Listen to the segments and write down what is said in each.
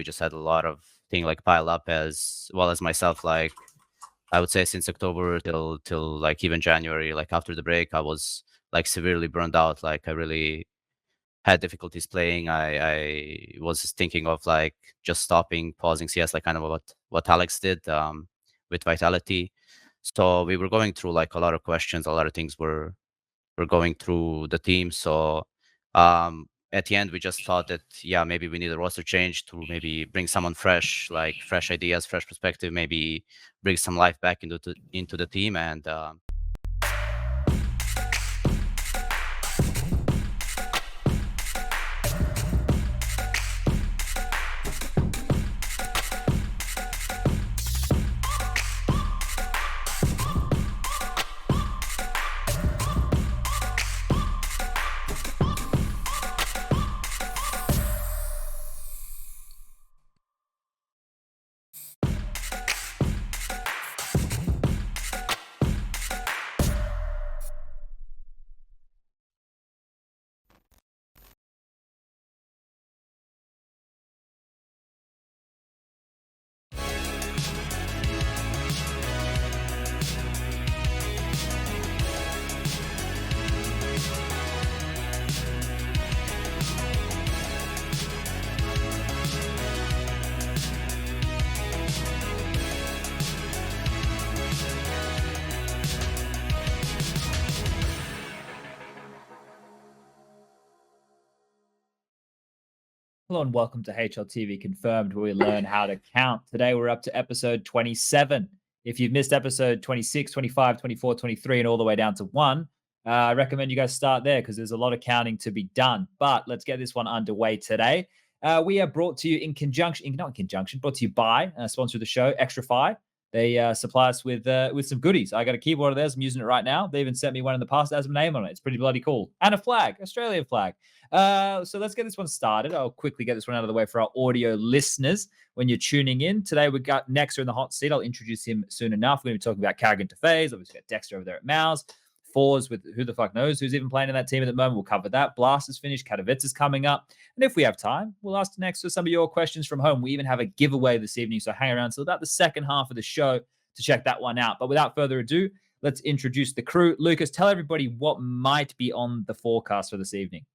we just had a lot of thing like pile up, as well as myself. Like I would say since October till like even January, like after the break, I was like severely burned out. Like I really had difficulties playing. I was thinking of like just stopping, pausing CS, like kind of what Alex did with Vitality. So we were going through like a lot of questions, a lot of things were going through the team. So at the end, we just thought that, yeah, maybe we need a roster change to maybe bring someone fresh, like fresh ideas, fresh perspective, maybe bring some life back into the team. And Hello and welcome to HLTV Confirmed, where we learn how to count. Today we're up to episode 27. If you've missed episode 26, 25, 24, 23, and all the way down to 1, I recommend you guys start there because there's a lot of counting to be done. But let's get this one underway today. We are brought to you in conjunction, not in conjunction, brought to you by, sponsor of the show, Extrafy. They supply us with some goodies. I got a keyboard of theirs. I'm using it right now. They even sent me one in the past that has my name on it. It's pretty bloody cool. And a flag, Australian flag. So let's get this one started. I'll quickly get this one out of the way for our audio listeners when you're tuning in. Today we got Nexa in the hot seat. I'll introduce him soon enough. We're going to be talking about karrigan to FaZe. Obviously got Dexter over there at mouz. forZe with who the fuck knows who's even playing in that team at the moment. We'll cover that. Blast is finished. Katowice is coming up. And if we have time, we'll ask Nexa some of your questions from home. We even have a giveaway this evening, so hang around till about the second half of the show to check that one out. But without further ado, let's introduce the crew. Lucas, tell everybody what might be on the forecast for this evening.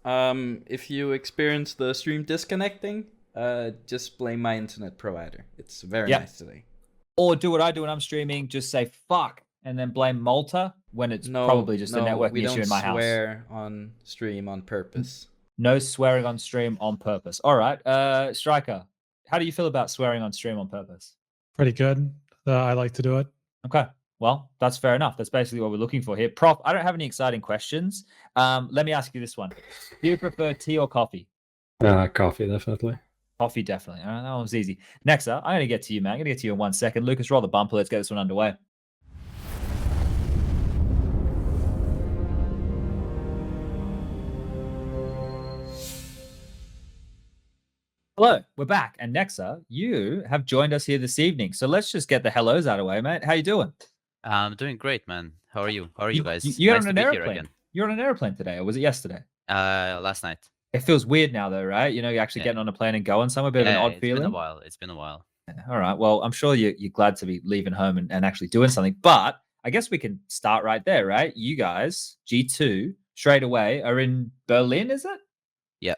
If you experience the stream disconnecting, just blame my internet provider. It's very nice today. Or do what I do when I'm streaming, just say fuck and then blame Malta when it's probably just a networking issue in my house. We don't swear on stream on purpose. No swearing on stream on purpose. All right. Striker, how do you feel about swearing on stream on purpose? Pretty good. I like to do it. Okay. Well, that's fair enough. That's basically what we're looking for here. Prof, I don't have any exciting questions. Let me ask you this one. Do you prefer tea or coffee? Coffee, definitely. Coffee, definitely. All right, that one's easy. Nexa, I'm going to get to you, man. I'm going to get to you in 1 second. Lucas, roll the bumper. Let's get this one underway. Hello, we're back. And Nexa, you have joined us here this evening. So let's just get the hellos out of the way, mate. How you doing? I'm doing great, man. How are you? How are you guys? You're on an airplane. You're on an airplane today, or was it yesterday? Last night. It feels weird now, though, right? You know, you're actually getting on a plane and going somewhere. Bit of an odd feeling. It's been a while. All right. Well, I'm sure you're glad to be leaving home and actually doing something. But I guess we can start right there, right? You guys, G2, straight away are in Berlin, is it? Yeah.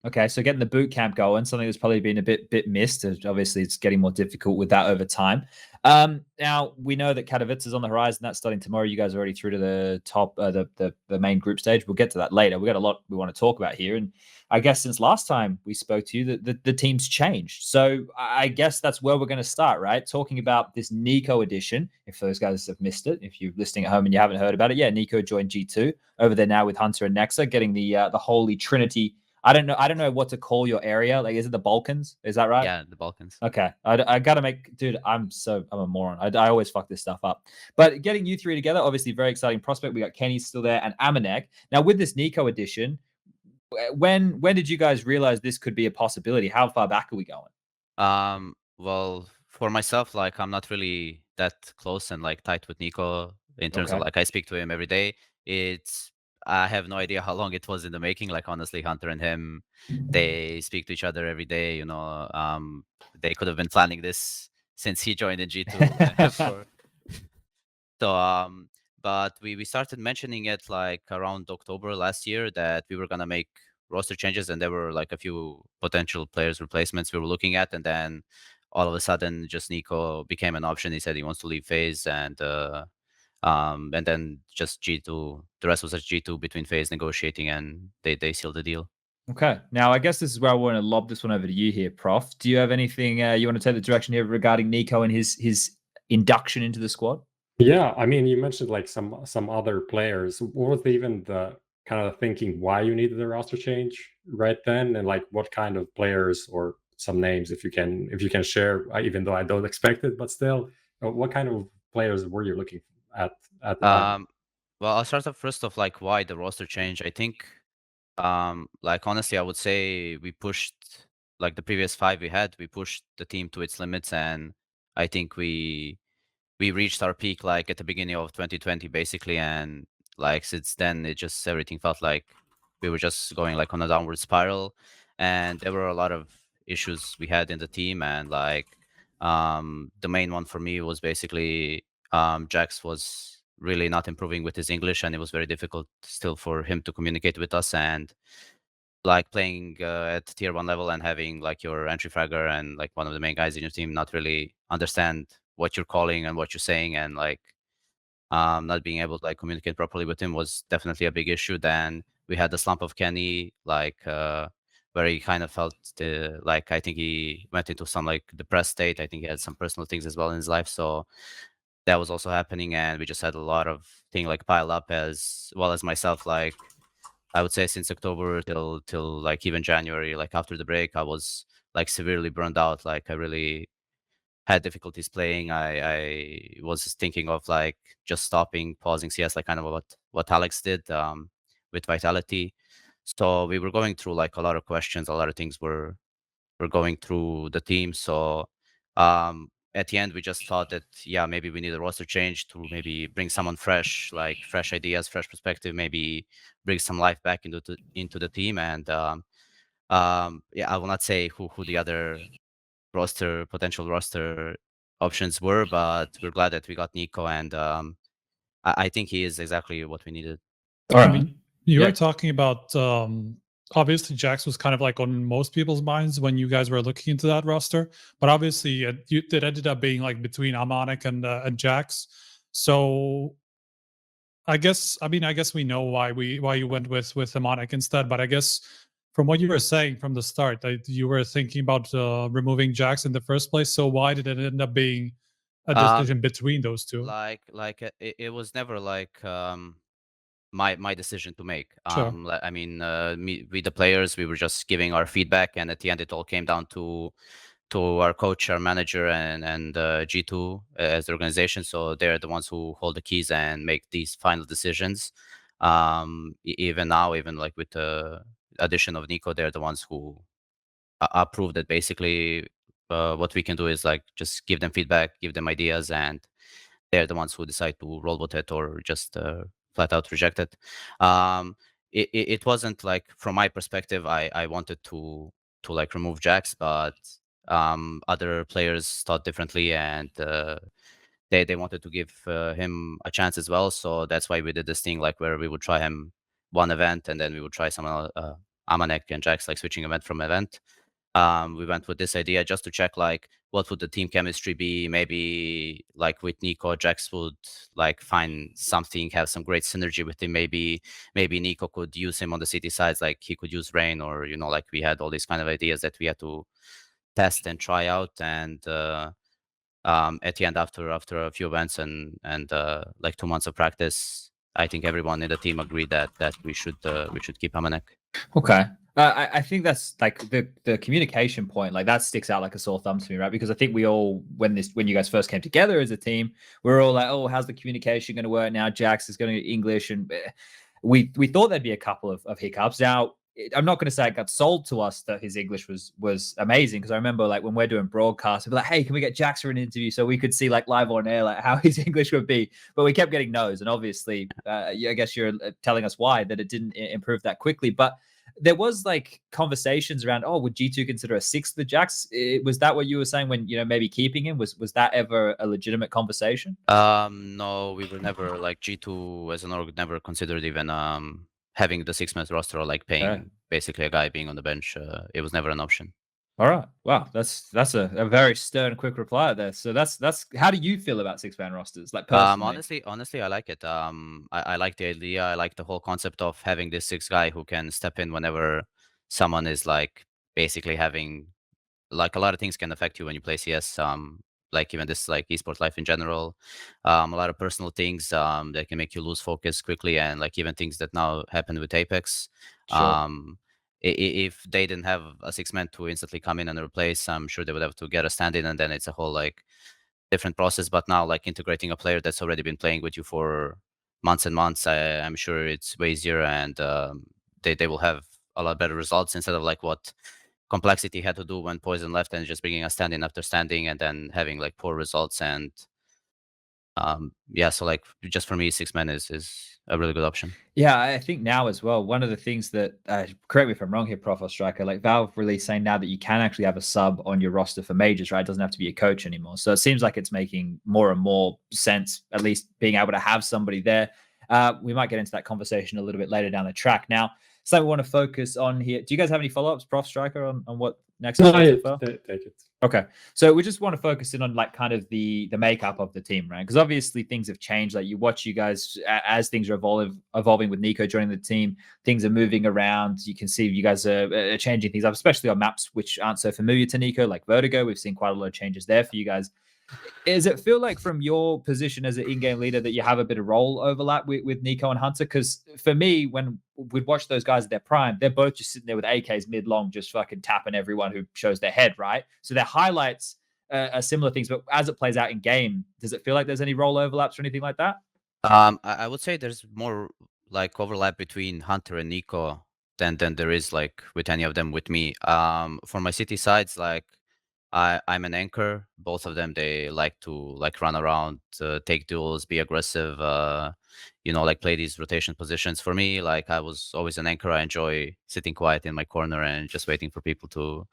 Okay, so getting the boot camp going, something that's probably been a bit missed. Obviously, it's getting more difficult with that over time. Now we know that Katowice is on the horizon. That's starting tomorrow. You guys are already through to the top, the main group stage. We'll get to that later. We got a lot we want to talk about here, and I guess since last time we spoke to you, the team's changed. So I guess that's where we're going to start, right? Talking about this NiKo edition. If those guys have missed it, if you're listening at home and you haven't heard about it, yeah, NiKo joined G2 over there now with Hunter and Nexa, getting the holy trinity. I don't know what to call your area. Like, is it the Balkans? Is that right? Yeah, the Balkans. Okay. I gotta make, dude, I'm a moron. I always fuck this stuff up. But getting you three together, obviously very exciting prospect. We got kennyS still there and AmaNEk. Now with this NiKo edition, when did you guys realize this could be a possibility? How far back are we going? Well, for myself, like I'm not really that close and like tight with NiKo in terms of like I speak to him every day. I have no idea how long it was in the making. Like honestly, Hunter and him, they speak to each other every day. They could have been planning this since he joined in G2. But we started mentioning it like around October last year that we were gonna make roster changes, and there were like a few potential players replacements we were looking at, and then all of a sudden, just NiKo became an option. He said he wants to leave FaZe, and then just G2. The rest was just G2 between FaZe negotiating, and they sealed the deal. Okay. Now, I guess this is where I want to lob this one over to you here, Prof. Do you have anything you want to take the direction here regarding NiKo and his induction into the squad? Yeah, I mean, you mentioned like some other players. What was even the kind of thinking why you needed a roster change right then, and like what kind of players or some names, if you can share, even though I don't expect it, but still, what kind of players were you looking at the time? Well, I'll start off first of like why the roster change. I think, like honestly, I would say we pushed like the previous 5 we had. We pushed the team to its limits, and I think we reached our peak like at the beginning of 2020 basically, and like since then it just everything felt like we were just going like on a downward spiral, and there were a lot of issues we had in the team, and like the main one for me was basically JaCkz was really not improving with his English, and it was very difficult still for him to communicate with us, and like playing at tier 1 level and having like your entry fragger and like one of the main guys in your team not really understand what you're calling and what you're saying, and like not being able to like communicate properly with him was definitely a big issue. Then we had the slump of Kenny, like where he kind of felt like I think he went into some like depressed state. I think he had some personal things as well in his life, so that was also happening, and we just had a lot of thing like pile up, as well as myself. Like I would say since October till like even January, like after the break, I was like severely burned out. Like I really had difficulties playing. I was thinking of like just stopping, pausing CS, like kind of what Alex did with Vitality. So we were going through like a lot of questions, a lot of things were going through the team. So at the end, we just thought that yeah, maybe we need a roster change to maybe bring someone fresh, like fresh ideas, fresh perspective, maybe bring some life back into the team. And yeah, I will not say who the other potential roster options were, but we're glad that we got NiKo, and I think he is exactly what we needed. All right. I mean, you yeah. were talking about obviously JaCkz was kind of like on most people's minds when you guys were looking into that roster, but obviously it ended up being like between AmaNEk and JaCkz. So I guess we know why you went with AmaNEk instead, but I guess from what you were saying from the start, you were thinking about removing JaCkz in the first place. So why did it end up being a decision between those two? It was never like my decision to make. Sure. I mean, we the players, we were just giving our feedback, and at the end, it all came down to our coach, our manager, and G2 as the organization. So they're the ones who hold the keys and make these final decisions. Even now, even like with the addition of NiKo, they're the ones who approve that basically what we can do is like just give them feedback, give them ideas, and they're the ones who decide to roll with it or just flat out reject it. It wasn't like, from my perspective, I wanted to like remove JaCkz, but other players thought differently, and they wanted to give him a chance as well. So that's why we did this thing, like where we would try him one event, and then we would try some AmaNEk and JaCkz, like switching event from event. We went with this idea just to check like what would the team chemistry be. Maybe like with NiKo, JaCkz would like find something, have some great synergy with him. Maybe NiKo could use him on the city sides, like he could use Rain, or like we had all these kind of ideas that we had to test and try out. And at the end, after a few events and like 2 months of practice, I think everyone in the team agreed that we should keep AmaNEk. Okay. I think that's like the communication point, like that sticks out like a sore thumb to me, right? Because I think we all, when you guys first came together as a team, we were all like, oh, how's the communication going to work now? JaCkz is going to get English, and we thought there'd be a couple of hiccups. Now, I'm not going to say it got sold to us that his English was amazing, because I remember like when we're doing broadcasts, we'd be like, hey, can we get JaCkz for an interview so we could see like live on air like how his English would be? But we kept getting no's, and obviously, I guess you're telling us why that it didn't improve that quickly. But there was like conversations around, oh, would G2 consider a sixth with JaCkz? Was that what you were saying when, you know, maybe keeping him? Was that ever a legitimate conversation? No, we were never like G2 as an org never considered even having the 6-man roster or like paying basically a guy being on the bench. It was never an option. All right. Wow. That's a very stern, quick reply there. So that's how do you feel about 6-man rosters? Like personally? Honestly, I like it. I like the idea. I like the whole concept of having this 6th guy who can step in whenever someone is like basically having like a lot of things can affect you when you play CS. Like even this like esports life in general, a lot of personal things that can make you lose focus quickly, and like even things that now happen with Apex. Sure. If they didn't have a 6-man to instantly come in and replace, I'm sure they would have to get a stand-in, and then it's a whole like different process. But now like integrating a player that's already been playing with you for months and months, I'm sure it's way easier, and they will have a lot better results instead of like what Complexity had to do when Poison left and just bringing a stand-in after standing and then having like poor results. And yeah, so like just for me, 6-man is a really good option. Yeah, I think now as well, one of the things that, correct me if I'm wrong here, Prof. Striker, like Valve released saying now that you can actually have a sub on your roster for majors, right? It doesn't have to be a coach anymore. So it seems like it's making more and more sense, at least being able to have somebody there. We might get into that conversation a little bit later down the track. Now, so we want to focus on here. Do you guys have any follow-ups, Prof. Striker, on what next? No, take it. Okay, so we just want to focus in on like kind of the makeup of the team, right? Because obviously things have changed. Like you watch you guys as things are evolving with NiKo joining the team, things are moving around. You can see you guys are changing things up, especially on maps which aren't so familiar to NiKo, like Vertigo. We've seen quite a lot of changes there for you guys. Does it feel like from your position as an in-game leader that you have a bit of role overlap with NiKo and Hunter? Because for me, when we'd watch those guys at their prime, they're both just sitting there with AKs mid-long, just fucking tapping everyone who shows their head, right? So their highlights are similar things, but as it plays out in game, does it feel like there's any role overlaps or anything like that? I would say there's more like overlap between Hunter and NiKo than there is like with any of them with me. For my city sides, like I'm an anchor. Both of them, they like to like run around, take duels, be aggressive, you know, like play these rotation positions. For me, like I was always an anchor. I enjoy sitting quiet in my corner and just waiting for people to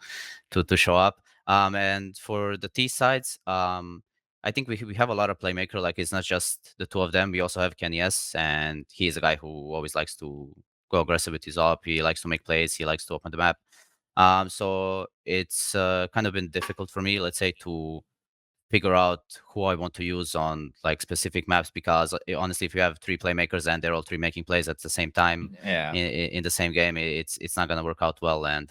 show up. And for the T sides, I think we have a lot of playmaker. Like it's not just the two of them. We also have kennyS, and he is a guy who always likes to go aggressive with his op. He likes to make plays. He likes to open the map. So it's kind of been difficult for me, let's say, to figure out who I want to use on like specific maps, because honestly, if you have 3 playmakers and they're all 3 making plays at the same time in the same game, it's not gonna work out well. And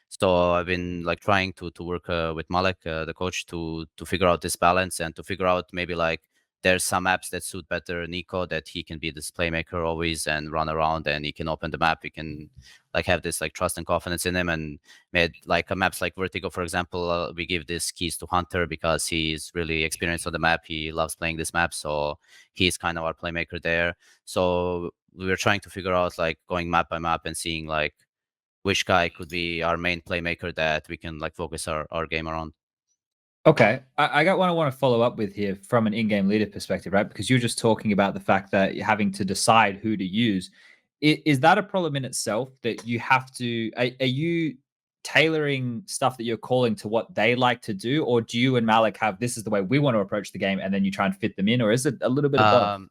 so I've been like trying to work with Malek, the coach, to figure out this balance and to figure out maybe like there's some maps that suit better NiKo, that he can be this playmaker always and run around and he can open the map. He can like have this like trust and confidence in him. And made like maps like Vertigo, for example, we give these keys to Hunter because he's really experienced on the map. He loves playing this map, so he's kind of our playmaker there. So we were trying to figure out like going map by map and seeing like which guy could be our main playmaker that we can like focus our game around. Okay, I got one I want to follow up with here from an in-game leader perspective, right? Because you're just talking about the fact that you're having to decide who to use. Is that a problem in itself that you have to? Are you tailoring stuff that you're calling to what they like to do, or do you and Malik have this is the way we want to approach the game, and then you try and fit them in, or is it a little bit of both?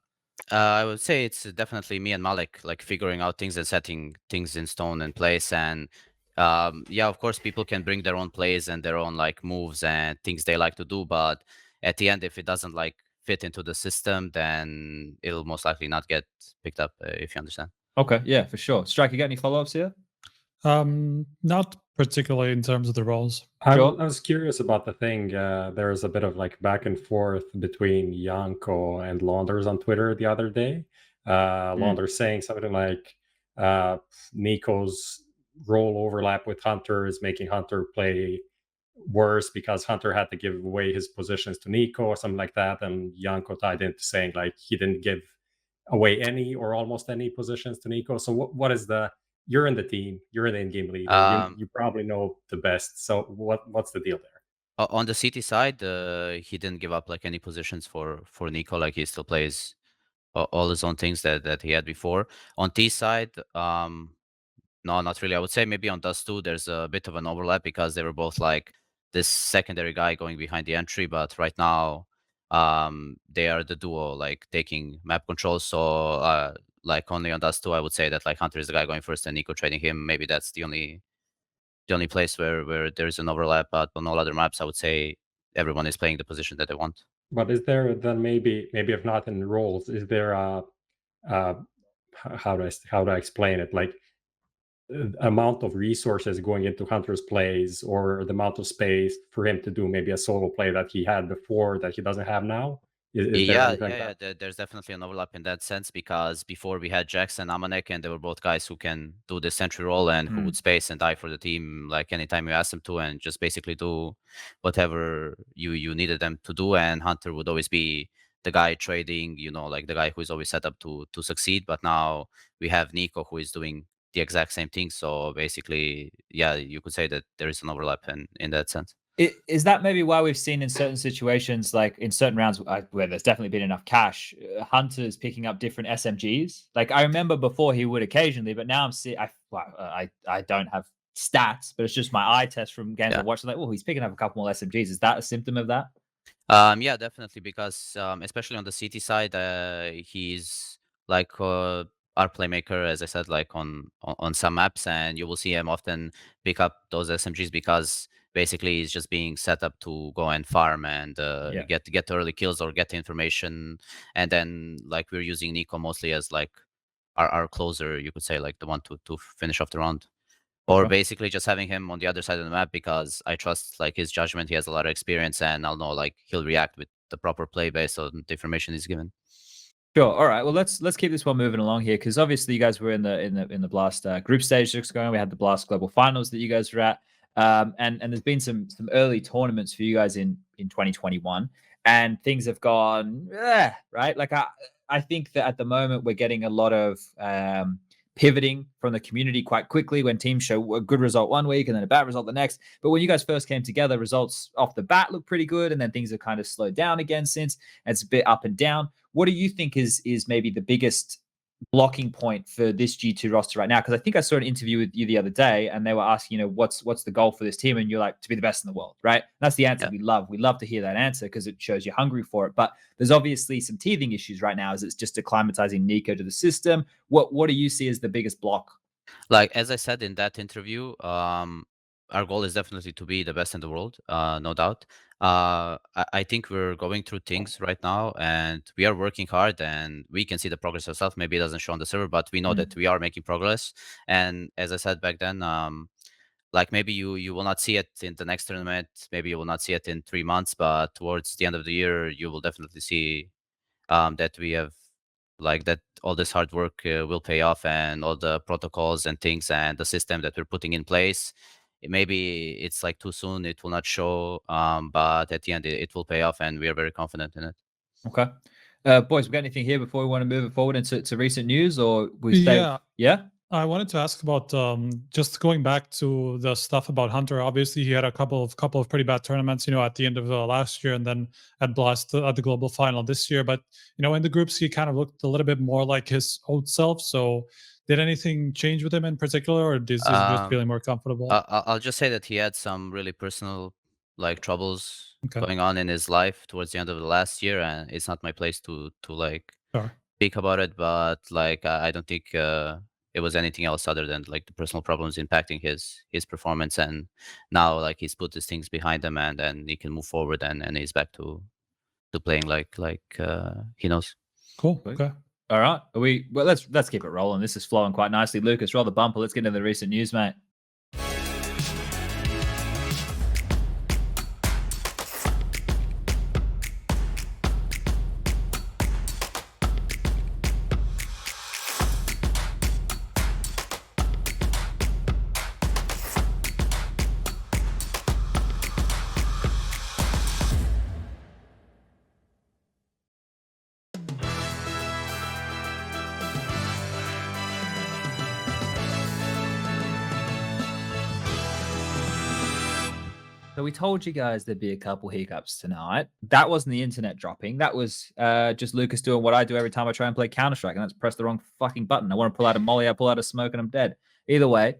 I would say it's definitely me and Malik, like figuring out things and setting things in stone and place. And yeah, of course, people can bring their own plays and their own like moves and things they like to do. But at the end, if it doesn't like fit into the system, then it'll most likely not get picked up, if you understand. Okay, yeah, for sure. Strike, you got any follow-ups here? Not particularly in terms of the roles. I was curious about the thing. There's a bit of like back and forth between Janko and Launders on Twitter the other day. Launders saying something like NiKo's role overlap with Hunter is making Hunter play worse because Hunter had to give away his positions to NiKo or something like that. And Janko tied into saying like he didn't give away any or almost any positions to NiKo. So what is the you're in the team, you're the in-game leader, you probably know the best. So what's the deal there? On the CT side, he didn't give up like any positions for NiKo. Like he still plays all his own things that he had before. On T side, no, not really. I would say maybe on Dust 2, there's a bit of an overlap because they were both like this secondary guy going behind the entry. But right now, they are the duo, like taking map control. So, like only on Dust 2, I would say that like Hunter is the guy going first and NiKo trading him. Maybe that's the only place where there's an overlap. But on all other maps, I would say everyone is playing the position that they want. But is there then maybe if not in roles, is there a how do I explain it? Like amount of resources going into Hunter's plays, or the amount of space for him to do maybe a solo play that he had before that he doesn't have now? Is there anything like that? There's definitely an overlap in that sense because before we had JaCkz and AmaNEk, and they were both guys who can do the sentry role and who would space and die for the team like anytime you ask them to, and just basically do whatever you needed them to do. And Hunter would always be the guy trading, like the guy who is always set up to succeed. But now we have NiKo who is doing the exact same thing. So basically, yeah, you could say that there is an overlap in that sense. Is that maybe why we've seen in certain situations, like in certain rounds where there's definitely been enough cash, Hunter's picking up different SMGs? Like I remember before he would occasionally, but now I'm seeing, I don't have stats, but it's just my eye test from games I watched. Like, oh, he's picking up a couple more SMGs. Is that a symptom of that? Yeah, definitely, because especially on the CT side, he's like our playmaker, as I said, like on some maps, and you will see him often pick up those SMGs because basically he's just being set up to go and farm and get early kills or get information, and then like we're using NiKo mostly as like our closer, you could say, like the one to finish off the round. Or basically just having him on the other side of the map because I trust like his judgment. He has a lot of experience, and I'll know like he'll react with the proper play based on the information he's given. Sure. All right. Well, let's keep this one moving along here, because obviously you guys were in the Blast group stage just going. We had the Blast Global Finals that you guys were at, and there's been some early tournaments for you guys in 2021, and things have gone right. Like I think that at the moment we're getting a lot of pivoting from the community quite quickly when teams show a good result one week and then a bad result the next. But when you guys first came together, results off the bat look pretty good, and then things have kind of slowed down again since. It's a bit up and down. What do you think is maybe the biggest blocking point for this G2 roster right now? Because I think I saw an interview with you the other day, and they were asking, what's the goal for this team? And you're like, to be the best in the world, right? And that's the answer we love. We love to hear that answer because it shows you're hungry for it. But there's obviously some teething issues right now as it's just acclimatizing NiKo to the system. What do you see as the biggest block? Like, as I said in that interview, our goal is definitely to be the best in the world, no doubt. I think we're going through things right now, and we are working hard, and we can see the progress ourselves. Maybe it doesn't show on the server, but we know that we are making progress. And as I said back then, like maybe you will not see it in the next tournament, maybe you will not see it in 3 months, but towards the end of the year, you will definitely see that we have like that all this hard work will pay off, and all the protocols and things and the system that we're putting in place. Maybe it's like too soon, it will not show, but at the end it will pay off, and we are very confident in it. Okay. Boys, we got anything here before we want to move it forward into recent news, or we stay? Yeah. I wanted to ask about just going back to the stuff about Hunter. Obviously, he had a couple of pretty bad tournaments, at the end of last year, and then at Blast at the global final this year. But in the groups, he kind of looked a little bit more like his old self. So, did anything change with him in particular, or is he just feeling more comfortable? I'll just say that he had some really personal like troubles going on in his life towards the end of the last year, and it's not my place to like speak about it. But like I don't think it was anything else other than like the personal problems impacting his performance, and now like he's put these things behind him, and then he can move forward, and he's back to playing like he knows. Cool. Okay. All right. Well, let's keep it rolling. This is flowing quite nicely. Lucas, roll the bumper. Let's get into the recent news, mate. So we told you guys there'd be a couple hiccups tonight. That wasn't the internet dropping. That was just Lucas doing what I do every time I try and play Counter-Strike, and that's press the wrong fucking button. I want to pull out a molly, I pull out a smoke, and I'm dead. Either way,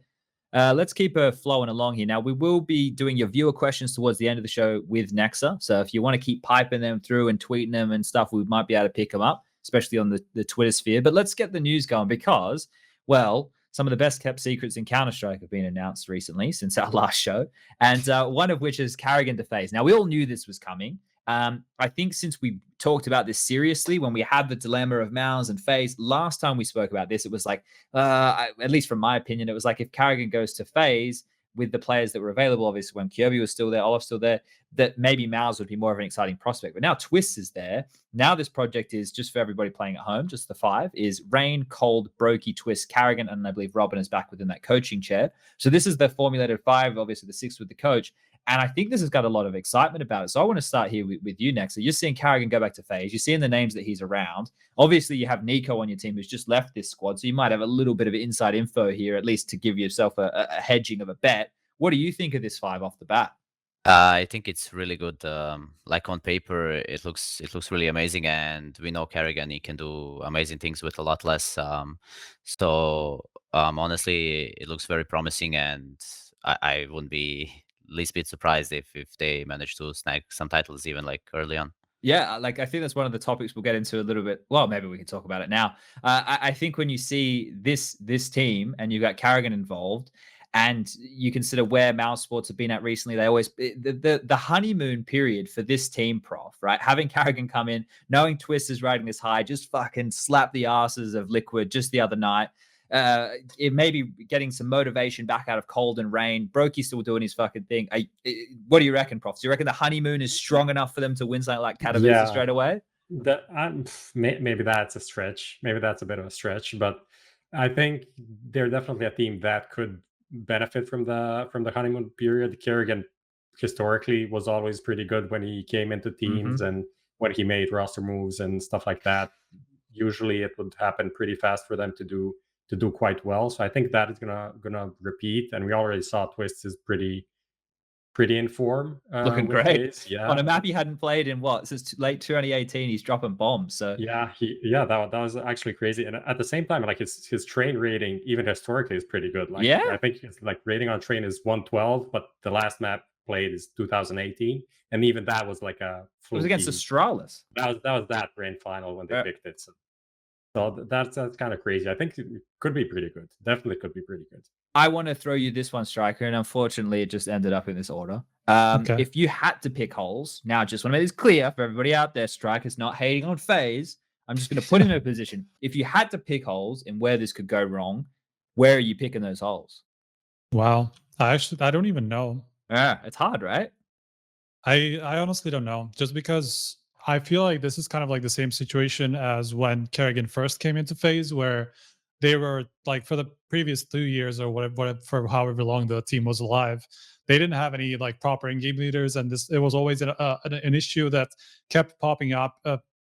let's keep flowing along here. Now, we will be doing your viewer questions towards the end of the show with Nexa. So if you want to keep piping them through and tweeting them and stuff, we might be able to pick them up, especially on the Twitter sphere. But let's get the news going because, well, some of the best kept secrets in Counter-Strike have been announced recently since our last show. And one of which is karrigan to FaZe. Now, we all knew this was coming. I think since we talked about this seriously, when we had the dilemma of mouz and FaZe, last time we spoke about this, it was like, at least from my opinion, it was like if karrigan goes to FaZe with the players that were available, obviously when Kirby was still there, Olof's still there, that maybe mouz would be more of an exciting prospect. But now Twist is there. Now this project is just for everybody playing at home, just the 5, is Rain, Cold, Brokey, Twist, karrigan, and I believe Robin is back within that coaching chair. So this is the formulated 5, obviously the 6 with the coach. And I think this has got a lot of excitement about it. So I want to start here with you next. So you're seeing karrigan go back to FaZe. You're seeing the names that he's around. Obviously, you have NiKo on your team who's just left this squad. So you might have a little bit of inside info here, at least to give yourself a hedging of a bet. What do you think of this 5 off the bat? I think it's really good. Like on paper, it looks really amazing, and we know karrigan, he can do amazing things with a lot less. Honestly, it looks very promising, and I wouldn't be least bit surprised if they manage to snag some titles even like early on. Yeah, like I think that's one of the topics we'll get into a little bit. Well, maybe we can talk about it now. I think when you see this team and you've got karrigan involved, and you consider where mouz sports have been at recently, they always the honeymoon period for this team, Prof, right? Having karrigan come in, knowing Twist is riding this high, just fucking slap the asses of Liquid just the other night. It may be getting some motivation back out of Cold and Rain. Brokey's still doing his fucking thing. What do you reckon, Prof? Do you reckon the honeymoon is strong enough for them to win something like Katowice straight away? Maybe that's a stretch. Maybe that's a bit of a stretch, but I think they're definitely a team that could benefit from the honeymoon period. karrigan historically was always pretty good when he came into teams and when he made roster moves and stuff like that. Usually it would happen pretty fast for them to do quite well. So I think that is gonna repeat. And we already saw Twist is pretty in form. Looking great. FaZe. Yeah. On a map he hadn't played in since late 2018. He's dropping bombs. So yeah, that was actually crazy. And at the same time, like his train rating, even historically, is pretty good. Like, yeah, I think his like rating on train is 112, but the last map played is 2018, and even that was like a fluky. It was against Astralis. That was that grand final when they picked it. So that's kind of crazy. I think it could be pretty good. Definitely could be pretty good. I want to throw you this one, Striker, and unfortunately, it just ended up in this order. If you had to pick holes, now just want to make this clear for everybody out there, Striker's not hating on FaZe. I'm just going to put him in a position. If you had to pick holes in where this could go wrong, where are you picking those holes? Wow. I don't even know. Yeah, it's hard, right? I honestly don't know. Just because I feel like this is kind of like the same situation as when karrigan first came into FaZe, where they were like for the previous 2 years or whatever for however long the team was alive, they didn't have any like proper in-game leaders, and it was always an issue that kept popping up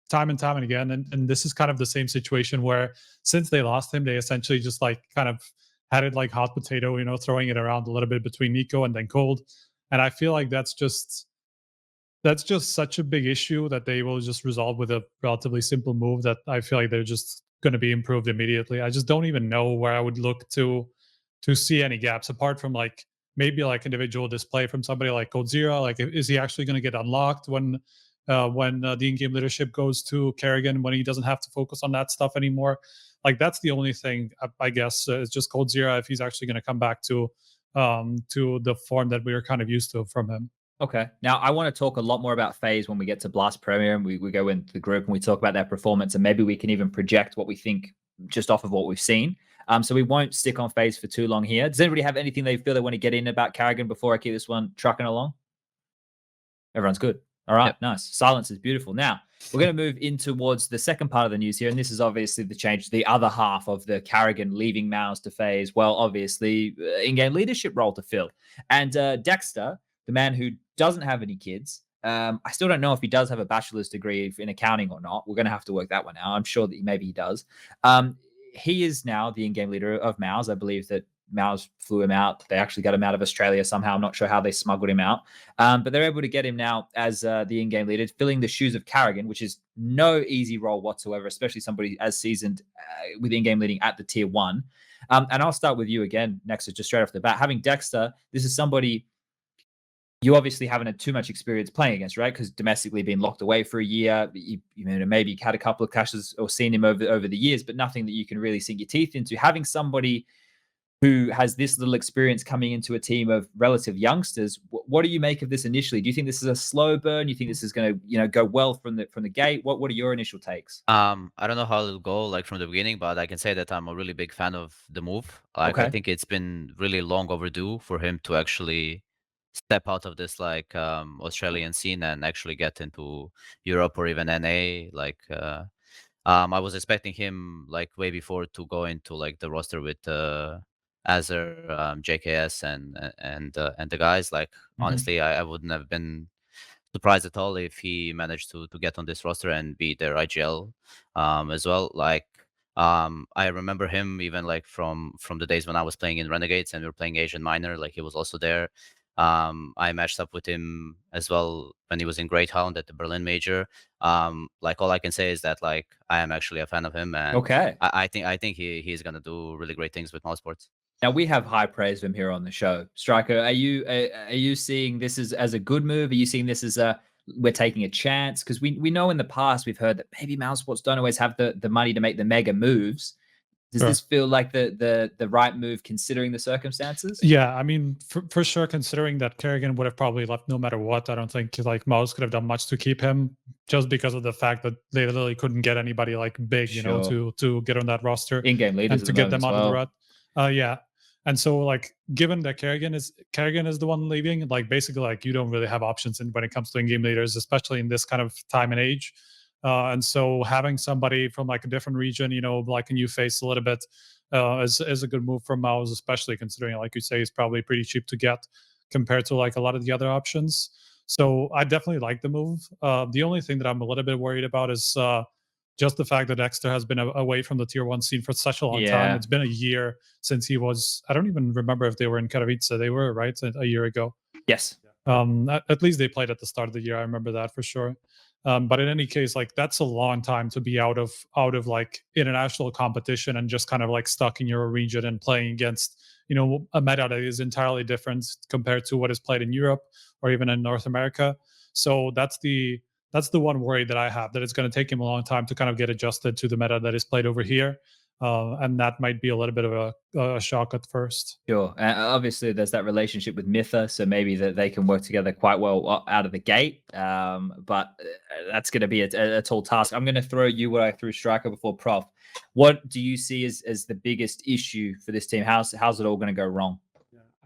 time and time and again. And this is kind of the same situation where since they lost him, they essentially just like kind of had it like hot potato, throwing it around a little bit between NiKo and then Cold. And I feel like that's just such a big issue that they will just resolve with a relatively simple move that I feel like they're just going to be improved immediately. I just don't even know where I would look to see any gaps apart from like maybe like individual display from somebody like coldzera. Like, is he actually going to get unlocked when the in-game leadership goes to karrigan, when he doesn't have to focus on that stuff anymore? Like, that's the only thing I guess is just coldzera, if he's actually going to come back to the form that we were kind of used to from him. Okay. Now, I want to talk a lot more about FaZe when we get to Blast Premier and we go into the group and we talk about their performance, and maybe we can even project what we think just off of what we've seen. So we won't stick on FaZe for too long here. Does anybody have anything they feel they want to get in about karrigan before I keep this one trucking along? Everyone's good. All right. Yep. Nice. Silence is beautiful. Now, we're going to move in towards the second part of the news here, and this is obviously the change, the other half of the karrigan leaving mouz to FaZe. Well, obviously, in-game leadership role to fill. And Dexter, the man who doesn't have any kids, I still don't know if he does have a bachelor's degree in accounting or not. We're going to have to work that one out. I'm sure that maybe he does. He is now the in-game leader of mouz. I believe that mouz flew him out. They actually got him out of Australia somehow. I'm not sure how they smuggled him out. But they're able to get him now as the in-game leader, filling the shoes of karrigan, which is no easy role whatsoever, especially somebody as seasoned with in-game leading at the tier 1. And I'll start with you again, nexa, just straight off the bat. Having Dexter, this is somebody you obviously haven't had too much experience playing against, right? Because domestically being locked away for a year, you know, maybe had a couple of clashes or seen him over the years, but nothing that you can really sink your teeth into. Having somebody who has this little experience coming into a team of relative youngsters, what do you make of this initially? Do you think this is a slow burn? Do you think this is going to, you know, go well from the gate? What are your initial takes? I don't know how it'll go like from the beginning, but I can say that I'm a really big fan of the move. Like, I think it's been really long overdue for him to actually step out of this like Australian scene and actually get into Europe or even NA. Like, I was expecting him like way before to go into like the roster with Azure, JaCkz, and the guys. Like, honestly, I wouldn't have been surprised at all if he managed to get on this roster and be their IGL as well. Like, I remember him even like from the days when I was playing in Renegades and we were playing Asian Minor. Like, he was also there. I matched up with him as well when he was in Greyhound at the Berlin Major. Like, all I can say is that like I am actually a fan of him, and I think he's gonna do really great things with mouz sports. Now, we have high praise of him here on the show. Striker, are you seeing this as a good move? Are you seeing this as we're taking a chance? Because we know in the past we've heard that maybe mouz sports don't always have the money to make the mega moves. Does this feel like the right move considering the circumstances? Yeah, I mean, for sure, considering that karrigan would have probably left no matter what. I don't think like mouz could have done much to keep him, just because of the fact that they literally couldn't get anybody like big, you know, to get on that roster in-game leaders and to get them out of the rut. Yeah. And so, like, given that karrigan is the one leaving, like, basically, like, you don't really have options when it comes to in-game leaders, especially in this kind of time and age. And so, having somebody from like a different region, you know, like a new face a little bit, is a good move for mouz, especially considering, like you say, it's probably pretty cheap to get compared to like a lot of the other options. So, I definitely like the move. The only thing that I'm a little bit worried about is just the fact that Dexter has been away from the tier 1 scene for such a long time. It's been a year since he was, I don't even remember if they were in Katowice. They were, right? A year ago. Yes. At least they played at the start of the year. I remember that for sure. But in any case, like, that's a long time to be out of like international competition and just kind of like stuck in your region and playing against, you know, a meta that is entirely different compared to what is played in Europe or even in North America. So that's the one worry that I have, that it's going to take him a long time to kind of get adjusted to the meta that is played over here. And that might be a little bit of a shock at first. Sure. Obviously, there's that relationship with Mytha, so maybe that they can work together quite well out of the gate. But that's going to be a tall task. I'm going to throw you what I threw Striker before Prof. What do you see as the biggest issue for this team? How's it all going to go wrong?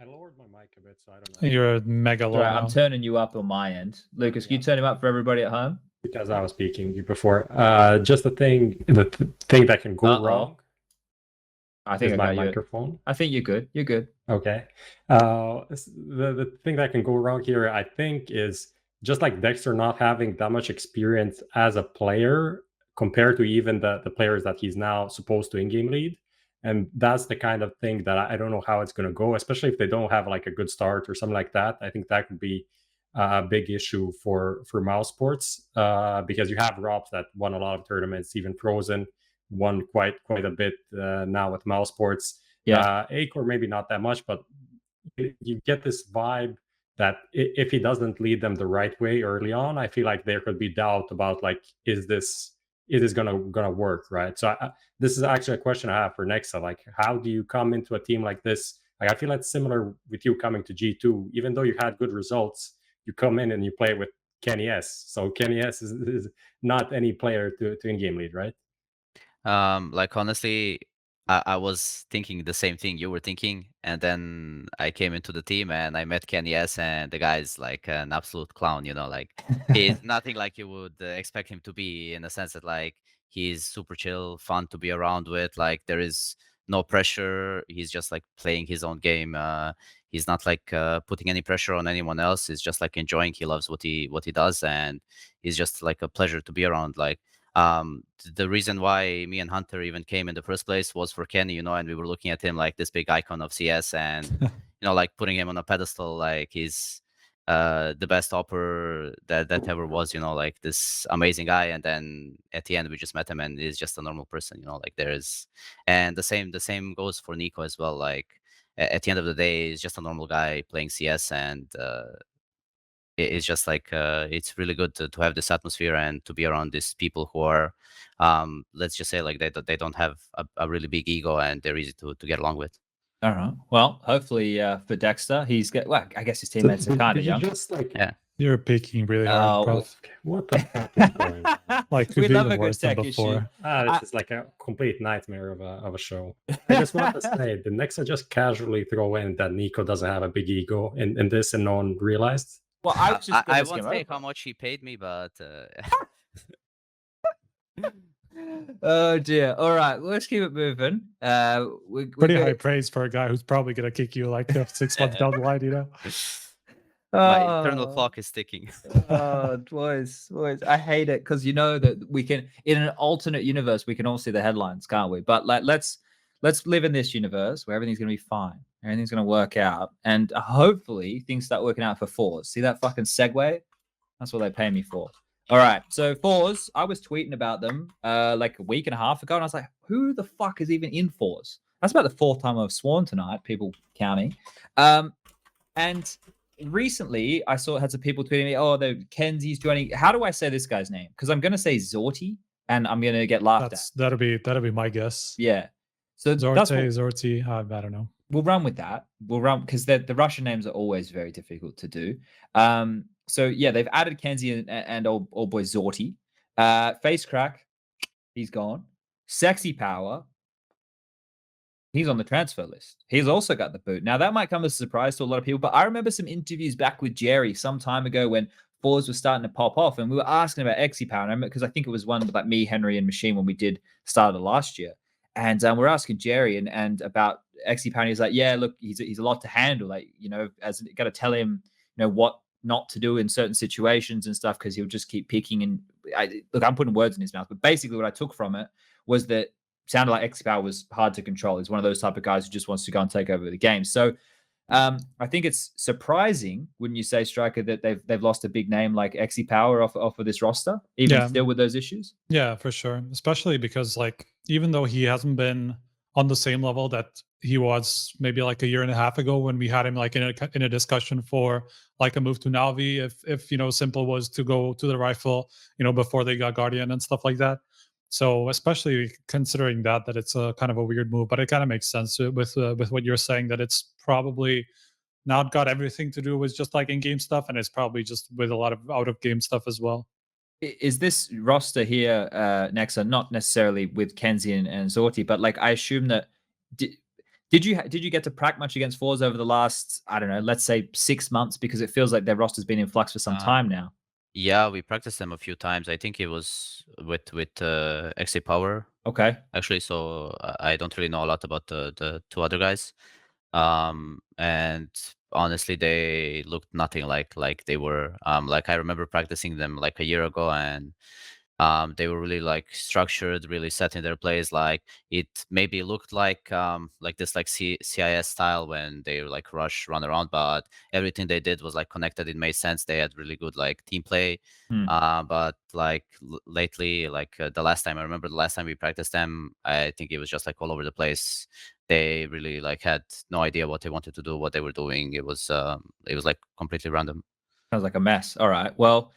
I lowered my mic a bit, so I don't know. You're mega low. I'm turning you up on my end. Lucas, can you turn him up for everybody at home? Because I was speaking before. Just the thing that can go wrong. I think my microphone. I think you're good. You're good. Okay. The thing that can go wrong here, I think, is just like Dexter not having that much experience as a player compared to even the players that he's now supposed to in-game lead. And that's the kind of thing that I don't know how it's going to go, especially if they don't have like a good start or something like that. I think that could be a big issue for mouz sports, because you have Robs that won a lot of tournaments, even Frozen won quite a bit now with mouz sports. Acor maybe not that much, but you get this vibe that if he doesn't lead them the right way early on, I feel like there could be doubt about like, is this gonna work, right? So this is actually a question I have for nexa. Like, how do you come into a team like this? Like, I feel that's similar with you coming to G2. Even though you had good results, you come in and you play with kennyS. So kennyS is not any player to in-game lead, right? Like, honestly, I was thinking the same thing you were thinking, and then I came into the team and I met kennyS, and the guy's like an absolute clown, you know, like he's nothing like you would expect him to be, in the sense that like he's super chill, fun to be around with. Like, there is no pressure. He's just like playing his own game. He's not like putting any pressure on anyone else. He's just like enjoying. He loves what he does, and he's just like a pleasure to be around. Like, The reason why me and Hunter even came in the first place was for Kenny, you know, and we were looking at him like this big icon of CS, and you know, like putting him on a pedestal, like he's the best opper that ever was, you know, like this amazing guy. And then at the end we just met him and he's just a normal person, you know, like and the same goes for NiKo as well. Like at the end of the day, he's just a normal guy playing CS, and it's just like it's really good to have this atmosphere and to be around these people who are let's just say like they don't have a really big ego, and they're easy to get along with. All right. Well, hopefully for Dexter, he's got. Well, I guess his teammates are kind of young. Just like, Yeah. You're picking really hard, bro. what the fuck is going on? Like, we could love be a good worse than tech issue. before. This is like a complete nightmare of a show. I just want to say, the nexa just casually throw in that NiKo doesn't have a big ego in this, and no one realized. Well, I was just. I won't say how much he paid me, but. Oh dear. All right, let's keep it moving. Pretty high praise for a guy who's probably gonna kick you like 6 months down the line, you know. My internal clock is ticking. Oh, boys, I hate it because you know that we can, in an alternate universe, we can all see the headlines, can't we? But like, let's live in this universe where everything's gonna be fine, everything's gonna work out, and hopefully things start working out for forZe. See that fucking segue? That's what they pay me for. All right, so forZe, I was tweeting about them like a week and a half ago, and I was like, who the fuck is even in forZe? That's about the 4th time I've sworn tonight, people counting. And recently, I had some people tweeting me, oh, the KENSI's joining. How do I say this guy's name? Because I'm going to say Zorte, and I'm going to get laughed at. That'll be my guess. Yeah. So Zorte, I don't know. We'll run with that. We'll run because the Russian names are always very difficult to do. So yeah, they've added KENSI and old boy Zorte. Face Crack, he's gone. Sexy Power, he's on the transfer list. He's also got the boot. Now that might come as a surprise to a lot of people, but I remember some interviews back with Jerry some time ago when forZe was starting to pop off, and we were asking about Exy Power. Because I think it was one with like me, Henry, and Machine when we did start of last year. And we're asking Jerry and about Exy Power. And he's like, yeah, look, he's a lot to handle. Like, you know, as got to tell him, you know, what not to do in certain situations and stuff, because he'll just keep picking. And look, I'm putting words in his mouth, but basically what I took from it was that sounded like Exy Power was hard to control. He's one of those type of guys who just wants to go and take over the game. So I think it's surprising, wouldn't you say, Striker, that they've lost a big name like Exy Power off of this roster, even still with those issues? Yeah, for sure. Especially because, like, even though he hasn't been on the same level that he was maybe like a year and a half ago when we had him like in a discussion for like a move to Navi, if you know, Simple was to go to the rifle, you know, before they got Guardian and stuff like that. So especially considering that it's a kind of a weird move, but it kind of makes sense with what you're saying, that it's probably not got everything to do with just like in-game stuff, and it's probably just with a lot of out-of-game stuff as well. Is this roster here, Nexa, not necessarily with KENSI and Zorte, but like I assume that did you get to prac much against forZe over the last, I don't know, let's say 6 months, because it feels like their roster's been in flux for some time now. Yeah, we practiced them a few times. I think it was with Exy Power. Okay. Actually, so I don't really know a lot about the 2 other guys. And honestly, they looked nothing like they were. Like I remember practicing them like a year ago, and they were really like structured, really set in their plays. Like it maybe looked like this like CIS style when they like run around, but everything they did was like connected. It made sense. They had really good like team play. But like lately, like the last time we practiced them, I think it was just like all over the place. They really like had no idea what they wanted to do, what they were doing. It was like completely random. Sounds like a mess. All right. Well,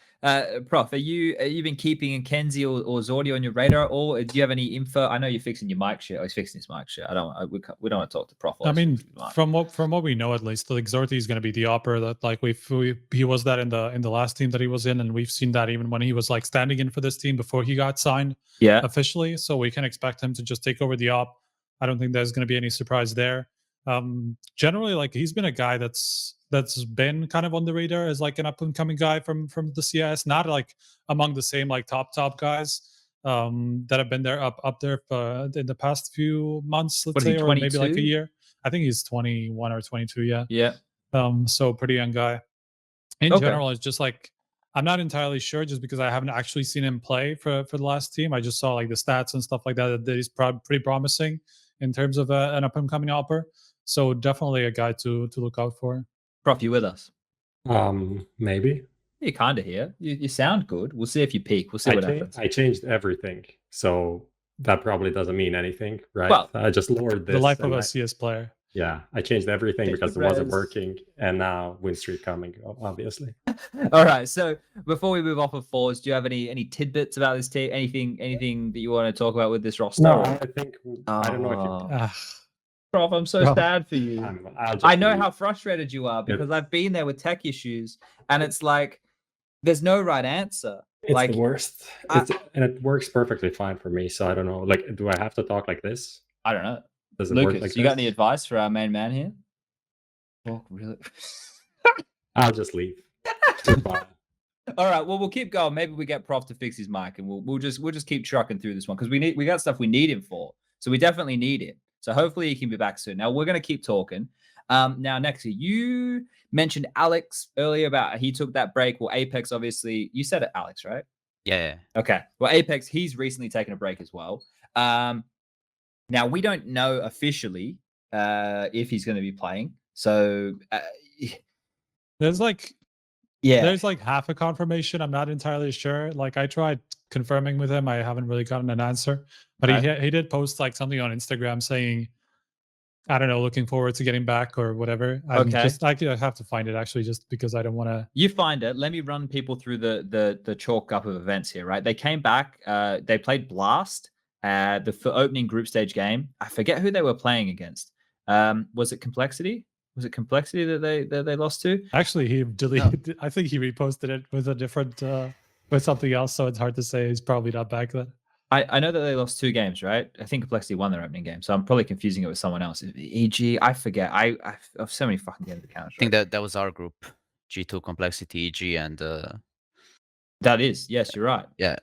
Prof, are you been keeping KENSI or Zorte on your radar, or do you have any info? I know you're fixing your mic shit. Oh, he's fixing his mic shit. We don't want to talk to Prof. I mean, from what we know, at least, like Zorte is going to be the opera that like he was that in the last team that he was in, and we've seen that even when he was like standing in for this team before he got signed officially. So we can expect him to just take over the op. I don't think there's going to be any surprise there. Generally, like he's been a guy that's been kind of on the radar as like an up and coming guy from the CIS, not like among the same like top guys that have been there up there in the past few months, let's say, or maybe like a year. I think he's 21 or 22. Yeah. Yeah. So pretty young guy. In general, it's just like I'm not entirely sure just because I haven't actually seen him play for the last team. I just saw like the stats and stuff like that. That he's pretty promising in terms of an up and coming upper. So definitely a guy to look out for. Prof, you with us? Maybe. You're kind of here. You sound good. We'll see if you peak. We'll see what happens. I changed everything, so that probably doesn't mean anything, right? Well, I just lowered this. The life of a CS player. Yeah, I changed everything Thank because you, it wasn't Brez. working, and now win streak coming, obviously. All right. So before we move off of forZe, do you have any tidbits about this team? Anything that you want to talk about with this roster? No, I think I don't know if you. Oh. Prof, I'm so Bro. sad for you. I'll just I know leave. how frustrated you are because I've been there with tech issues, and it's like there's no right answer. It's like the worst. And it works perfectly fine for me. So I don't know. Like, do I have to talk like this? I don't know. Does it work Lucas, like you got this? any advice for our main man here? Oh, really? I'll just leave. Goodbye. All right. Well, we'll keep going. Maybe we get Prof to fix his mic, and we'll just keep trucking through this one because we got stuff we need him for. So we definitely need him. So hopefully he can be back soon. Now we're gonna keep talking. Now next, you mentioned Alex earlier about he took that break. Well, Apex obviously. You said it, Alex, right? Yeah. Okay. Well, Apex, he's recently taken a break as well. Now we don't know officially if he's going to be playing. So There's like yeah, there's like half a confirmation. I'm not entirely sure. Like I tried confirming with him. I haven't really gotten an answer. But he did post like something on Instagram saying, I don't know, looking forward to getting back or whatever. Okay. I have to find it actually just because I don't want to. You find it. Let me run people through the chalk up of events here, right? They came back. They played Blast, the opening group stage game. I forget who they were playing against. Was it Complexity? Was it Complexity that they lost to? Actually, he deleted. No. I think he reposted it with a different with something else. So it's hard to say. He's probably not back then. I know that they lost 2 games, right? I think Complexity won their opening game, so I'm probably confusing it with someone else. EG, I forget. I have so many fucking games to count. I think that was our group, G2, Complexity, EG, and that is, yes, you're right. Yeah.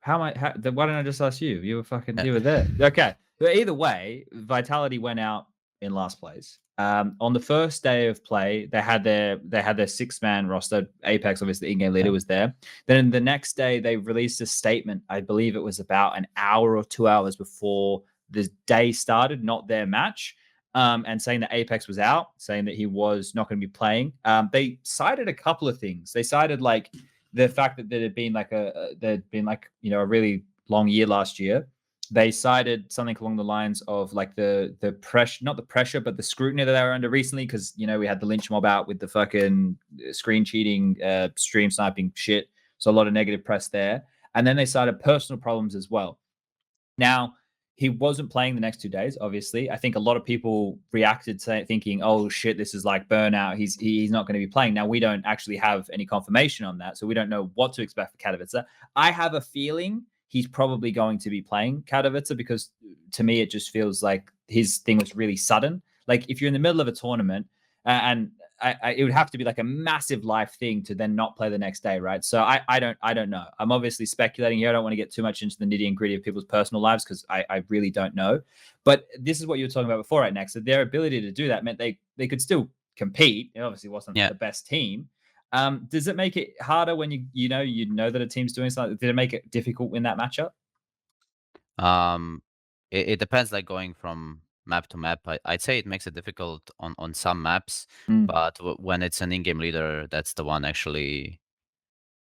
Why don't I just ask you? You were there. Okay, but either way, Vitality went out in last place. On the first day of play, they had their 6-man roster. Apex, obviously, the in-game leader was there. Then the next day, they released a statement. I believe it was about an hour or 2 hours before the day started, not their match, and saying that Apex was out, saying that he was not going to be playing. They cited a couple of things. They cited like the fact that there had been a really long year last year. They cited something along the lines of like the pressure, not the pressure, but the scrutiny that they were under recently, because we had the lynch mob out with the fucking screen cheating, stream sniping shit. So a lot of negative press there. And then they cited personal problems as well. Now, he wasn't playing the next 2 days, obviously. I think a lot of people reacted to thinking, oh shit, this is like burnout. He's not going to be playing. Now, we don't actually have any confirmation on that, so we don't know what to expect for Katowice. I have a feeling he's probably going to be playing Katowice because to me, it just feels like his thing was really sudden. Like if you're in the middle of a tournament and it would have to be like a massive life thing to then not play the next day, right? So I don't know. I'm obviously speculating here. I don't want to get too much into the nitty and gritty of people's personal lives because I really don't know. But this is what you were talking about before, right, Nexa? Their ability to do that meant they could still compete. It obviously wasn't the best team. Does it make it harder when you know that a team's doing something? Did it make it difficult in that matchup? It depends. Like going from map to map, I'd say it makes it difficult on some maps, but when it's an in-game leader, that's the one actually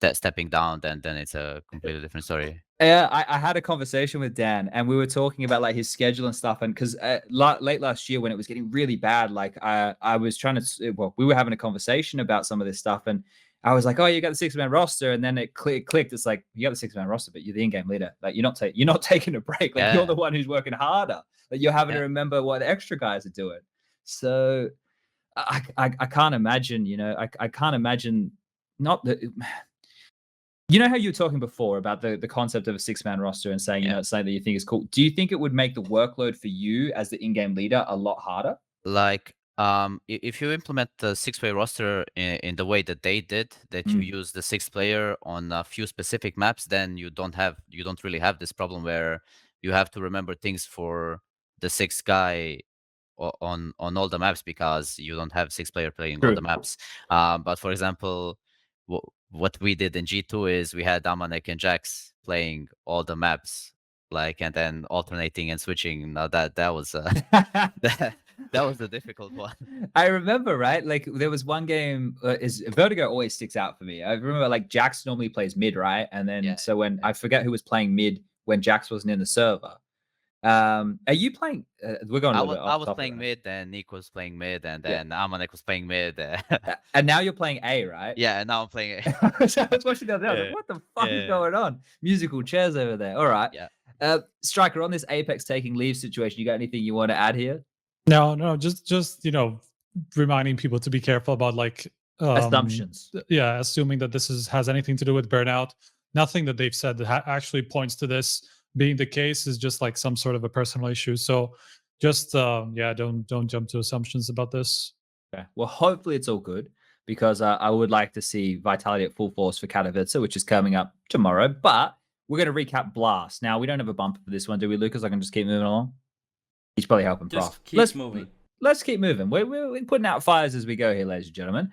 that stepping down, then it's a completely different story. Yeah, I had a conversation with Dan, and we were talking about like his schedule and stuff. And because late last year, when it was getting really bad, like I was trying to, we were having a conversation about some of this stuff, and I was like, "Oh, you got the 6-man roster," and then it clicked. It's like you got the 6-man roster, but you're the in-game leader. Like you're not taking a break. Like you're the one who's working harder. Like you're having to remember what the extra guys are doing. So I can't imagine. I can't imagine not that. You know how you were talking before about the concept of a 6-man roster and saying, it's something that you think is cool. Do you think it would make the workload for you as the in-game leader a lot harder? Like, if you implement the 6-way roster in the way that they did, that you use the 6th player on a few specific maps, then you don't really have this problem where you have to remember things for the 6th guy on all the maps because you don't have 6 player playing all the maps. But for example, what we did in G2 is we had AmaNEk and JaCkz playing all the maps, like, and then alternating and switching. Now that was that was the difficult one. I remember, right? Like there was one game. Is Vertigo always sticks out for me. I remember like JaCkz normally plays mid, right? And then Yeah, so when I forget who was playing mid when JaCkz wasn't in the server. Are you playing? We're going a I little was bit off topic, playing right? mid, and NiKo was playing mid, and Yeah. then AmaNEk was playing mid. And now you're playing A, right? Yeah, and now I'm playing. So I was watching the other day. I was like, what the fuck is going on? Musical chairs over there. All right. Yeah. Striker, on this Apex taking leave situation, you got anything you want to add here? No, just reminding people to be careful about like Assumptions. Yeah, assuming that this has anything to do with burnout. Nothing that they've said that actually points to this being the case is just like some sort of a personal issue. So just don't jump to assumptions about this. Okay. Well, hopefully it's all good because I would like to see Vitality at full force for Katowice, which is coming up tomorrow. But we're going to recap Blast. Now, we don't have a bumper for this one, do we, Lucas? I can just keep moving along. He's probably helping Prof. Just keep moving. Let's keep moving. We're putting out fires as we go here, ladies and gentlemen.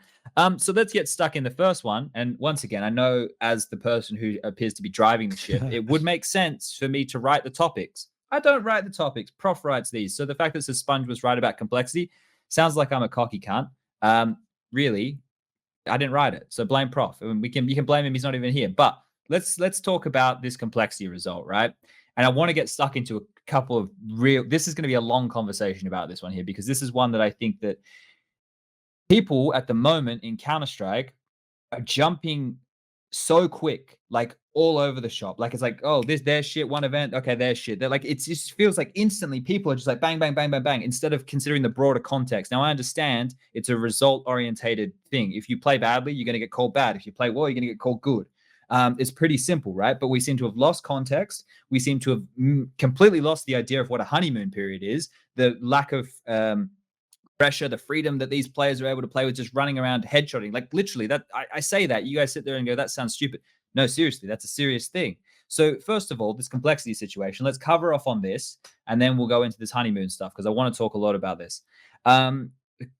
So let's get stuck in the first one. And once again, I know as the person who appears to be driving the ship, it would make sense for me to write the topics. I don't write the topics. Prof writes these. So the fact that SPUNJ was right about complexity sounds like I'm a cocky cunt. Really, I didn't write it. So blame Prof. I mean, you can blame him. He's not even here. But let's talk about this complexity result, right? And I want to get stuck into a couple of this is going to be a long conversation about this one here, because this is one that I think that people at the moment in Counter-Strike are jumping so quick, like all over the shop. Like it's like, oh, their shit, one event, okay, their shit. They're like, it just feels like instantly people are just like bang, bang, bang, bang, bang, instead of considering the broader context. Now I understand it's a result-orientated thing. If you play badly, you're going to get called bad. If you play well, you're going to get called good. It's pretty simple, right? But we seem to have lost context. We seem to have completely lost the idea of what a honeymoon period is. The lack of pressure, the freedom that these players are able to play with, just running around headshotting. Like literally, that I say that, you guys sit there and go, that sounds stupid. No, seriously, that's a serious thing. So first of all, this complexity situation, let's cover off on this, and then we'll go into this honeymoon stuff because I want to talk a lot about this.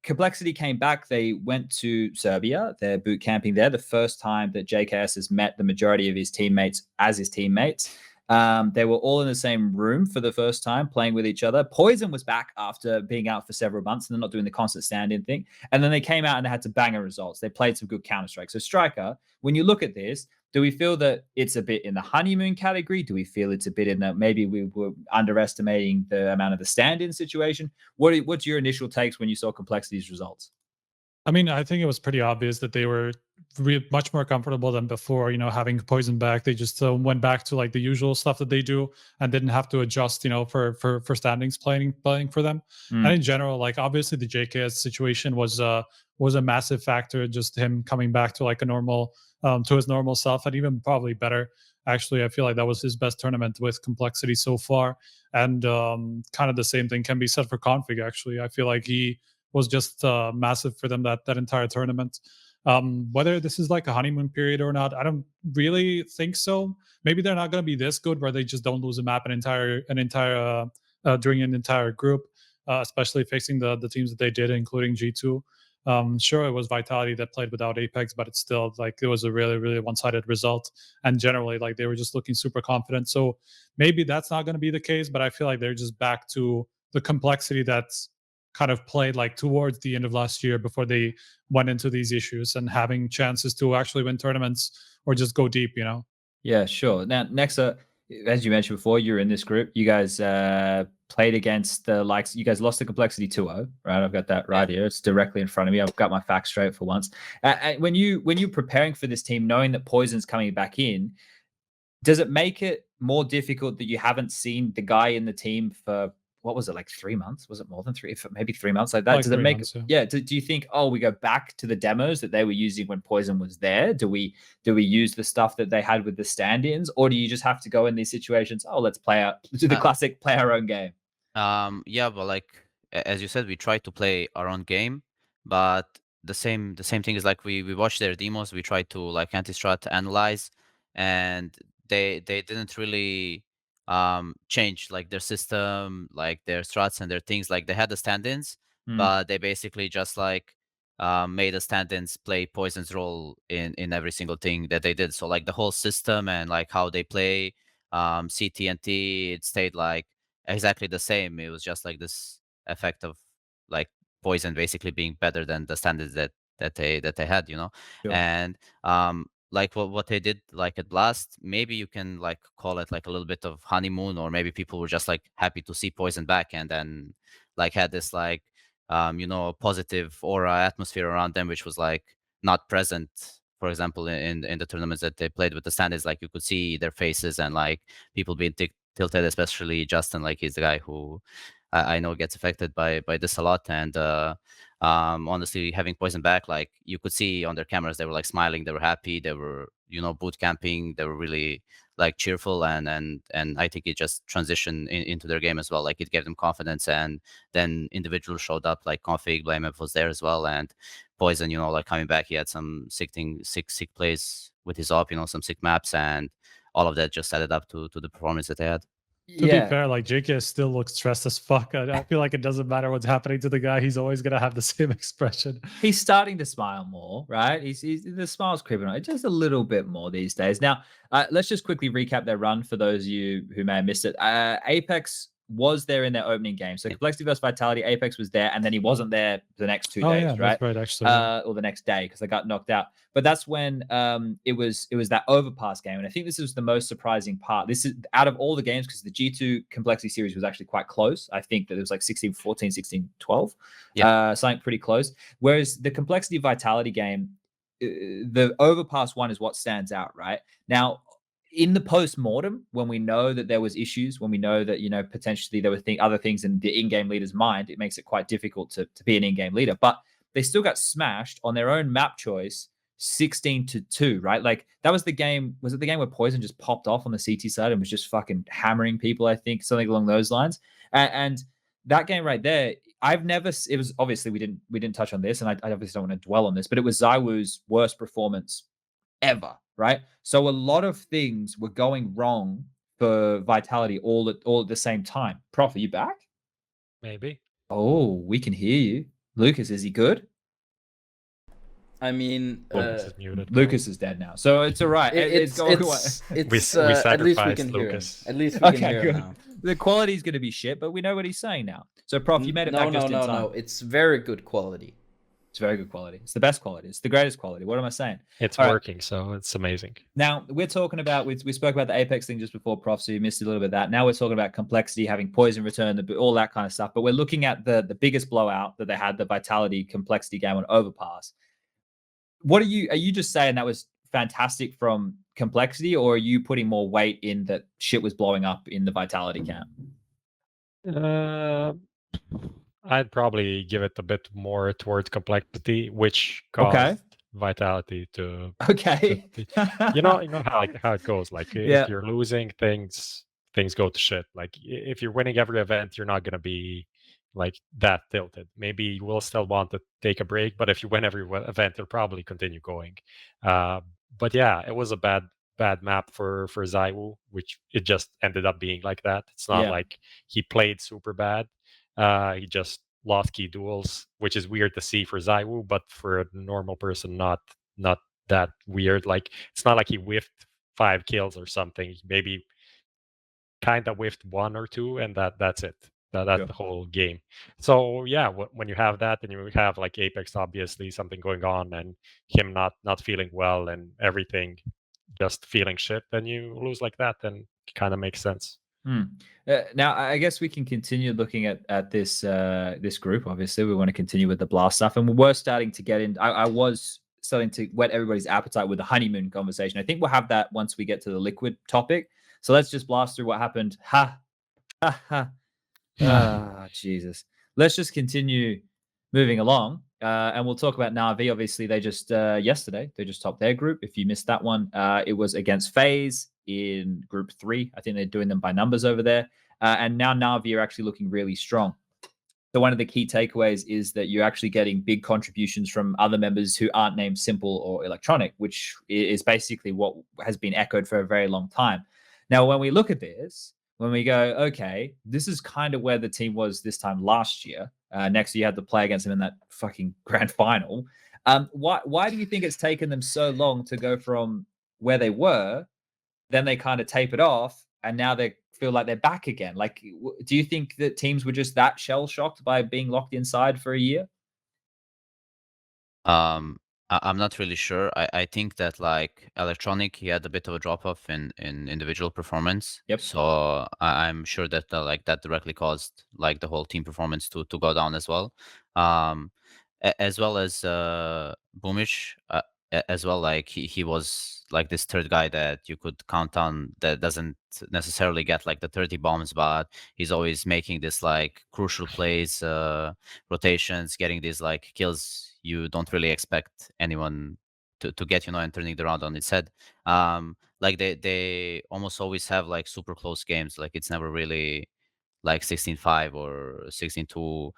Complexity came back. They went to Serbia. They're boot camping there. The first time that JaCkz has met the majority of his teammates as his teammates. They were all in the same room for the first time, playing with each other. poizon was back after being out for several months, and they're not doing the constant stand-in thing. And then they came out and they had some banger results. They played some good Counter-Strike. So Striker, when you look at this, do we feel that it's a bit in the honeymoon category? Do we feel it's a bit in that maybe we were underestimating the amount of the stand-in situation? What's your initial takes when you saw Complexity's results? I mean, I think it was pretty obvious that they were much more comfortable than before, having poizon back. They just went back to like the usual stuff that they do and didn't have to adjust, for standings playing for them. And in general, like obviously the JaCkz situation was a massive factor, just him coming back to like a normal, to his normal self, and even probably better. Actually, I feel like that was his best tournament with complexity so far. And kind of the same thing can be said for Config, actually. I feel like he was just massive for them that entire tournament. Whether this is like a honeymoon period or not, I don't really think so. Maybe they're not going to be this good where they just don't lose a map during an entire group, especially facing the teams that they did, including G2. Sure, it was Vitality that played without Apex, but it's still like it was a really, really one-sided result. And generally, like they were just looking super confident. So maybe that's not going to be the case, but I feel like they're just back to the complexity that's kind of played like towards the end of last year before they went into these issues and having chances to actually win tournaments or just go deep, Yeah, sure. Now, nexa, as you mentioned before, you're in this group. You guys played against the likes. You guys lost the Complexity 2-0, right? I've got that right here. It's directly in front of me. I've got my facts straight for once. When you're preparing for this team, knowing that poizon's coming back in, does it make it more difficult that you haven't seen the guy in the team for, what was it, like 3 months? Was it more than three? Maybe 3 months like that? Like does it make months, yeah? Do you think, oh, we go back to the demos that they were using when poizon was there? Do we use the stuff that they had with the stand-ins, or do you just have to go in these situations? Oh, let's do the classic play our own game. Yeah, but like as you said, we try to play our own game, but the same thing is like we watch their demos, we try to like anti-strat analyze, and they didn't really change like their system, like their strats and their things. Like they had the stand-ins, but they basically just like made the stand-ins play poison's role in every single thing that they did. So like the whole system and like how they play CT&T, it stayed like exactly the same. It was just like this effect of like poison basically being better than the standards that they had, you know. Sure. And like what they did like at Blast, maybe you can like call it like a little bit of honeymoon, or maybe people were just like happy to see poison back, and then like had this like you know, positive aura atmosphere around them, which was like not present, for example, in the tournaments that they played with the standards. Like you could see their faces and like people being tilted, especially Justin. Like he's the guy who I know gets affected by this a lot. And honestly, having poison back, like you could see on their cameras, they were like smiling, they were happy, they were, you know, boot camping, they were really like cheerful, and I think it just transitioned into their game as well. Like it gave them confidence, and then individuals showed up, like Config, Blame was there as well, and Poison, you know, like coming back, he had some sick plays with his op, you know, some sick maps, and all of that just added up to the performance that they had. To be fair, like JK still looks stressed as fuck. I feel like it doesn't matter what's happening to the guy; he's always gonna have the same expression. He's starting to smile more, right? He's the smile's creeping on just a little bit more these days. Now, let's just quickly recap their run for those of you who may have missed it. Apex was there in their opening game, so Complexity versus Vitality. Apex was there, and then he wasn't there the next 2 days, right? That's right, actually, or the next day, because they got knocked out. But that's when it was that overpass game, and I think this is the most surprising part. This is out of all the games, because the G2 Complexity series was actually quite close. I think that it was like 16-14, 16-12, something pretty close. Whereas the Complexity Vitality game, the overpass one is what stands out, right? Now, in the post-mortem, when we know that there was issues, when we know that, you know, potentially there were other things in the in-game leader's mind, it makes it quite difficult to be an in-game leader. But they still got smashed on their own map choice, 16-2, right? Like that was the game. Was it the game where Poison just popped off on the CT side and was just fucking hammering people? I think something along those lines. And that game right there, I've never. It was obviously we didn't touch on this, and I obviously don't want to dwell on this, but it was ZywOo's worst performance ever, right? So a lot of things were going wrong for Vitality all at the same time. Prof, are you back? Maybe. Oh, we can hear you. Lucas, is he good? I mean, Lucas is muted. Lucas is dead now, so it's all right. It's at least we can hear him. At least we can hear him now. The quality is going to be shit, but we know what he's saying now. So, Prof, you made it back just in time. No. It's very good quality. It's very good quality. It's the best quality. It's the greatest quality. What am I saying? It's working, so it's amazing. Now, we're talking about, we spoke about the Apex thing just before, Prof, so you missed a little bit of that. Now we're talking about Complexity, having Poison return, all that kind of stuff. But we're looking at the biggest blowout that they had, the Vitality Complexity game on Overpass. What are you just saying that was fantastic from Complexity, or are you putting more weight in that shit was blowing up in the Vitality camp? I'd probably give it a bit more towards Complexity, which caused Vitality to. You know how it goes. Like if you're losing, things go to shit. Like if you're winning every event, you're not gonna be like that tilted. Maybe you will still want to take a break, but if you win every event, you'll probably continue going. But yeah, it was a bad map for ZywOo, which it just ended up being like that. It's not like he played super bad. He just lost key duels, which is weird to see for ZywOo, but for a normal person, not that weird. Like it's not like he whiffed 5 kills or something. He maybe kind of whiffed 1 or 2, and that's it. That's the whole game. So yeah, when you have that, and you have like Apex, obviously something going on, and him not feeling well, and everything just feeling shit, then you lose like that, then it kind of makes sense. Now, I guess we can continue looking at this this group. Obviously, we want to continue with the Blast stuff, and we were starting to get in. I was starting to whet everybody's appetite with the honeymoon conversation. I think we'll have that once we get to the liquid topic. So let's just blast through what happened. Jesus. Let's just continue moving along, and we'll talk about NAVI. Obviously, they just yesterday they just topped their group. If you missed that one, it was against FaZe in Group 3. I think they're doing them by numbers over there, and now NAVI are actually looking really strong. So one of the key takeaways is that you're actually getting big contributions from other members who aren't named Simple or Electronic, which is basically what has been echoed for a very long time. Now, when we look at this, when we go, okay, this is kind of where the team was this time last year. Next, you had to play against them in that fucking grand final. Why do you think it's taken them so long to go from where they were, then they kind of tapered off, and now they feel like they're back again? Like, do you think that teams were just that shell shocked by being locked inside for a year? I'm not really sure. I think that like electronic, he had a bit of a drop off in individual performance. Yep. So I'm sure that like that directly caused like the whole team performance to go down as well. As well as Boomish, as well. Like he was like this third guy that you could count on that doesn't necessarily get like the 30 bombs, but he's always making this like crucial plays, rotations, getting these like kills you don't really expect anyone to get, and turning the round on its head. Like they almost always have like super close games. Like it's never really like 16-5 or 16-2.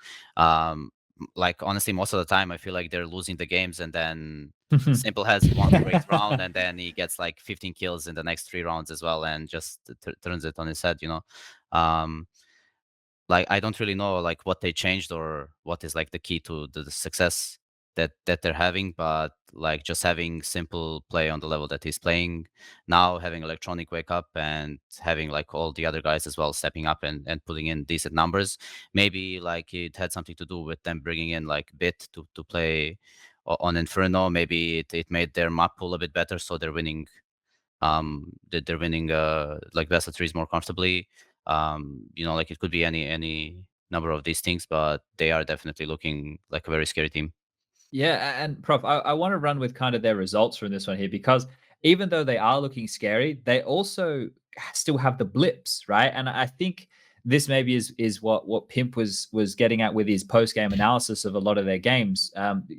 Like honestly, most of the time I feel like they're losing the games, and then Simple has one great round, and then he gets like 15 kills in the next 3 rounds as well, and just turns it on his head. Like I don't really know like what they changed or what is like the key to the success that they're having, but like just having Simple play on the level that he's playing now, having electronic wake up, and having like all the other guys as well stepping up and putting in decent numbers. Maybe like it had something to do with them bringing in like Bit to play on Inferno. Maybe it made their map pool a bit better, so they're winning they're winning like best of threes more comfortably. Like it could be any number of these things, but they are definitely looking like a very scary team. Yeah, and Prof, I want to run with kind of their results from this one here, because even though they are looking scary, they also still have the blips, right? And I think this maybe is what Pimp was getting at with his post game analysis of a lot of their games.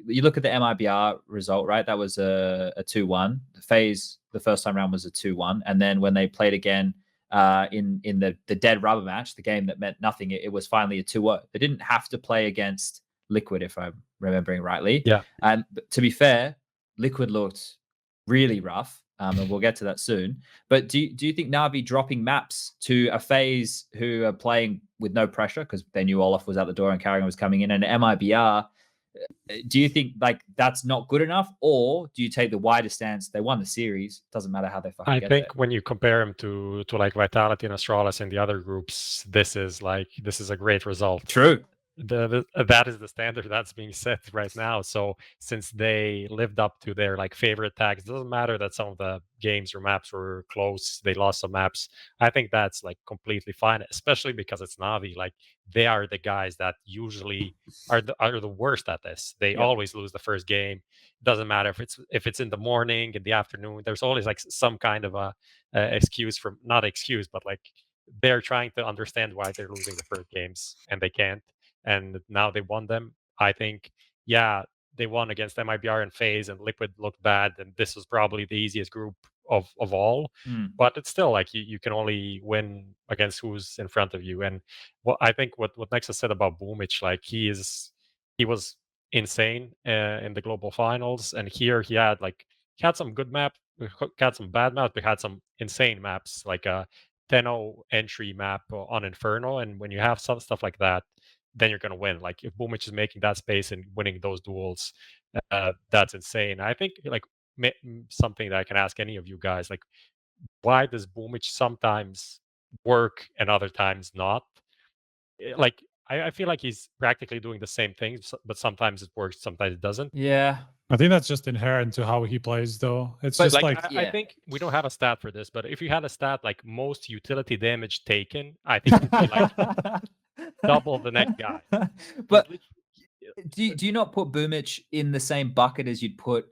You look at the MIBR result, right? That was a 2-1. The FaZe the first time around was a 2-1, and then when they played again in the dead rubber match, the game that meant nothing, it was finally a 2-0. They didn't have to play against Liquid, if I'm remembering rightly. Yeah. And to be fair, Liquid looked really rough, and we'll get to that soon. But do you think Navi dropping maps to a FaZe who are playing with no pressure because they knew Olof was out the door and karrigan was coming in, and MIBR, do you think like that's not good enough, or do you take the wider stance? They won the series. Doesn't matter how they fucking I get think there. when you compare them to like Vitality and Astralis and the other groups, this is a great result. True. That is the standard that's being set right now. So since they lived up to their like favorite tags, it doesn't matter that some of the games or maps were close, they lost some maps. I think that's like completely fine, especially because it's Navi. Like they are the guys that usually are the worst at this. They always lose the first game. It doesn't matter if it's in the morning, in the afternoon. There's always like some kind of a excuse for, not excuse, but like they're trying to understand why they're losing the first games and they can't. And now they won them. I think, yeah, they won against MIBR and FaZe, and Liquid looked bad, and this was probably the easiest group of all. But it's still like you can only win against who's in front of you. And I think what Nexa said about Boomich, like he was insane in the global finals, and here he had some good map, had some bad maps, but had some insane maps, like a 10-0 entry map on Inferno. And when you have some stuff like that, then you're going to win. Like if Boomich is making that space and winning those duels, that's insane. I think like something that I can ask any of you guys, like why does Boomich sometimes work and other times not? Like I feel like he's practically doing the same things, but sometimes it works, sometimes it doesn't. Yeah. I think that's just inherent to how he plays, though. It's but just like I think we don't have a stat for this, but if you had a stat like most utility damage taken, I think it'd be like double the next guy. But do you not put Boomich in the same bucket as you'd put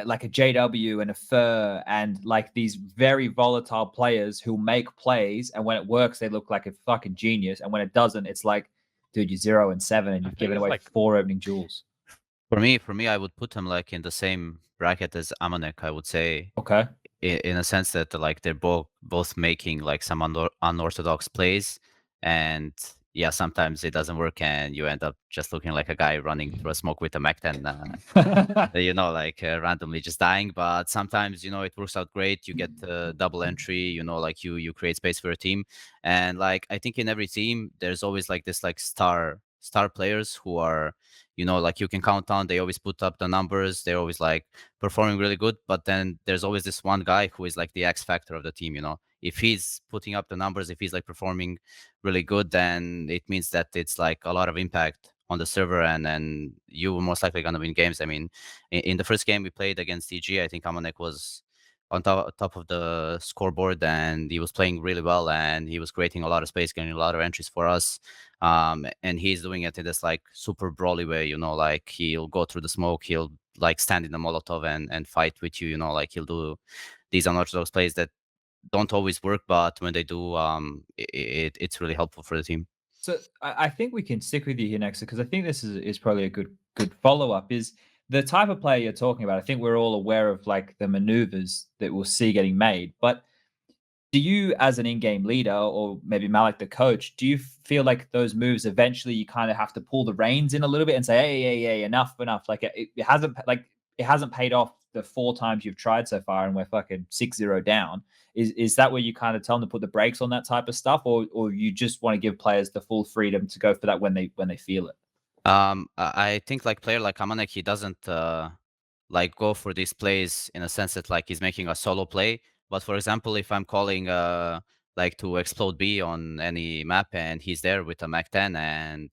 like a JW and a Fur and like these very volatile players who make plays, and when it works they look like a fucking genius, and when it doesn't it's like, dude, you're 0-7 and you've given away like 4 opening jewels? For me, I would put him like in the same bracket as AmaNEk, I would say. Okay. In a sense that like they're both making like some unorthodox plays, and yeah, sometimes it doesn't work and you end up just looking like a guy running through a smoke with a Mac 10, you know, like randomly just dying. But sometimes, you know, it works out great. You get double entry, you know, like you create space for your team. And like, I think in every team, there's always like this like star players who are, you know, like you can count on. They always put up the numbers. They're always like performing really good. But then there's always this one guy who is like the X factor of the team, you know. If he's putting up the numbers, if he's like performing really good, then it means that it's like a lot of impact on the server, and then you were most likely going to win games. I mean, in the first game we played against EG, I think AmaNEk was on top of the scoreboard, and he was playing really well, and he was creating a lot of space, getting a lot of entries for us. And he's doing it in this like super brawly way, you know, like he'll go through the smoke, he'll like stand in the Molotov and fight with you, you know, like he'll do these unorthodox plays that don't always work, but when they do, it's really helpful for the team. So I think we can stick with you here, nexa, because I think this is probably a good follow-up. Is the type of player you're talking about. I think we're all aware of like the maneuvers that we'll see getting made, but do you, as an in-game leader, or maybe Malik the coach, do you feel like those moves eventually you kind of have to pull the reins in a little bit and say, hey, enough, like it hasn't paid off the 4 times you've tried so far, and we're fucking 6-0 down. Is that where you kind of tell them to put the brakes on that type of stuff, or you just want to give players the full freedom to go for that when they feel it? I think like player like AmaNEk, he doesn't like go for these plays in a sense that like he's making a solo play. But for example, if I'm calling like to explode B on any map and he's there with a Mac 10 and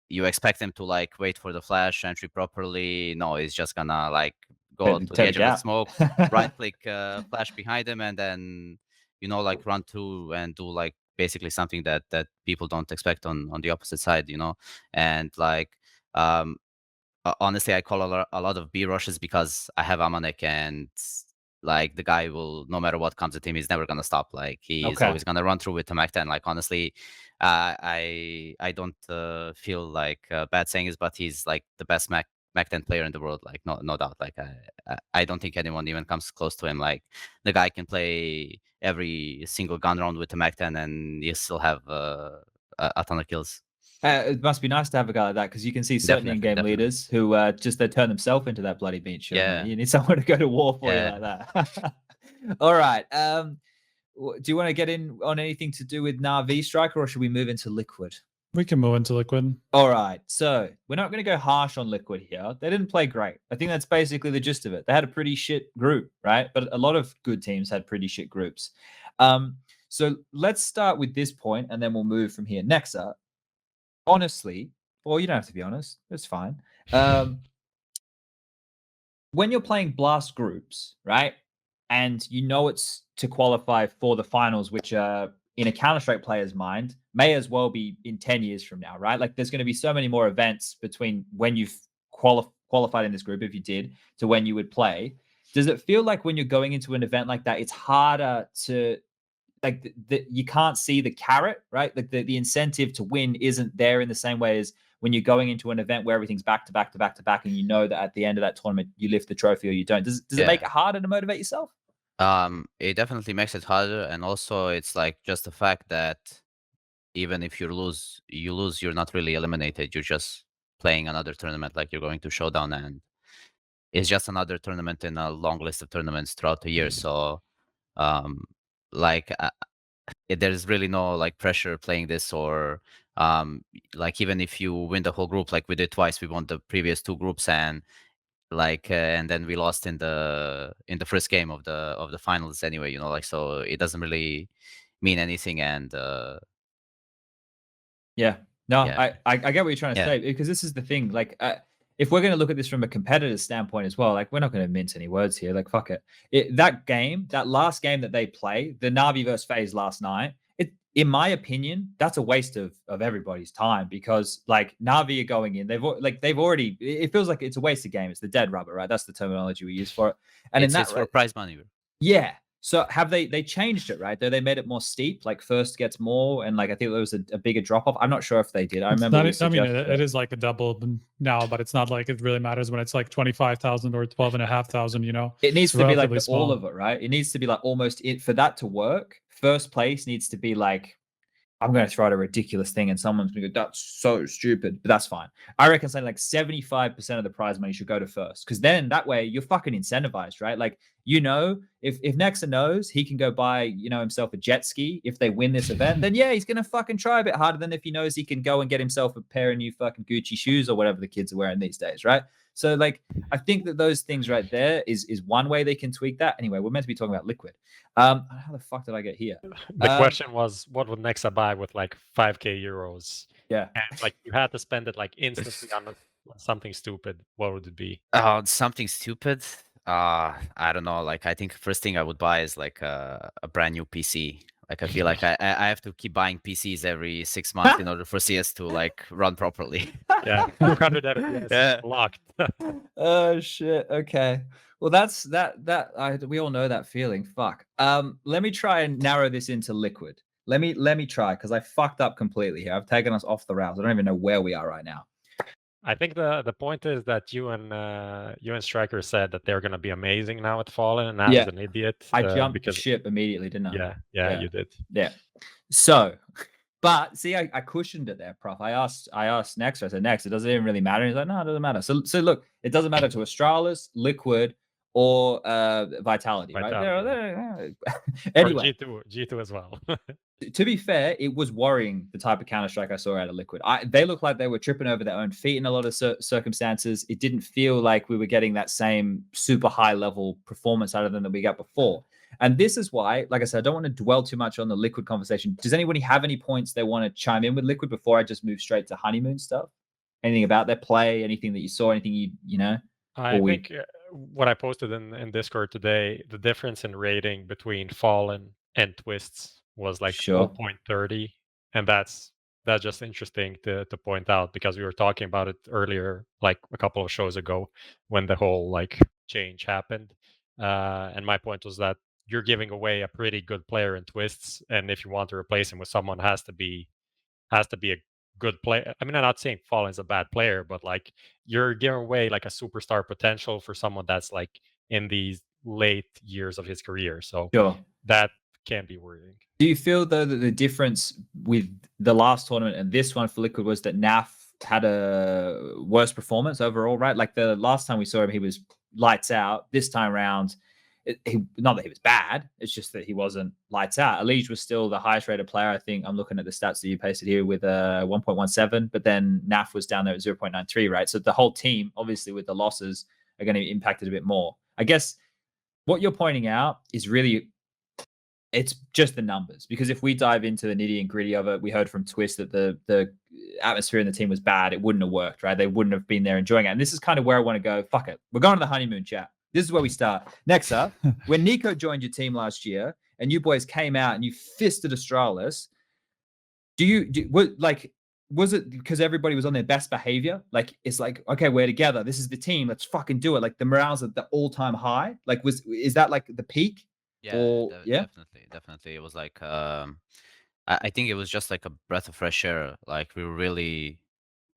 you expect him to like wait for the flash entry properly, no, he's just gonna like go to the edge of the smoke, right click flash behind him, and then, you know, like run through and do like basically something that people don't expect on the opposite side, you know. And like honestly, I call a lot of B rushes because I have AmaNEk, and like the guy will, no matter what comes at him, he's never gonna stop. Like he's always gonna run through with the Mac 10. Like honestly, I don't feel like bad saying this, but he's like the best Mac 10 player in the world. Like no doubt. Like I don't think anyone even comes close to him. Like the guy can play every single gun round with the Mac 10, and you still have a ton of kills. It must be nice to have a guy like that, because you can see certain in-game leaders who just they turn themselves into that bloody beach. Yeah, you need someone to go to war for you like that. All right. Do you want to get in on anything to do with NAVI, Striker, or should we move into Liquid? We can move into Liquid. All right. So we're not going to go harsh on Liquid here. They didn't play great. I think that's basically the gist of it. They had a pretty shit group, right? But a lot of good teams had pretty shit groups. So let's start with this point, and then we'll move from here. Nexa, honestly, well, you don't have to be honest. It's fine. When you're playing blast groups, right, and you know it's to qualify for the finals, which are in a Counter-Strike player's mind may as well be in 10 years from now, right? Like there's going to be so many more events between when you've qualified in this group, if you did, to when you would play. Does it feel like when you're going into an event like that, it's harder to, like, you can't see the carrot, right? Like the incentive to win isn't there in the same way as when you're going into an event where everything's back to back to back to back, and you know that at the end of that tournament you lift the trophy or you don't. Does it make it harder to motivate yourself? It definitely makes it harder, and also it's like just the fact that even if you lose, you're not really eliminated. You're just playing another tournament, like you're going to Showdown, and it's just another tournament in a long list of tournaments throughout the year. So, like, there's really no like pressure playing this, or like even if you win the whole group, like we did twice, we won the previous 2 groups, and like and then we lost in the first game of the finals anyway, you know, like, so it doesn't really mean anything. And I get what you're trying to say, because this is the thing, like if we're going to look at this from a competitive standpoint as well, like we're not going to mince any words here, like fuck it. That last game that they play, the NAVI versus FaZe last night, in my opinion, that's a waste of everybody's time, because like NAVI are going in, they've already, it feels like it's a waste of game. It's the dead rubber, right? That's the terminology we use for it. And it's for prize money. Yeah. So have they changed it, right? They made it more steep, like first gets more, and like I think there was a bigger drop off. I'm not sure if they did. I remember. It is like a double now, but it's not like it really matters when it's like 25,000 or 12,500. You know, it needs to be like all of it, right? It needs to be like almost it for that to work. First place needs to be like I'm going to throw out a ridiculous thing and someone's going to go, that's so stupid, but that's fine. I reckon something like 75% of the prize money should go to first, because then that way you're fucking incentivized, right? Like, you know, if Nexa knows he can go buy, you know, himself a jet ski if they win this event, then yeah, he's going to fucking try a bit harder than if he knows he can go and get himself a pair of new fucking Gucci shoes or whatever the kids are wearing these days, right? So like, I think that those things right there is one way they can tweak that. Anyway, we're meant to be talking about Liquid. How the fuck did I get here? The question was, what would Nexa buy with like 5k euros? Yeah. And like you had to spend it like instantly on something stupid. What would it be? Something stupid. I don't know. Like, I think first thing I would buy is like a brand new PC. Like, I feel like I have to keep buying PCs every 6 months in order for CS to like run properly. Yeah, 200 FPS Yeah. locked. Oh shit. Okay. Well, that's we all know that feeling. Fuck. Let me try and narrow this into Liquid. Let me try, because I fucked up completely here. I've taken us off the rails. I don't even know where we are right now. I think the point is that you and Striker said that they're gonna be amazing now at Fallen, and I was an idiot. I jumped ship immediately, didn't I? Yeah, you did. Yeah. So, but see, I cushioned it there, Prof. I asked Nexa. I said, Nexa, does it even really matter? He's like, no, it doesn't matter. So look, it doesn't matter to Astralis, Liquid, or Vitality, right? Anyway, or G2 as well. To be fair, it was worrying, the type of Counter-Strike I saw out of Liquid. They looked like they were tripping over their own feet in a lot of circumstances. It didn't feel like we were getting that same super high-level performance out of them that we got before. And this is why, like I said, I don't want to dwell too much on the Liquid conversation. Does anybody have any points they want to chime in with Liquid before I just move straight to honeymoon stuff? Anything about their play? Anything that you saw? Anything you know? I think what I posted in Discord today, the difference in rating between Fallen and Twists was like 0.30, and that's just interesting to point out, because we were talking about it earlier, like a couple of shows ago, when the whole like change happened, and my point was that you're giving away a pretty good player in Twists, and if you want to replace him with someone, has to be a good player. I mean, I'm not saying Fallen's a bad player, but like you're giving away like a superstar potential for someone that's like in these late years of his career. So that can be worrying. Do you feel though that the difference with the last tournament and this one for Liquid was that NAF had a worse performance overall, right? Like the last time we saw him, he was lights out. This time around, not that he was bad, it's just that he wasn't lights out. Elige was still the highest rated player. I think I'm looking at the stats that you pasted here with 1.17, but then NAF was down there at 0.93, right? So the whole team, obviously with the losses, are going to be impacted a bit more. I guess what you're pointing out is really, it's just the numbers, because if we dive into the nitty and gritty of it, we heard from Twist that the atmosphere in the team was bad. It wouldn't have worked, right? They wouldn't have been there enjoying it. And this is kind of where I want to go. Fuck it. We're going to the honeymoon chat. This is where we start. Next up, when NiKo joined your team last year and you boys came out and you fisted Astralis, was it because everybody was on their best behavior? Like, it's like, okay, we're together. This is the team. Let's fucking do it. Like the morale's at the all-time high. Like, is that like the peak? Yeah, definitely. It was like, I think it was just like a breath of fresh air. Like we were really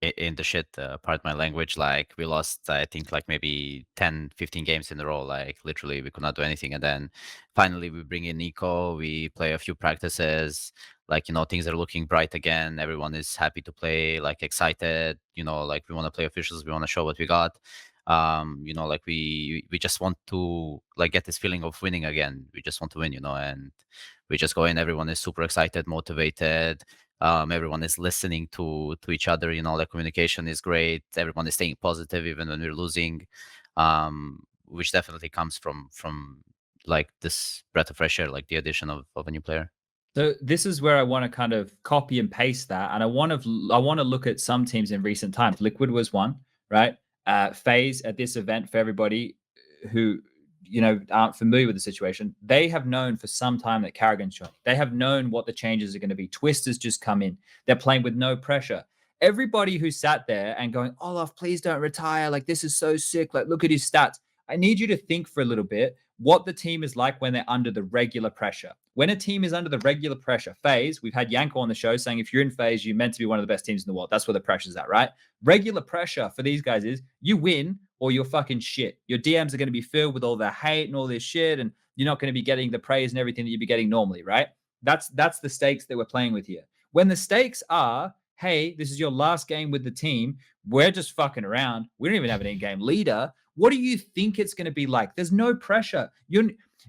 in the shit, pardon my language. Like we lost, I think, like maybe 10, 15 games in a row. Like literally we could not do anything. And then finally we bring in NiKo, we play a few practices, like, you know, things are looking bright again. Everyone is happy to play, like excited, you know, like we want to play officials, we want to show what we got. You know, like we just want to like get this feeling of winning again. We just want to win, you know, and we just go in, everyone is super excited, motivated. Everyone is listening to each other, you know, like communication is great. Everyone is staying positive even when we're losing, which definitely comes from like this breath of fresh air, like the addition of a new player. So this is where I want to kind of copy and paste that, and I want to look at some teams in recent times. Liquid was one, right? FaZe at this event, for everybody who, you know, aren't familiar with the situation, they have known for some time that karrigan's joining. They have known what the changes are going to be. Twist has just come in. They're playing with no pressure. Everybody who sat there and going, Olof, please don't retire. Like, this is so sick. Like, look at his stats. I need you to think for a little bit what the team is like when they're under the regular pressure. When a team is under the regular pressure, FaZe, we've had Yanko on the show saying if you're in FaZe, you're meant to be one of the best teams in the world. That's where the pressure's at, right? Regular pressure for these guys is you win or you're fucking shit. Your DMs are going to be filled with all the hate and all this shit, and you're not going to be getting the praise and everything that you'd be getting normally, right? That's the stakes that we're playing with here. When the stakes are, hey, this is your last game with the team, we're just fucking around, we don't even have an in-game leader, what do you think it's going to be like? There's no pressure. You're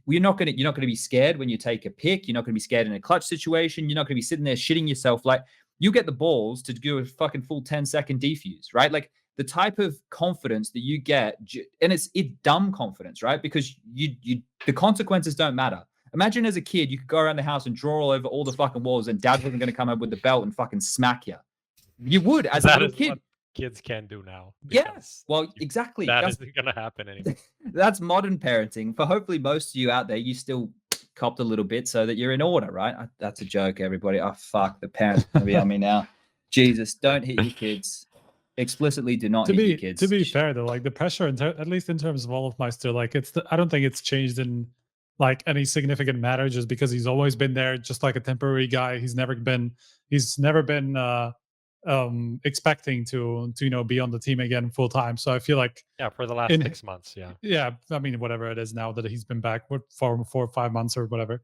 not going to be scared when you take a pick. You're not going to be scared in a clutch situation. You're not going to be sitting there shitting yourself. Like, you get the balls to do a fucking full 10-second defuse, right? Like, the type of confidence that you get, and it's dumb confidence, right? Because the consequences don't matter. Imagine as a kid, you could go around the house and draw all over all the fucking walls, and dad wasn't going to come up with the belt and fucking smack you. You would, as a little kid. Kids can do now. Yes, well, exactly. That isn't going to happen anymore. That's modern parenting. For hopefully most of you out there, you still copped a little bit so that you're in order, right? That's a joke, everybody. Oh, fuck, the parents are going to be on me now. Jesus, don't hit your kids. Explicitly do not hit your kids. To be fair, though, like the pressure, at least in terms of Olofmeister, like I don't think it's changed in like any significant matter, just because he's always been there, just like a temporary guy. He's never been expecting to be on the team again full time. So I feel like for the last 6 months, I mean, whatever it is now that he's been back for 4 or 5 months or whatever.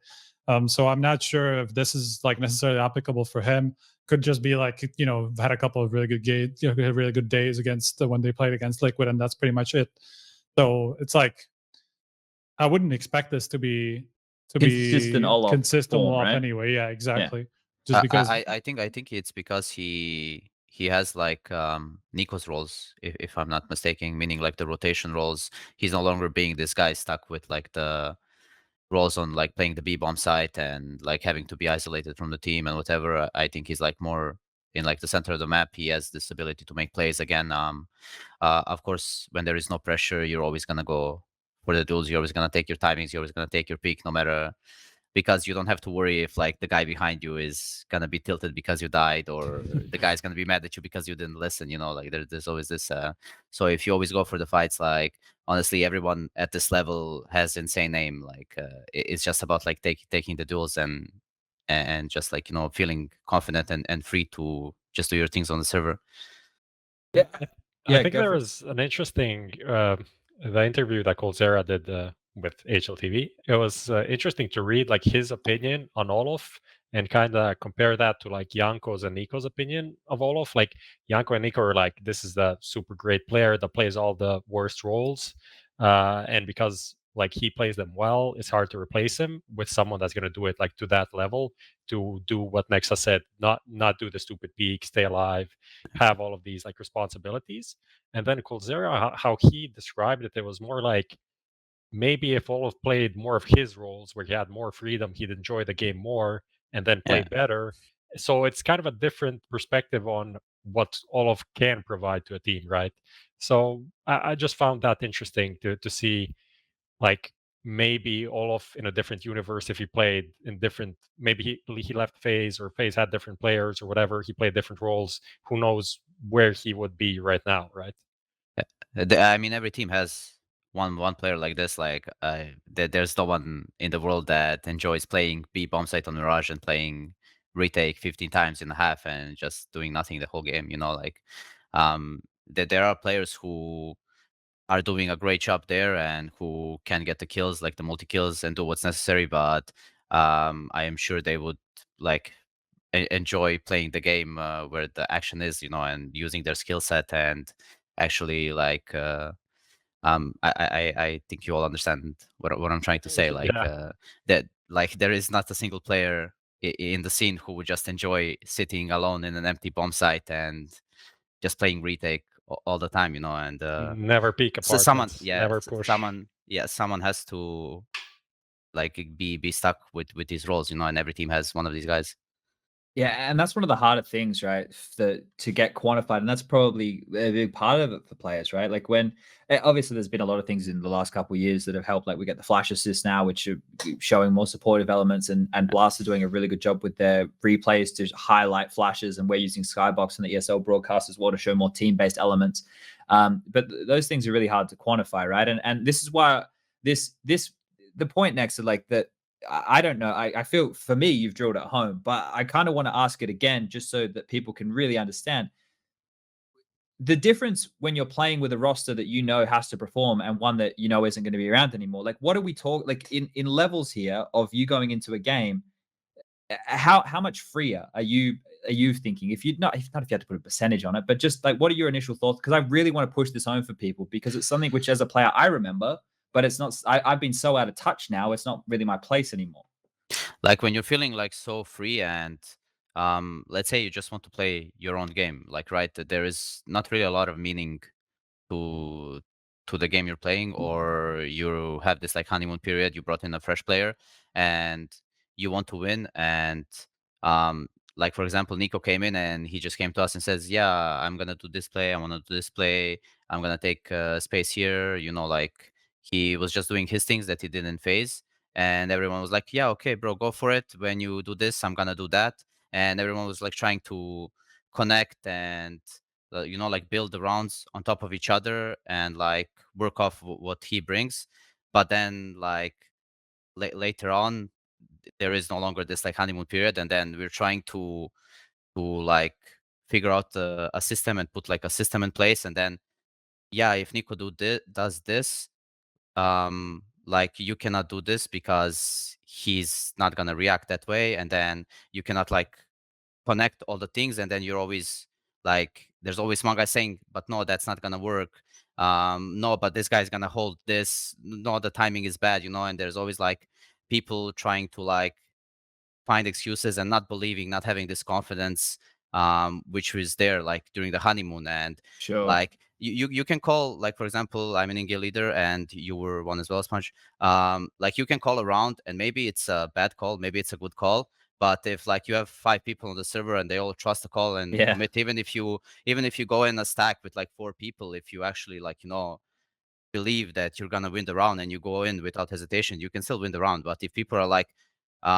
So I'm not sure if this is like necessarily applicable for him. Could just be like, had a couple of really good really good days against when they played against Liquid, and that's pretty much it. So it's like, I wouldn't expect this to be consistent Olaf right? anyway. Yeah, exactly. Just because I think it's because he has like NiKo's roles, if I'm not mistaken, meaning like the rotation roles. He's no longer being this guy stuck with like the roles on like playing the B bomb site and like having to be isolated from the team and whatever. I think he's like more in like the center of the map. He has this ability to make plays again. Of course, when there is no pressure, you're always gonna go for the duels. You're always gonna take your timings. You're always gonna take your peak, no matter, because you don't have to worry if like the guy behind you is gonna be tilted because you died, or the guy's gonna be mad at you because you didn't listen. Like there's always this. So if you always go for the fights, like honestly, everyone at this level has insane aim. Like it's just about like taking the duels and just like feeling confident and free to just do your things on the server. Yeah, I think there was an interesting the interview that coldzera did with HLTV. It was interesting to read like his opinion on Olof and kind of compare that to like JaCkz and NiKo's opinion of Olof. Like JaCkz and NiKo are like, this is the super great player that plays all the worst roles, and because like he plays them well, it's hard to replace him with someone that's going to do it like to that level, to do what Nexa said, not do the stupid peak, stay alive, have all of these like responsibilities. And then coldzera, how he described it, it was more like, maybe if Olof played more of his roles where he had more freedom, he'd enjoy the game more and then play better. So it's kind of a different perspective on what Olof can provide to a team, right? So I just found that interesting to see, like, maybe Olof in a different universe, if he played in different, maybe he left FaZe, or FaZe had different players or whatever, he played different roles, who knows where he would be right now, right? I mean, every team has one player like this. Like there's no one in the world that enjoys playing B bomb site on Mirage and playing retake 15 times in a half and just doing nothing the whole game. Like there are players who are doing a great job there and who can get the kills, like the multi kills, and do what's necessary. But I am sure they would like enjoy playing the game where the action is, and using their skill set and actually like I think you all understand what I'm trying to say. Like that, like there is not a single player in the scene who would just enjoy sitting alone in an empty bomb site and just playing retake all the time, and never peek apart. So never push. Someone has to like be stuck with these roles, and every team has one of these guys. Yeah, and that's one of the harder things, right? To get quantified, and that's probably a big part of it for players, right? Like when obviously there's been a lot of things in the last couple of years that have helped. Like we get the flash assist now, which are showing more supportive elements, and Blast are doing a really good job with their replays to highlight flashes, and we're using Skybox and the ESL broadcast as well to show more team-based elements. But those things are really hard to quantify, right? And this is why the point next to like that. I don't know. I feel for me, you've drilled at home, but I kind of want to ask it again, just so that people can really understand the difference when you're playing with a roster that has to perform and one that isn't going to be around anymore. Like, what are we talking like in levels here of you going into a game? how much freer are you thinking? If you not if you had to put a percentage on it, but just like, what are your initial thoughts? Because I really want to push this home for people, because it's something which, as a player, I remember, but it's not. I've been so out of touch now. It's not really my place anymore. Like when you're feeling like so free, and let's say you just want to play your own game, like, right, there is not really a lot of meaning to the game you're playing, or you have this like honeymoon period, you brought in a fresh player and you want to win. And like, for example, NiKo came in and he just came to us and says, yeah, I'm gonna do this play, I want to do this play, I'm gonna take space here, you know, like he was just doing his things that he did in FaZe. And everyone was like, yeah, okay, bro, go for it. When you do this, I'm gonna do that. And everyone was like trying to connect and you know, like build the rounds on top of each other and like work off what he brings. But then like later on, there is no longer this like honeymoon period, and then we're trying to like figure out a system and put like a system in place. And then yeah, if NiKo does this, like you cannot do this because he's not gonna react that way. And then you cannot like connect all the things, and then you're always like, there's always one guy saying, but no, that's not gonna work, no, but this guy's gonna hold this, no, the timing is bad, you know. And there's always like people trying to like find excuses and not believing, not having this confidence, which was there like during the honeymoon. And Sure. like you can call, like, for example, I'm an India leader and you were one as well, SPUNJ. Like you can call around and maybe it's a bad call, maybe it's a good call. But if like you have 5 people on the server and they all trust the call and commit, even if you go in a stack with like 4 people, if you actually like, you know, believe that you're gonna win the round and you go in without hesitation, you can still win the round. But if people are like,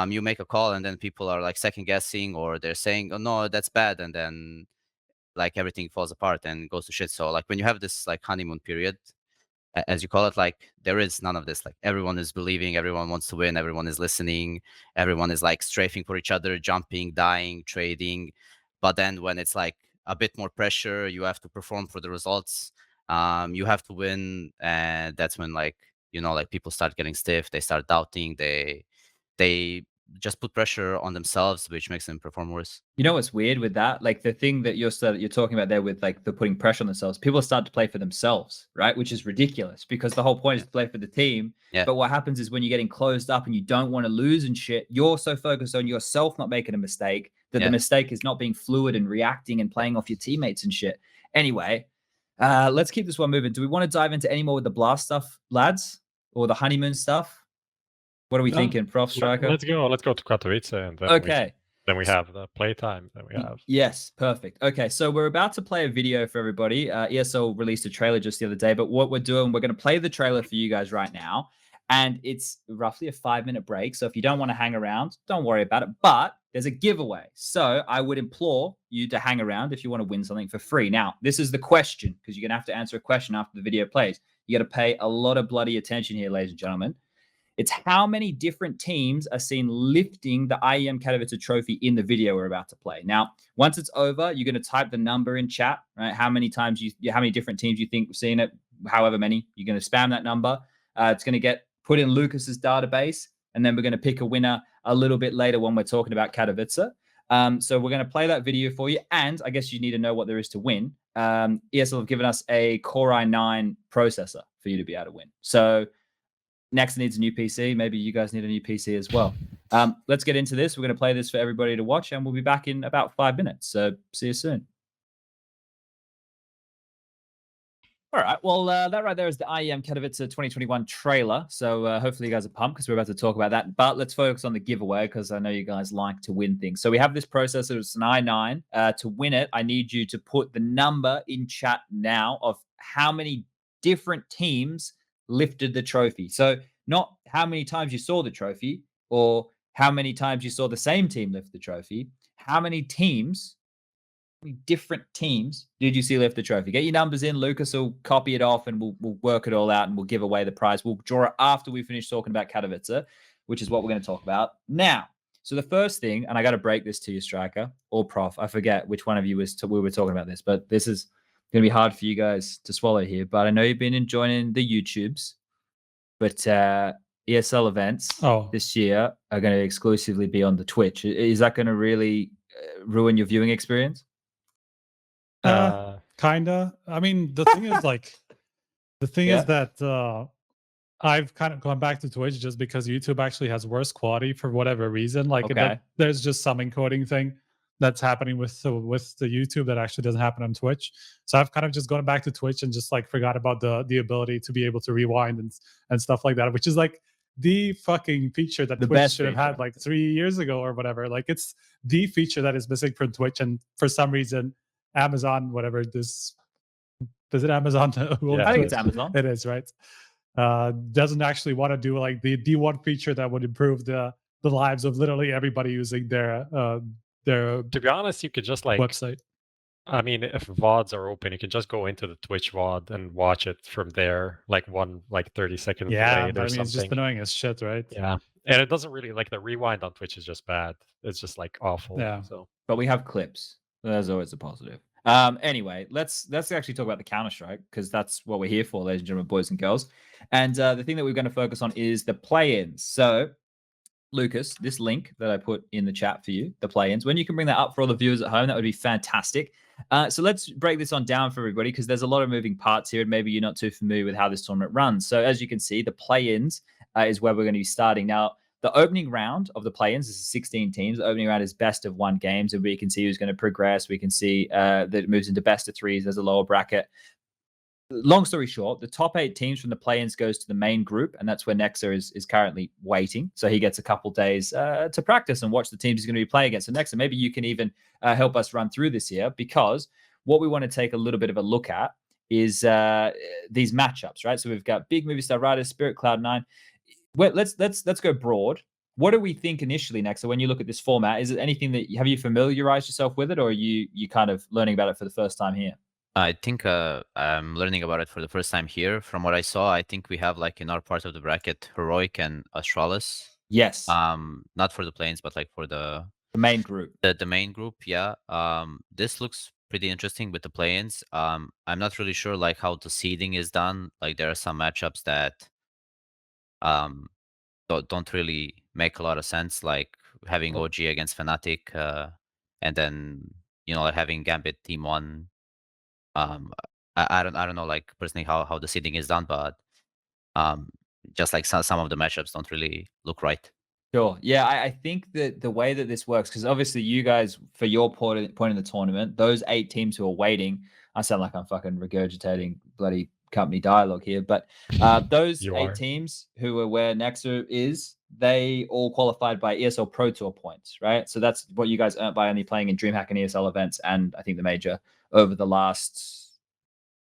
you make a call and then people are like second guessing, or they're saying, oh no, that's bad, and then like everything falls apart and goes to shit. So like when you have this like honeymoon period, as you call it, like there is none of this. Like everyone is believing, everyone wants to win, everyone is listening, everyone is like strafing for each other, jumping, dying, trading. But then when it's like a bit more pressure, you have to perform for the results, you have to win, and that's when, like, you know, like people start getting stiff, they start doubting, they just put pressure on themselves, which makes them perform worse. You know what's weird with that? Like the thing that you're talking about there with like the putting pressure on themselves, people start to play for themselves, right? Which is ridiculous, because the whole point is to play for the team. Yeah. But what happens is when you're getting closed up and you don't want to lose and shit, you're so focused on yourself not making a mistake that the mistake is not being fluid and reacting and playing off your teammates and shit. Anyway, let's keep this one moving. Do we want to dive into any more with the blast stuff, lads, or the honeymoon stuff? What are we thinking, Prof Striker? Let's go to Katowice, and then then we have the playtime. Then we have. Yes, perfect. Okay, so we're about to play a video for everybody. ESL released a trailer just the other day, but what we're doing, we're going to play the trailer for you guys right now, and it's roughly a 5-minute break. So if you don't want to hang around, don't worry about it. But there's a giveaway, so I would implore you to hang around if you want to win something for free. Now, this is the question, because you're going to have to answer a question after the video plays. You got to pay a lot of bloody attention here, ladies and gentlemen. It's how many different teams are seen lifting the IEM Katowice trophy in the video we're about to play. Now, once it's over, you're going to type the number in chat, right? How many times how many different teams you think we've seen it, however many. You're going to spam that number. It's going to get put in Lucas's database, and then we're going to pick a winner a little bit later when we're talking about Katowice. So we're going to play that video for you, and I guess you need to know what there is to win. ESL have given us a Core i9 processor for you to be able to win. So Nexa needs a new PC. Maybe you guys need a new PC as well. Let's get into this. We're going to play this for everybody to watch, and we'll be back in about 5 minutes. So see you soon. All right. Well, that right there is the IEM Katowice 2021 trailer. So hopefully you guys are pumped, because we're about to talk about that. But let's focus on the giveaway, because I know you guys like to win things. So we have this processor. It's an i9. To win it, I need you to put the number in chat now of how many different teams lifted the trophy. So not how many times you saw the trophy or how many times you saw the same team lift the trophy. How many teams, how many different teams did you see lift the trophy? Get your numbers in. Lucas will copy it off, and we'll work it all out, and we'll give away the prize. We'll draw it after we finish talking about Katowice, which is what we're going to talk about now. So the first thing, and I got to break this to you, Striker or Prof. I forget which one of you we were talking about this, but this is going to be hard for you guys to swallow here, but I know you've been enjoying the YouTubes, but ESL events this year are going to exclusively be on the Twitch. Is that going to really ruin your viewing experience? Kinda. I mean, the thing is is that I've kind of gone back to Twitch just because YouTube actually has worse quality for whatever reason. Like there's just some encoding thing that's happening with the YouTube that actually doesn't happen on Twitch. So I've kind of just gone back to Twitch and just like forgot about the ability to be able to rewind and stuff like that, which is like the fucking feature that Twitch should have had like 3 years ago or whatever. Like it's the feature that is missing from Twitch, and for some reason Amazon, whatever this, is it Amazon? I think it's Amazon. It is, right? Doesn't actually want to do like the one feature that would improve the lives of literally everybody using their to be honest, you could just like website. I mean, if VODs are open, you can just go into the Twitch VOD and watch it from there, like 30 seconds delayed or something. It's just annoying as shit, right? Yeah. And it doesn't really, like, the rewind on Twitch is just bad. It's just like awful. Yeah. So, but we have clips. There's always a positive. Anyway, let's actually talk about the Counter-Strike, because that's what we're here for, ladies and gentlemen, boys and girls. And the thing that we're going to focus on is the play-ins. So, Lucas, this link that I put in the chat for you, the play-ins, when you can bring that up for all the viewers at home, that would be fantastic. So let's break this on down for everybody, because there's a lot of moving parts here, and maybe you're not too familiar with how this tournament runs. So as you can see, the play-ins is where we're going to be starting. Now, the opening round of the play-ins is 16 teams. The opening round is best of 1 games, and we can see who's going to progress. We can see that it moves into best of 3s. There's a lower bracket. Long story short, the top 8 teams from the play-ins goes to the main group, and that's where Nexa is currently waiting. So he gets a couple days to practice and watch the teams he's going to be playing against. So Nexa, maybe you can even help us run through this here, because what we want to take a little bit of a look at is these matchups, right? So we've got Big Movie Star Riders, Spirit Cloud9. Well, let's go broad. What do we think initially, Nexa, when you look at this format? Is it anything that have you familiarized yourself with it, or are you kind of learning about it for the first time here? I think I'm learning about it for the first time here. From what I saw, I think we have like in our part of the bracket, Heroic and Astralis. Yes. Not for the planes, but like for the main group. The main group, yeah. This looks pretty interesting with the play-ins. I'm not really sure like how the seeding is done. Like there are some matchups that don't really make a lot of sense, like having OG against Fnatic, and then like having Gambit Team 1. I don't know like personally how the seeding is done, but just like some of the matchups don't really look right. Sure. Yeah, I think that the way that this works, because obviously you guys, for your point in the tournament, those 8 teams who are waiting, I sound like I'm fucking regurgitating bloody company dialogue here, but those 8 teams who are where Nexa is, they all qualified by ESL Pro Tour points, right? So that's what you guys earned by only playing in DreamHack and ESL events, and I think the major over the last,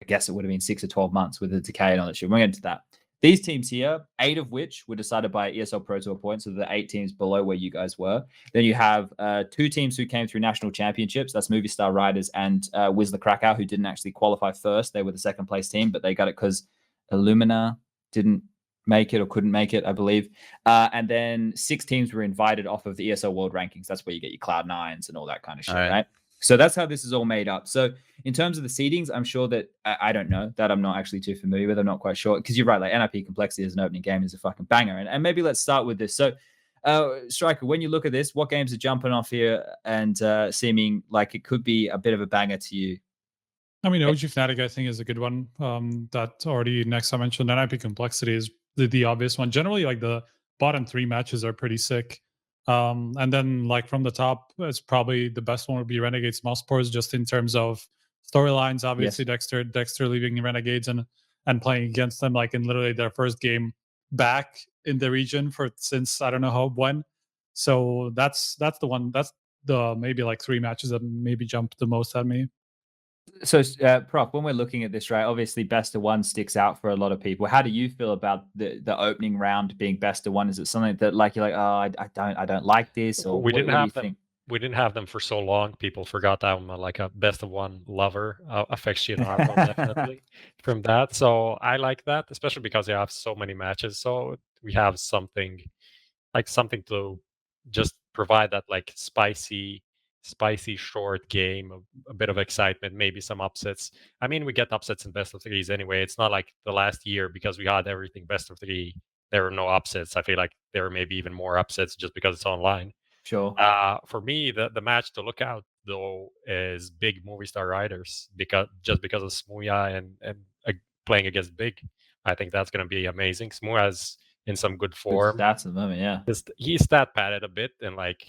I guess it would have been 6 or 12 months with the decay and all that shit. We'll get into that. These teams here, 8 of which were decided by ESL Pro Tour points, so the 8 teams below where you guys were. Then you have 2 teams who came through national championships. That's Movie Star Riders and Whistler Krakow, who didn't actually qualify first. They were the second place team, but they got it because Illumina didn't make it or couldn't make it, I believe. And then 6 teams were invited off of the ESL World Rankings. That's where you get your Cloud9s and all that kind of shit, right? So that's how this is all made up. So in terms of the seedings, I'm sure that I don't know that I'm not actually too familiar with. I'm not quite sure, because you're right. Like NIP Complexity as an opening game is a fucking banger. And maybe let's start with this. So Striker, when you look at this, what games are jumping off here and seeming like it could be a bit of a banger to you? I mean, OG Fnatic, I think, is a good one. That already next I mentioned. NIP Complexity is the obvious one. Generally, like the bottom 3 matches are pretty sick. And then like from the top, it's probably the best one would be Renegades Mospors, just in terms of storylines. Obviously, yes. Dexter leaving Renegades and playing against them like in literally their first game back in the region since I don't know when. So that's the one. That's the maybe like 3 matches that maybe jumped the most at me. So, Prof, when we're looking at this, right, obviously best of 1 sticks out for a lot of people. How do you feel about the opening round being best of 1? Is it something that like you're like, oh, I don't like this, or we didn't have them? We didn't have them for so long. People forgot that I'm like a best of 1 lover, aficionado definitely from that. So I like that, especially because they have so many matches. So we have something to just provide that like spicy short game, a bit of excitement, maybe some upsets. I mean, we get upsets in best of 3s anyway. It's not like the last year, because we had everything best of 3 there were no upsets. I feel like there were maybe even more upsets just because it's online. Sure. For me, the match to look out though is big movie star riders, because of SPUNJ and playing against big. I think that's going to be amazing. SPUNJ is in some good form. Good stats at the moment, yeah. He's stat padded a bit in like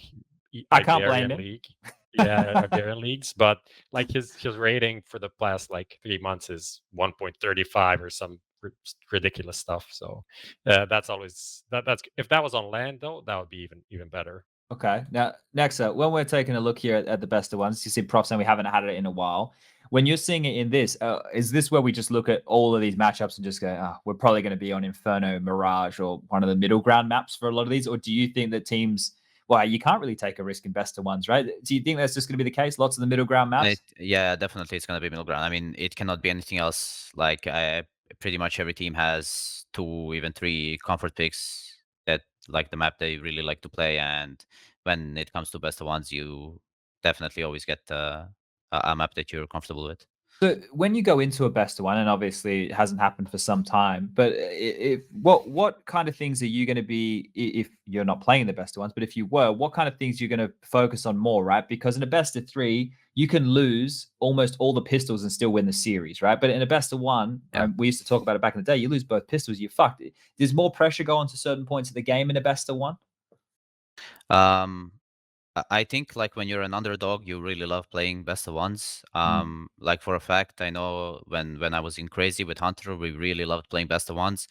I can't blame him. League. Yeah, Iberian leagues, but like his rating for the past like 3 months is 1.35 or some ridiculous stuff. So that's always that's if that was on land though, that would be even better. Okay. Now, nexa, when we're taking a look here at the best of ones, you see Prof saying we haven't had it in a while. When you're seeing it in this, is this where we just look at all of these matchups and just go, we're probably going to be on Inferno, Mirage, or one of the middle ground maps for a lot of these? Or do you think that teams, well, you can't really take a risk in best of ones, right? Do you think that's just going to be the case? Lots of the middle ground maps? Yeah, definitely it's going to be middle ground. I mean, it cannot be anything else. Like, pretty much every team has 2, even 3 comfort picks that like the map they really like to play. And when it comes to best of ones, you definitely always get a map that you're comfortable with. So when you go into a best of one, and obviously it hasn't happened for some time, but what kind of things are you going to be, if you're not playing the best of ones, but if you were, what kind of things you're going to focus on more, right? Because in a best of 3, you can lose almost all the pistols and still win the series, right? But in a best of 1, we used to talk about it back in the day, you lose both pistols, you're fucked. Does more pressure go onto certain points of the game in a best of 1? I think like when you're an underdog, you really love playing best of ones. Like for a fact, I know when I was in Crazy with Hunter, we really loved playing best of ones.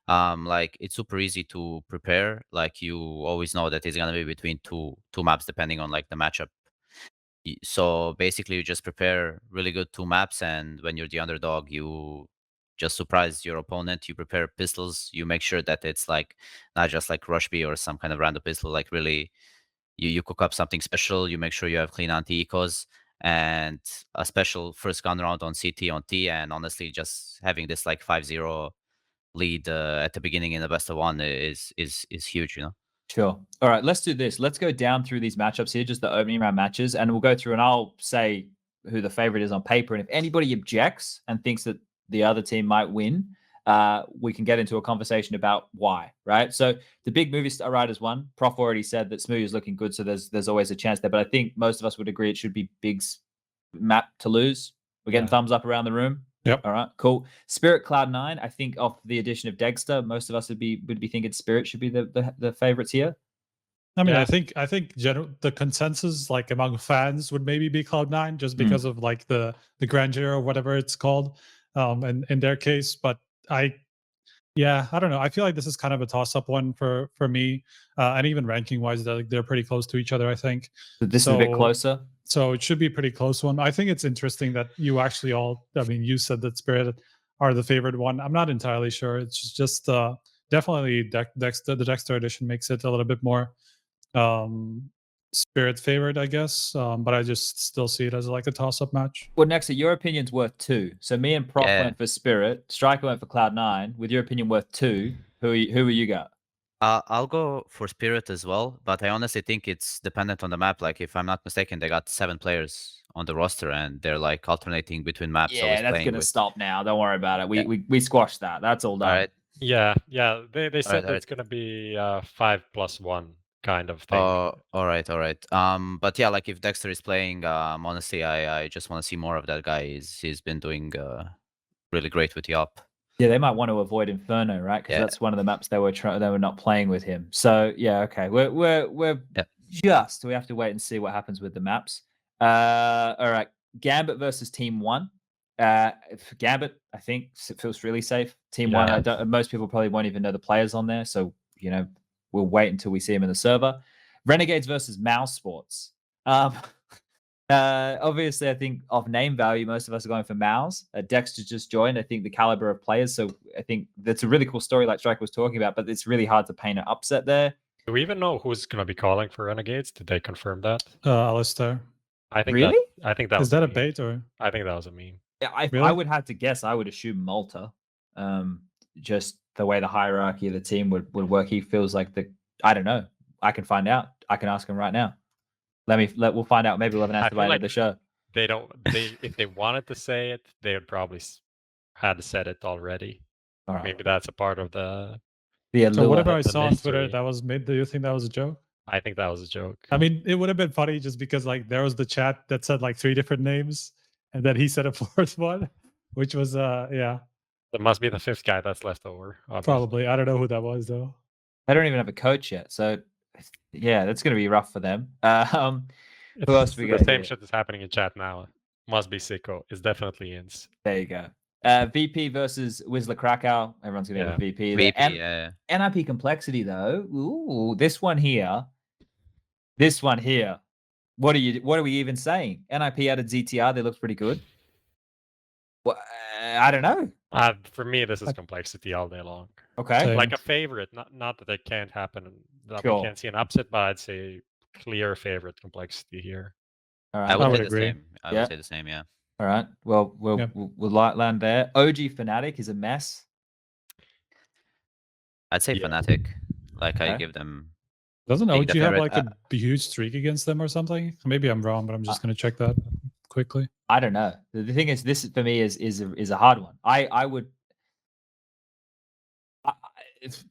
Like it's super easy to prepare. Like you always know that it's gonna be between two maps depending on like the matchup. So basically, you just prepare really good 2 maps, and when you're the underdog, you just surprise your opponent. You prepare pistols. You make sure that it's like not just like Rush B or some kind of random pistol. Like really, you cook up something special. You make sure you have clean anti-ecos and a special first gun round on CT on T. And honestly, just having this like 5-0 lead at the beginning in the best of 1 is huge, you know. Sure. All right, let's do this. Let's go down through these matchups here, just the opening round matches, and we'll go through and I'll say who the favorite is on paper. And if anybody objects and thinks that the other team might win, we can get into a conversation about why, right? So the big movie star riders won. Prof already said that Smooth is looking good, so there's always a chance there. But I think most of us would agree it should be Big's map to lose. We're getting thumbs up around the room. Yep. All right, cool. Spirit Cloud9, I think off the addition of Dexter, most of us would be thinking Spirit should be the favorites here. I mean, I think the consensus like among fans would maybe be Cloud9 just because of like the grandeur or whatever it's called, and in their case. But I don't know. I feel like this is kind of a toss-up one for me, and even ranking-wise, they're pretty close to each other. I think this is a bit closer. So it should be a pretty close one. I think it's interesting that you actually all. I mean, you said that Spirit are the favorite one. I'm not entirely sure. It's just definitely the Dexter edition makes it a little bit more Spirit favorite, I guess. But I just still see it as like a toss-up match. Well, Nexa, your opinion's worth 2. So me and Prof went for Spirit. Striker went for Cloud9. With your opinion worth 2, who are you got? I'll go for Spirit as well, but I honestly think it's dependent on the map. Like, if I'm not mistaken, they got 7 players on the roster, and they're like alternating between maps. Yeah, that's gonna stop now. Don't worry about it. We squashed that. That's all done. All right. Yeah. They said that it's gonna be 5+1 kind of thing. All right. But yeah, like if Dexter is playing, honestly, I just want to see more of that guy. He's been doing really great with the op. Yeah, they might want to avoid Inferno, right? Because that's one of the maps they were not playing with him. So yeah, okay, we're just we have to wait and see what happens with the maps. All right, Gambit versus Team 1. For Gambit, I think it feels really safe. Team 1, most people probably won't even know the players on there, so you know we'll wait until we see them in the server. Renegades versus mouz Sports. Obviously, I think of name value, most of us are going for mouz. Dexter just joined. I think the caliber of players. So I think that's a really cool story, like Striker was talking about. But it's really hard to paint an upset there. Do we even know who's going to be calling for Renegades? Did they confirm that? Alistair. I think really? I think that is that a bait or? I think that was a meme. Yeah, I would have to guess. I would assume Malta. Just the way the hierarchy of the team would work. He feels like I don't know. I can find out. I can ask him right now. We'll find out. Maybe we'll have an answer by the end of the show. If they wanted to say it, they would probably had said it already. All right. Maybe that's a part of the So whatever I The saw on Twitter, mystery. that was made. Do you think that was a joke? I think that was a joke. I mean, it would have been funny just because like there was the chat that said like 3 different names, and then he said a 4th one, which was yeah, That must be the 5th guy that's left over. Obviously. probably. I don't know who that was though. They don't even have a coach yet, so yeah, that's going to be rough for them. Who else we got? The same here? shit is happening in chat now. Must be sicko. It's definitely ins. There you go. VP versus Whistler Krakow. Everyone's going to have a VP. VP, there. yeah. NIP complexity though. Ooh, this one here. This one here. What are we even saying? NIP added ZTR. They look pretty good. Well, I don't know. For me, this is complexity all day long. Okay. Same. Like a favorite, not that it can't happen, that Sure. we can't see an upset, but I'd say clear favorite complexity here. All right. I would would say the agree. same. I would say the same, yeah. All right. Well, we'll land there. OG Fnatic is a mess. I'd say Yeah. Fnatic. Like I Okay. give them. Doesn't being OG the have favorite, like a huge streak against them or something? Maybe I'm wrong, but I'm just gonna check that quickly. I don't know. The thing is, this for me is a hard one. I would.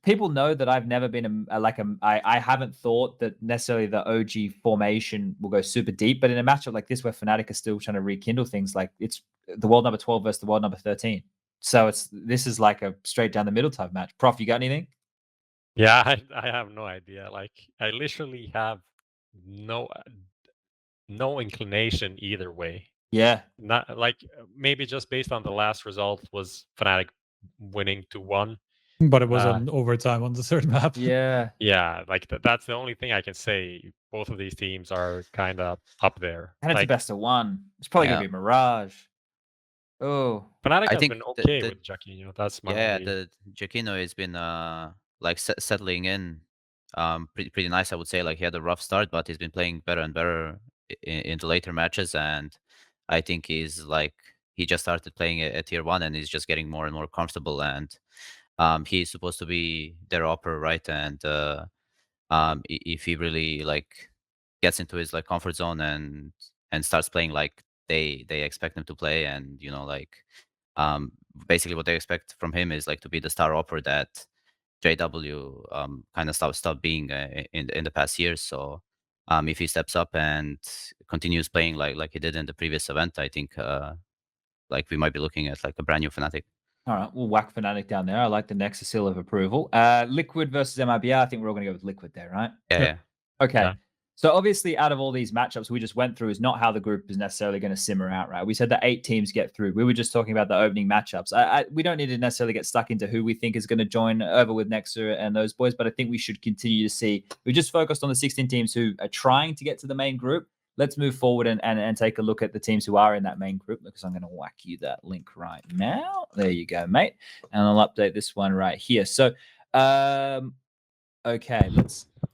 People know that I've never been I haven't thought that necessarily the OG formation will go super deep, but in a matchup like this where Fnatic are still trying to rekindle things, like it's the world number 12 versus the world number 13. So this is like a straight down the middle type match. Prof, you got anything? Yeah, I have no idea. Like I literally have no inclination either way. Yeah. Not like maybe just based on the last result was Fnatic winning 2-1. But it was on overtime on the 3rd map. Yeah. Yeah, like that's the only thing I can say. Both of these teams are kind of up there. And it's like, a best of one. It's probably Yeah. gonna be Mirage. Oh. Fnatic I has think been okay the- with JaCkz. That's my Yeah, only... the JaCkz has been like settling in pretty nice, I would say. Like he had a rough start, but he's been playing better and better in the later matches, and I think he just started playing at tier 1 and he's just getting more and more comfortable, and he's supposed to be their upper, right? And if he really like gets into his like comfort zone and starts playing like they expect him to play, and basically what they expect from him is like to be the star upper that JW kind of stopped being in the past years. So if he steps up and continues playing like he did in the previous event, I think like we might be looking at like a brand new Fnatic. All right, we'll whack Fnatic down there. I like the Nexus seal of approval. Liquid versus MIBR. I think we're all going to go with Liquid there, right? Yeah. Okay. Yeah. So obviously, out of all these matchups we just went through, is not how the group is necessarily going to simmer out, right? We said that 8 teams get through. We were just talking about the opening matchups. We don't need to necessarily get stuck into who we think is going to join over with nexa and those boys, but I think we should continue to see. We just focused on the 16 teams who are trying to get to the main group. Let's move forward and take a look at the teams who are in that main group, because I'm going to whack you that link right now. There you go, mate. And I'll update this one right here. So, okay,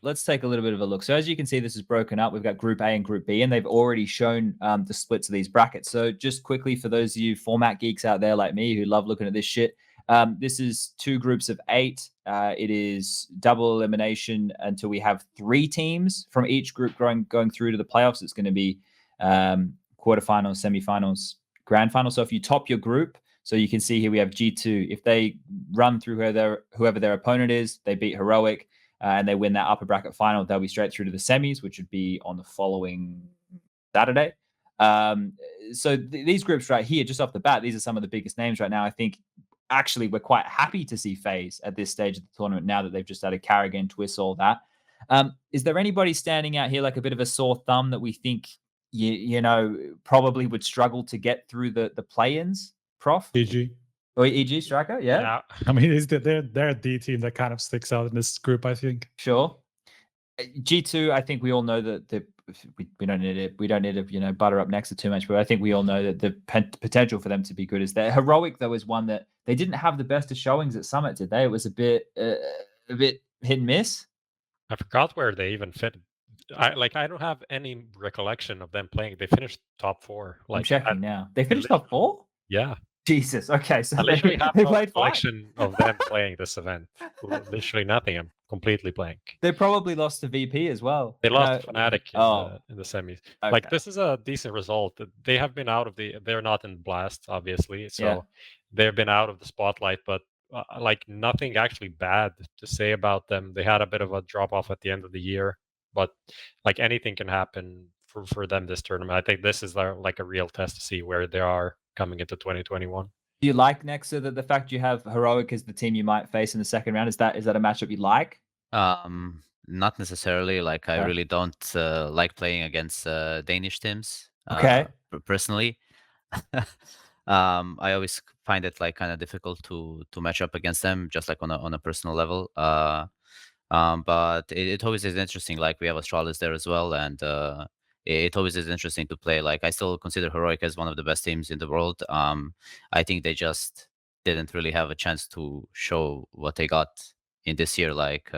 let's take a little bit of a look. So as you can see, this is broken up. We've got Group A and Group B, and they've already shown the splits of these brackets. So just quickly, for those of you format geeks out there like me who love looking at this shit, this is 2 groups of 8. It is double elimination until we have 3 teams from each group going through to the playoffs. It's going to be quarterfinals, semifinals, grand final. So if you top your group, so you can see here we have G2. If they run through whoever their opponent is, they beat Heroic, and they win that upper bracket final, they'll be straight through to the semis, which would be on the following Saturday. So these groups right here, just off the bat, these are some of the biggest names right now. I think actually we're quite happy to see FaZe at this stage of the tournament now that they've just added karrigan, Twist, all that. Is there anybody standing out here like a bit of a sore thumb that we think you know probably would struggle to get through the play-ins? Prof? EG. Or EG Striker? Yeah. I mean, they're a D team that kind of sticks out in this group, I think. Sure. G2, I think we all know that we don't need to butter up nexa too much, but I think we all know that the potential for them to be good is there. Heroic though is one that they didn't have the best of showings at Summit, did they? It was a bit hit and miss. I forgot where they even fit. I don't have any recollection of them playing. They finished top 4. I'm checking now. They finished top 4? Yeah. Jesus. Okay, so I literally have they no played recollection of them playing this event. Literally nothing. I'm completely blank. They probably lost to VP as well. They lost to Fnatic in the semis. Okay. Like, this is a decent result. They have been out of they're not in Blast, obviously. So they've been out of the spotlight, but like nothing actually bad to say about them. They had a bit of a drop off at the end of the year, but like anything can happen for them this tournament. I think this is like a real test to see where they are coming into 2021. Do you like nexa, that the fact you have Heroic as the team you might face in the second round? Is that a matchup you like? Not necessarily. Like I really don't like playing against Danish teams. Okay. Personally, I always find it like kind of difficult to match up against them, just like on a personal level. But it always is interesting. Like we have Astralis there as well, and it always is interesting to play. Like I still consider Heroic as one of the best teams in the world. I think they just didn't really have a chance to show what they got in this year. Like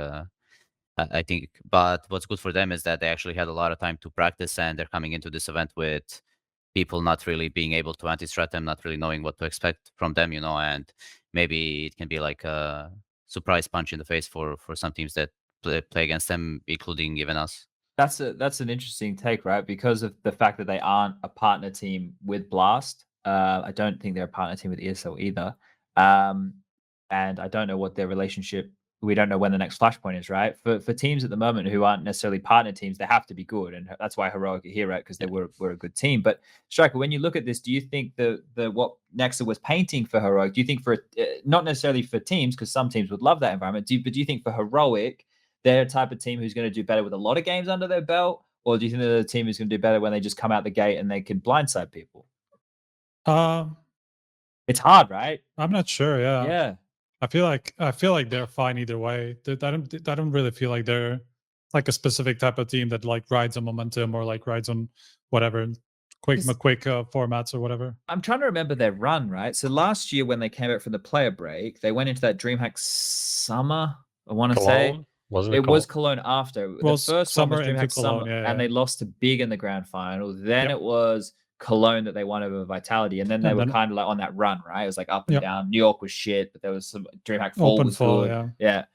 I think, but what's good for them is that they actually had a lot of time to practice, and they're coming into this event with people not really being able to anti-strat them, not really knowing what to expect from them, you know, and maybe it can be like a surprise punch in the face for some teams that play against them, including even us. That's an interesting take, right? Because of the fact that they aren't a partner team with Blast. I don't think they're a partner team with ESL either. And I don't know what their relationship. We don't know when the next flashpoint is, right? For teams at the moment who aren't necessarily partner teams, they have to be good, and that's why Heroic are here, right? Because they were a good team. But Striker, when you look at this, do you think the what nexa was painting for Heroic? Do you think for not necessarily for teams, because some teams would love that environment, but do you think for Heroic, they're a type of team who's going to do better with a lot of games under their belt, or do you think they're the team who's going to do better when they just come out the gate and they can blindside people? It's hard, right? I'm not sure. Yeah. Yeah. I feel like they're fine either way. I don't really feel like they're like a specific type of team that like rides on momentum or like rides on whatever quick formats or whatever. I'm trying to remember their run, right? So last year when they came out from the player break, they went into that DreamHack summer. I want to say it was Cologne after. Well, the first summer one was DreamHack Cologne, summer, yeah. and they lost to Big in the grand final. Then it was Cologne that they won over Vitality, and then they were kind of like on that run, right? It was like up and down. New York was shit, but there was some DreamHack Fall was good. Yeah.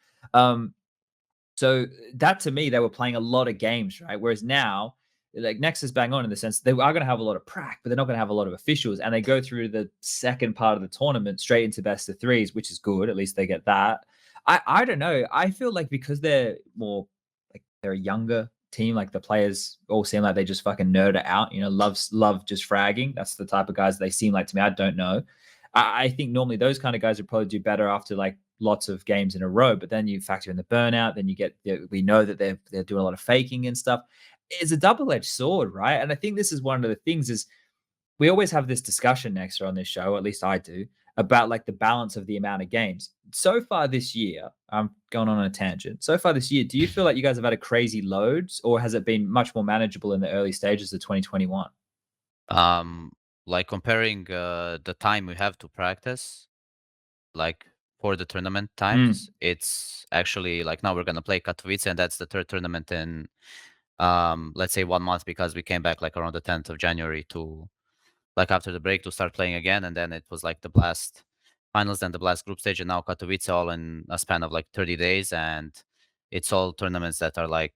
So that to me, they were playing a lot of games, right? Whereas now, like Nexa's bang on in the sense they are going to have a lot of prac, but they're not going to have a lot of officials, and they go through the second part of the tournament straight into best of threes, which is good. At least they get that. I don't know. I feel like because they're more like they're a younger team, like the players all seem like they just fucking nerd it out, you know, love just fragging. That's the type of guys they seem like to me. I don't know. I think normally those kind of guys would probably do better after like lots of games in a row, but then you factor in the burnout, then you get, we know that they're doing a lot of faking and stuff. It's a double-edged sword, right? And I think this is one of the things is we always have this discussion nexa on this show, at least I do, about like the balance of the amount of games. So far this year, I'm going on a tangent. So far this year, do you feel like you guys have had a crazy loads, or has it been much more manageable in the early stages of 2021? Like comparing the time we have to practice, like for the tournament times, it's actually like now we're gonna play Katowice, and that's the third tournament in let's say 1 month, because we came back like around the 10th of January to like after the break to start playing again, and then it was like the Blast finals, then the Blast group stage, and now Katowice, all in a span of like 30 days, and it's all tournaments that are like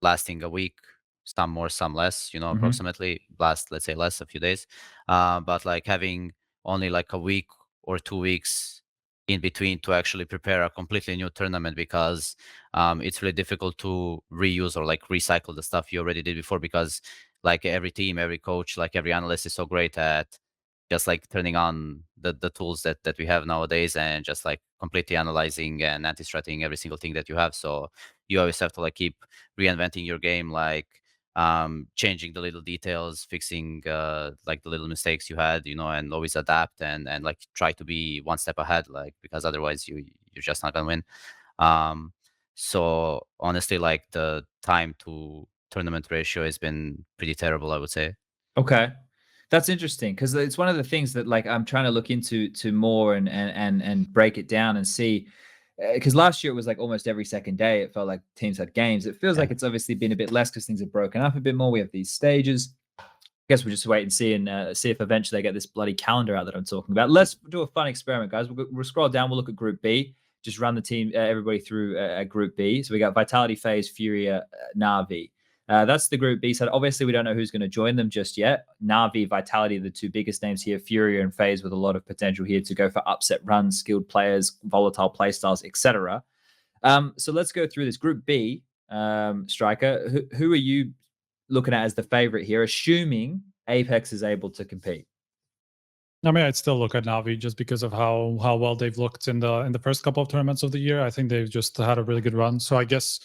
lasting a week, some more, some less, you know, approximately. Blast, let's say less, a few days, but like having only like a week or 2 weeks in between to actually prepare a completely new tournament, because it's really difficult to reuse or like recycle the stuff you already did before, because like every team, every coach, like every analyst is so great at just like turning on the tools that we have nowadays and just like completely analyzing and anti-stratting every single thing that you have. So you always have to like keep reinventing your game, like changing the little details, fixing like the little mistakes you had, you know, and always adapt and like try to be one step ahead, like, because otherwise you're just not gonna win. So honestly, like the time to tournament ratio has been pretty terrible, I would say. Okay, that's interesting, because it's one of the things that like I'm trying to look into more and break it down and see, because last year it was like almost every second day it felt like teams had games. It feels like it's obviously been a bit less because things have broken up a bit more. We have these stages. I guess we'll just wait and see, and see if eventually they get this bloody calendar out that I'm talking about. Let's do a fun experiment, guys. We'll scroll down. We'll look at Group B. Just run the team, everybody through Group B. So we got Vitality, FaZe, Furia, NAVI. That's the Group B side. Obviously, we don't know who's going to join them just yet. NAVI, Vitality, the two biggest names here. Furia and FaZe with a lot of potential here to go for upset runs, skilled players, volatile playstyles, etc. So let's go through this Group B. Striker, who are you looking at as the favorite here, assuming Apex is able to compete? I mean, I'd still look at Navi just because of how well they've looked in the first couple of tournaments of the year. I think they've just had a really good run. So I guess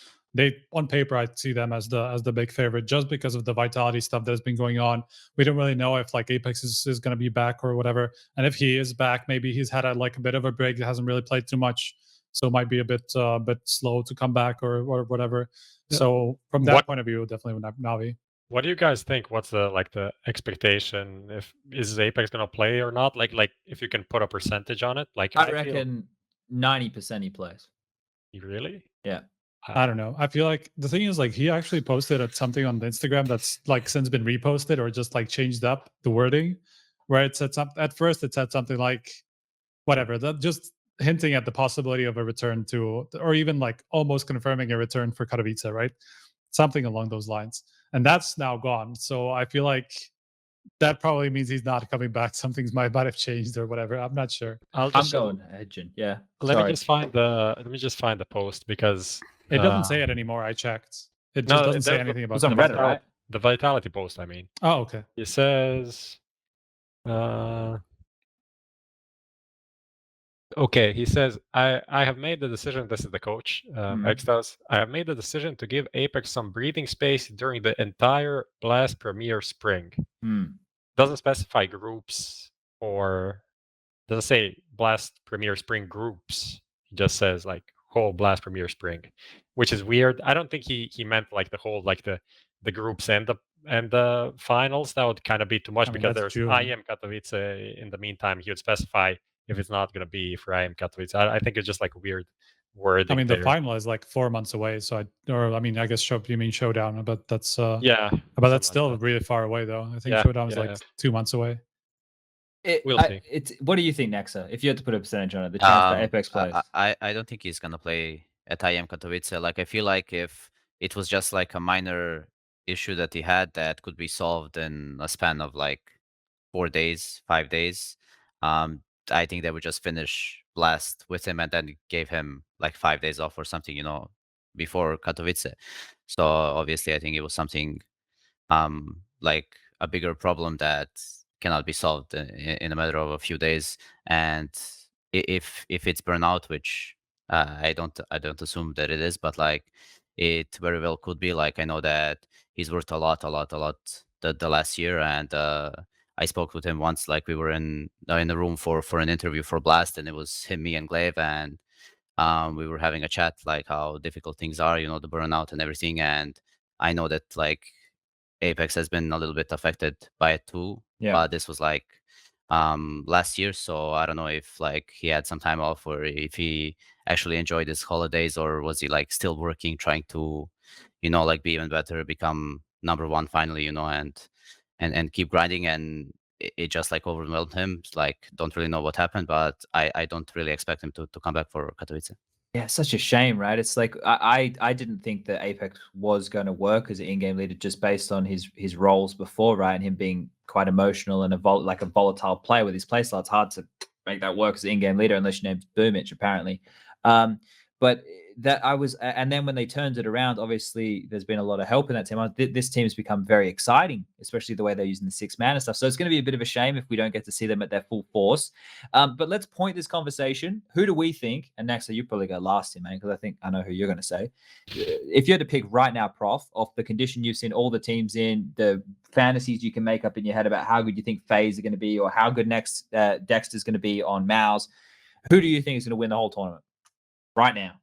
on paper, I'd see them as the big favorite just because of the Vitality stuff that's been going on. We don't really know if like Apex is going to be back or whatever. And if he is back, maybe he's had a bit of a break. He hasn't really played too much, so it might be a bit slow to come back or whatever. Yeah. So from that point of view, definitely Navi. What do you guys think? What's the expectation? Is Apex gonna play or not? Like if you can put a percentage on it, like I reckon 90% he plays. Really? Yeah. I don't know. I feel like the thing is, like, he actually posted something on Instagram that's like since been reposted or just like changed up the wording, where it said at first it said something like whatever, that just hinting at the possibility of a return to, or even like almost confirming a return for Katowice, right? Something along those lines. And that's now gone. So I feel like that probably means he's not coming back. Something might have changed or whatever. I'm not sure. I'm going edging. Yeah. Let me just find the post because it doesn't say it anymore. I checked. It just doesn't say anything about it. It's on Reddit, right? The Vitality post, I mean. Oh, okay. It says okay, he says, I have made the decision, this is the coach, JaCkz. I have made the decision to give Apex some breathing space during the entire Blast Premier Spring. Doesn't specify groups or doesn't say Blast Premier Spring groups. He just says like whole Blast Premier Spring, which is weird. I don't think he meant like the whole, like the groups and the finals. That would kind of be too much because there's IEM Katowice in the meantime. He would specify if it's not going to be for IEM Katowice. I think it's just like a weird word. I mean, the final is like 4 months away. So I guess you mean Showdown, but that's yeah. But that's still really far away, though. I think Showdown is like 2 months away. We'll see. What do you think, Nexa? If you had to put a percentage on it, the chance that Apex plays. I don't think he's gonna play at IEM Katowice. Like, I feel like if it was just like a minor issue that he had that could be solved in a span of like 4 days, 5 days, I think they would just finish Blast with him and then gave him like 5 days off or something, before Katowice. So obviously, I think it was something like a bigger problem that cannot be solved in a matter of a few days. And if it's burnout, which I don't assume that it is, but like it very well could be. Like, I know that he's worked a lot the last year, and I spoke with him once. Like, we were in the room for an interview for Blast, and it was him, me, and Glaive, and we were having a chat like how difficult things are, the burnout and everything. And I know that like Apex has been a little bit affected by it too. Yeah. But this was like last year, so I don't know if like he had some time off or if he actually enjoyed his holidays, or was he like still working, trying to, like be even better, become #1 finally, and keep grinding, and it just like overwhelmed him. Like, don't really know what happened, but I don't really expect him to come back for Katowice. Yeah, such a shame, right? It's like I didn't think that Apex was going to work as an in-game leader just based on his roles before, right? And him being quite emotional and a volatile player with his playstyle. It's hard to make that work as an in-game leader unless your name's Boomich, apparently. But that and then when they turned it around, obviously there's been a lot of help in that team. This team's become very exciting, especially the way they're using the 6-man and stuff. So it's going to be a bit of a shame if we don't get to see them at their full force. But let's point this conversation. Who do we think? And Nexa, you probably go last here, man, because I know who you're going to say. If you had to pick right now, Prof, off the condition you've seen all the teams in, the fantasies you can make up in your head about how good you think FaZe are going to be, or how good next Dexter is going to be on mouz, who do you think is going to win the whole tournament right now?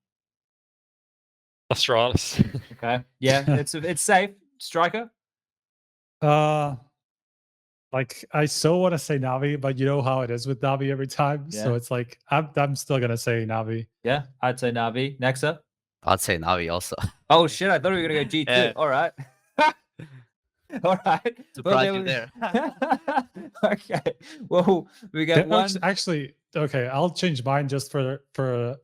Astralis. Okay. Yeah, it's safe. Striker? Like, I so want to say Navi, but you know how it is with Navi every time. Yeah. So it's like I'm still gonna say Navi. Yeah, I'd say Navi. Nexa? I'd say Navi also. Oh shit, I thought we were gonna go G2. Yeah. All right. All right. Surprise you there. Okay. Well, we got one. Actually, okay, I'll change mine just for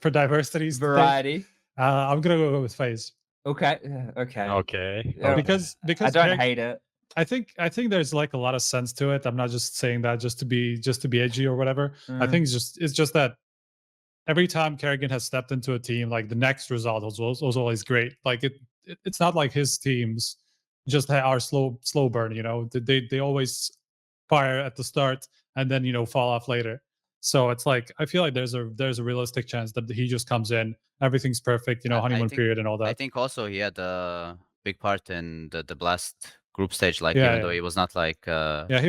diversity's variety. I'm gonna go with FaZe. Okay. Okay. Okay. Yeah, because I don't Karrigan- hate it. I think there's like a lot of sense to it. I'm not just saying that just to be edgy or whatever. I think it's just that every time Karrigan has stepped into a team, like the next result was always great. Like it's not like his teams just are slow burn. You know, they always fire at the start and then fall off later. So it's like I feel like there's a realistic chance that he just comes in, everything's perfect, honeymoon period and all that. I think also he had a big part in the Blast group stage, like Yeah, even though he was not like he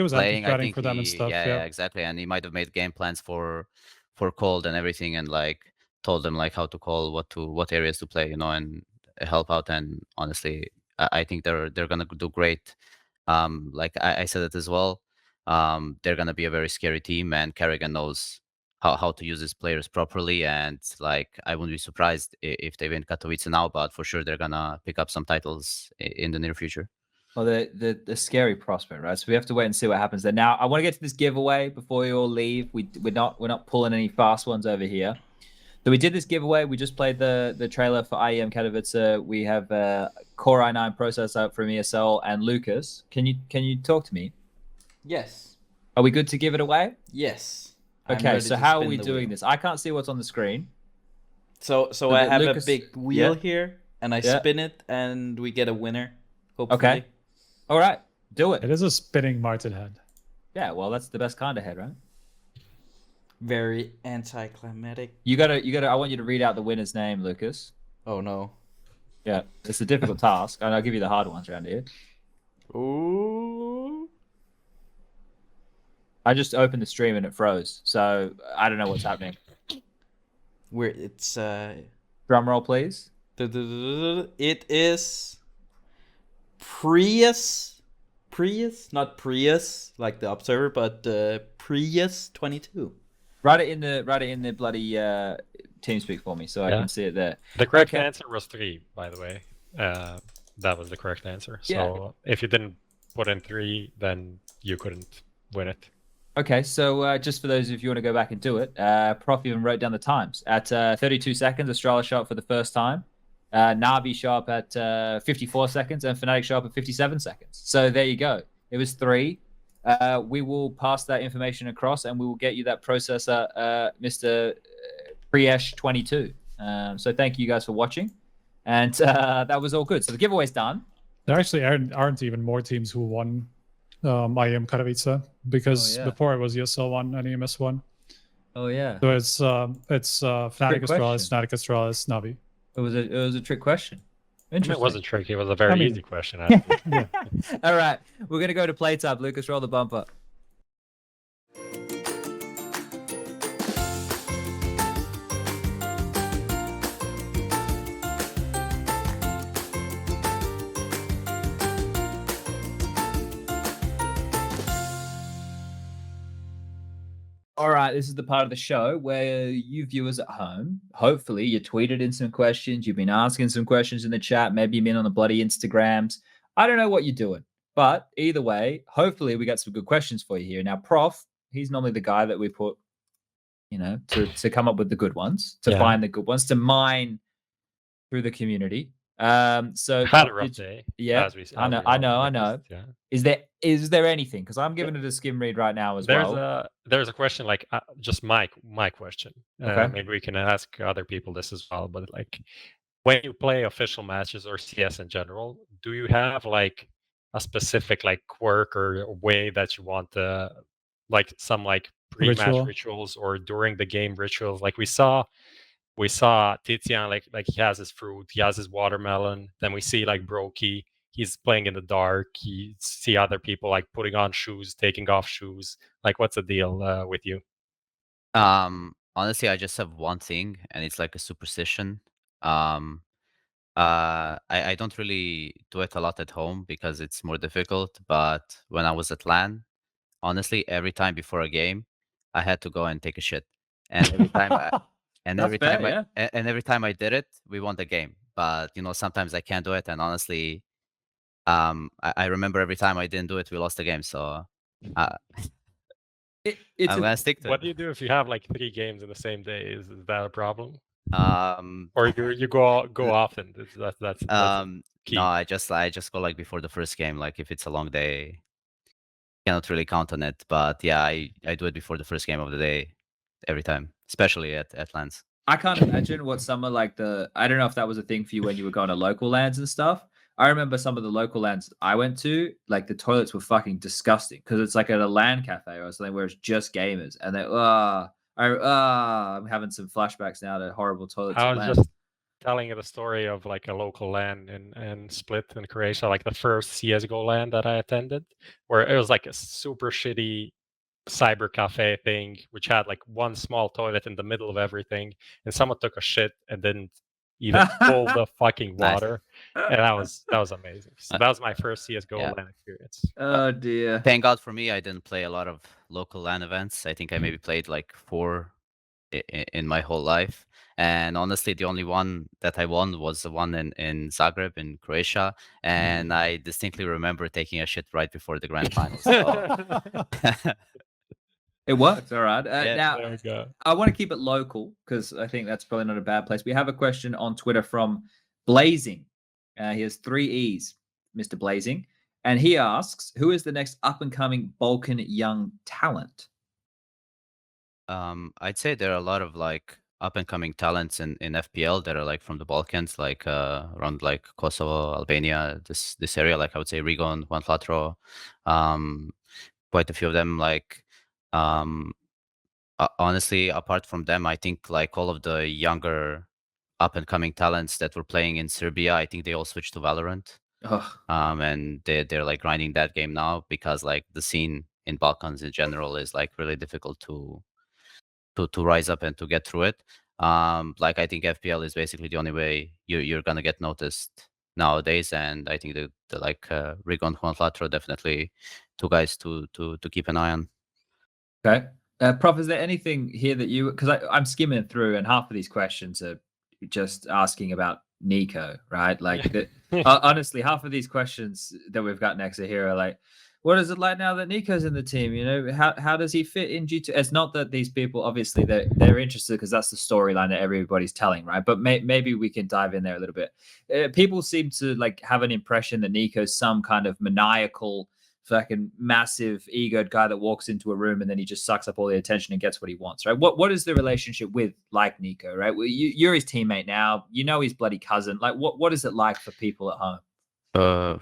was playing, I anti-threading think for them and stuff. yeah, exactly, and he might have made game plans for Cold and everything, and like told them like how to call, what areas to play, and help out. And honestly, I think they're gonna do great. Like I said it as well. They're gonna be a very scary team, and Karrigan knows how to use his players properly. And like I wouldn't be surprised if they win Katowice now, but for sure they're gonna pick up some titles in the near future. Well, the scary prospect, right? So we have to wait and see what happens there. Now, I want to get to this giveaway before you all leave. We're not pulling any fast ones over here. So we did this giveaway. We just played the trailer for IEM Katowice. We have Core i9 processor from ESL and Lucas. Can you talk to me? Yes. Are we good to give it away? Yes. Okay. So how are we doing this? I can't see what's on the screen. So I have Lucas, a big wheel here, and I spin it, and we get a winner. Hopefully. Okay. All right. Do it. It is a spinning Martin head. Yeah. Well, that's the best kind of head, right? Very anticlimactic. You gotta. I want you to read out the winner's name, Lucas. Oh no. Yeah, it's a difficult task, and I'll give you the hard ones around here. Ooh. I just opened the stream and it froze, so I don't know what's happening. It's Drum roll, please. It is Prius, not Prius like the Observer, but Prius 22. Write it in the bloody TeamSpeak for me, so I can see it there. The correct answer was 3, by the way. That was the correct answer. So if you didn't put in 3, then you couldn't win it. Okay, so just for those of you who want to go back and do it, Prof even wrote down the times. At 32 seconds, Astralis shot up for the first time. NAVI shot up at 54 seconds, and Fnatic shot up at 57 seconds. So there you go. It was 3. We will pass that information across, and we will get you that processor, Mr. Priesh 22. So thank you guys for watching, and that was all good. So the giveaway's done. There actually aren't even more teams who won IEM Katowice, because before it was ESL 1 and EMS 1. Oh yeah. So it's Fnatic Astralis, NAVI. It was a trick question. Interesting. It wasn't tricky. It was a very easy question. Yeah. All right, we're gonna go to playtime. Lucas, roll the bumper. All right, this is the part of the show where you viewers at home, hopefully you tweeted in some questions, you've been asking some questions in the chat, maybe you've been on the bloody Instagrams. I don't know what you're doing, but either way, hopefully we got some good questions for you here. Now, Prof, he's normally the guy that we put, to come up with the good ones, to find the good ones, to mine through the community. So had a rough day. Yeah, I know. Yeah. Is there anything? Because I'm giving it a skim read right now as well. There's a question like just my question. Okay. Maybe we can ask other people this as well. But like, when you play official matches or CS in general, do you have like a specific like quirk or way that you want like some like pre-match rituals or during the game rituals? Like we saw Tizian, like he has his fruit, he has his watermelon. Then we see like Brokey, he's playing in the dark. You see other people like putting on shoes, taking off shoes. Like, what's the deal with you? Honestly, I just have one thing, and it's like a superstition. I don't really do it a lot at home because it's more difficult. But when I was at LAN, honestly, every time before a game, I had to go and take a shit, and every time. Every time I did it, we won the game. But sometimes I can't do it, and honestly, I remember every time I didn't do it, we lost the game. So I'm gonna stick to it. What do you do if you have like 3 games in the same day? Is that a problem? Or you go often? That's key. No, I just go like before the first game. Like if it's a long day, cannot really count on it. But yeah, I do it before the first game of the day every time, especially at LANs. I can't imagine what some of like I don't know if that was a thing for you when you were going to local LANs and stuff. I remember some of the local LANs I went to, like the toilets were fucking disgusting because it's like at a LAN cafe or something where it's just gamers, and they I'm having some flashbacks now to horrible toilets. I was just telling you the story of like a local LAN in Split in Croatia, like the first CSGO LAN that I attended, where it was like a super shitty cyber cafe thing, which had like one small toilet in the middle of everything, and someone took a shit and didn't even pull the fucking water. And that was amazing. So that was my first CSGO LAN experience. Oh dear. Thank God for me, I didn't play a lot of local LAN events. I think I maybe played like 4 in my whole life. And honestly, the only one that I won was the one in Zagreb in Croatia. And I distinctly remember taking a shit right before the grand finals. So. It worked, all right. Yeah, now, I want to keep it local because I think that's probably not a bad place. We have a question on Twitter from Blazing. He has 3 E's, Mr. Blazing. And he asks, who is the next up-and-coming Balkan young talent? I'd say there are a lot of like up-and-coming talents in FPL that are like from the Balkans, like around like Kosovo, Albania, this area. Like I would say Rigon, Juan Flatro, quite a few of them. Like honestly, apart from them, I think like all of the younger up-and-coming talents that were playing in Serbia, I think they all switched to Valorant. And they're like grinding that game now because like the scene in Balkans in general is like really difficult to rise up and to get through it. Like I think FPL is basically the only way you're gonna get noticed nowadays, and I think the like Rigon, Juan Flatro, definitely 2 guys to keep an eye on. Okay. Prof, is there anything here that because I'm skimming through and half of these questions are just asking about NiKo, right? Like honestly, half of these questions that we've got next here are like, what is it like now that NiKo's in the team? You know, how does he fit in G2? It's not that these people, obviously, they're interested because that's the storyline that everybody's telling, right? But maybe we can dive in there a little bit. People seem to like have an impression that NiKo's some kind of maniacal, fucking massive egoed guy that walks into a room and then he just sucks up all the attention and gets what he wants, right? What is the relationship with like NiKo, right? Well, you're his teammate now. You know his bloody cousin. Like, what is it like for people at home?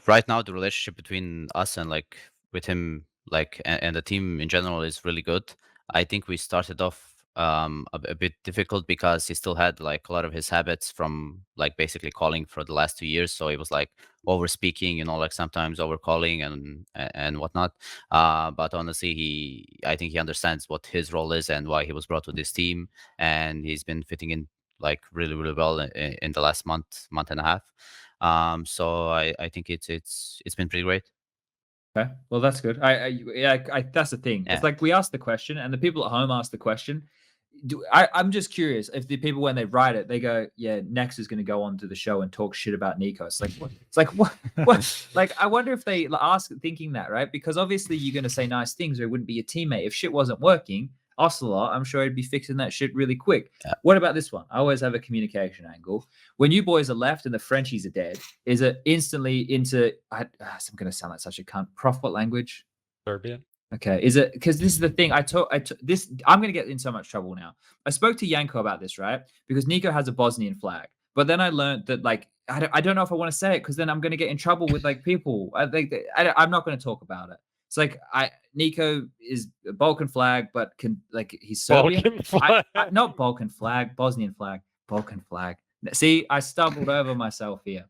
Right now, the relationship between us and like with him, like and the team in general is really good. I think we started off a bit difficult because he still had like a lot of his habits from like basically calling for the last 2 years. So he was like over speaking, you know, like sometimes over calling and whatnot. But honestly, I think he understands what his role is and why he was brought to this team, and he's been fitting in like really well in the last month and a half. So I think it's been pretty great. Okay, well that's good. I that's the thing. It's like we ask the question, and the people at home ask the question. I'm just curious if the people when they write it, they go, "Yeah, next is going to go on to the show and talk shit about NiKo." It's like what? It's like what? Like I wonder if they ask thinking that, right? Because obviously you're going to say nice things, or it wouldn't be a teammate. If shit wasn't working, Ocelot, I'm sure he'd be fixing that shit really quick. What about this one? I always have a communication angle. When you boys are left and the Frenchies are dead, is it instantly into? I'm going to sound like such a cunt. Prof, what language? Serbian. Okay, is it because this is the thing? I'm going to get in so much trouble now. I spoke to Janko about this, right? Because NiKo has a Bosnian flag, but then I learned that like I don't know if I want to say it because then I'm going to get in trouble with like people. I'm not going to talk about it. It's like NiKo is a Balkan flag, but he's Serbian. Balkan flag. Not Balkan flag, Bosnian flag, Balkan flag. See, I stumbled over myself here.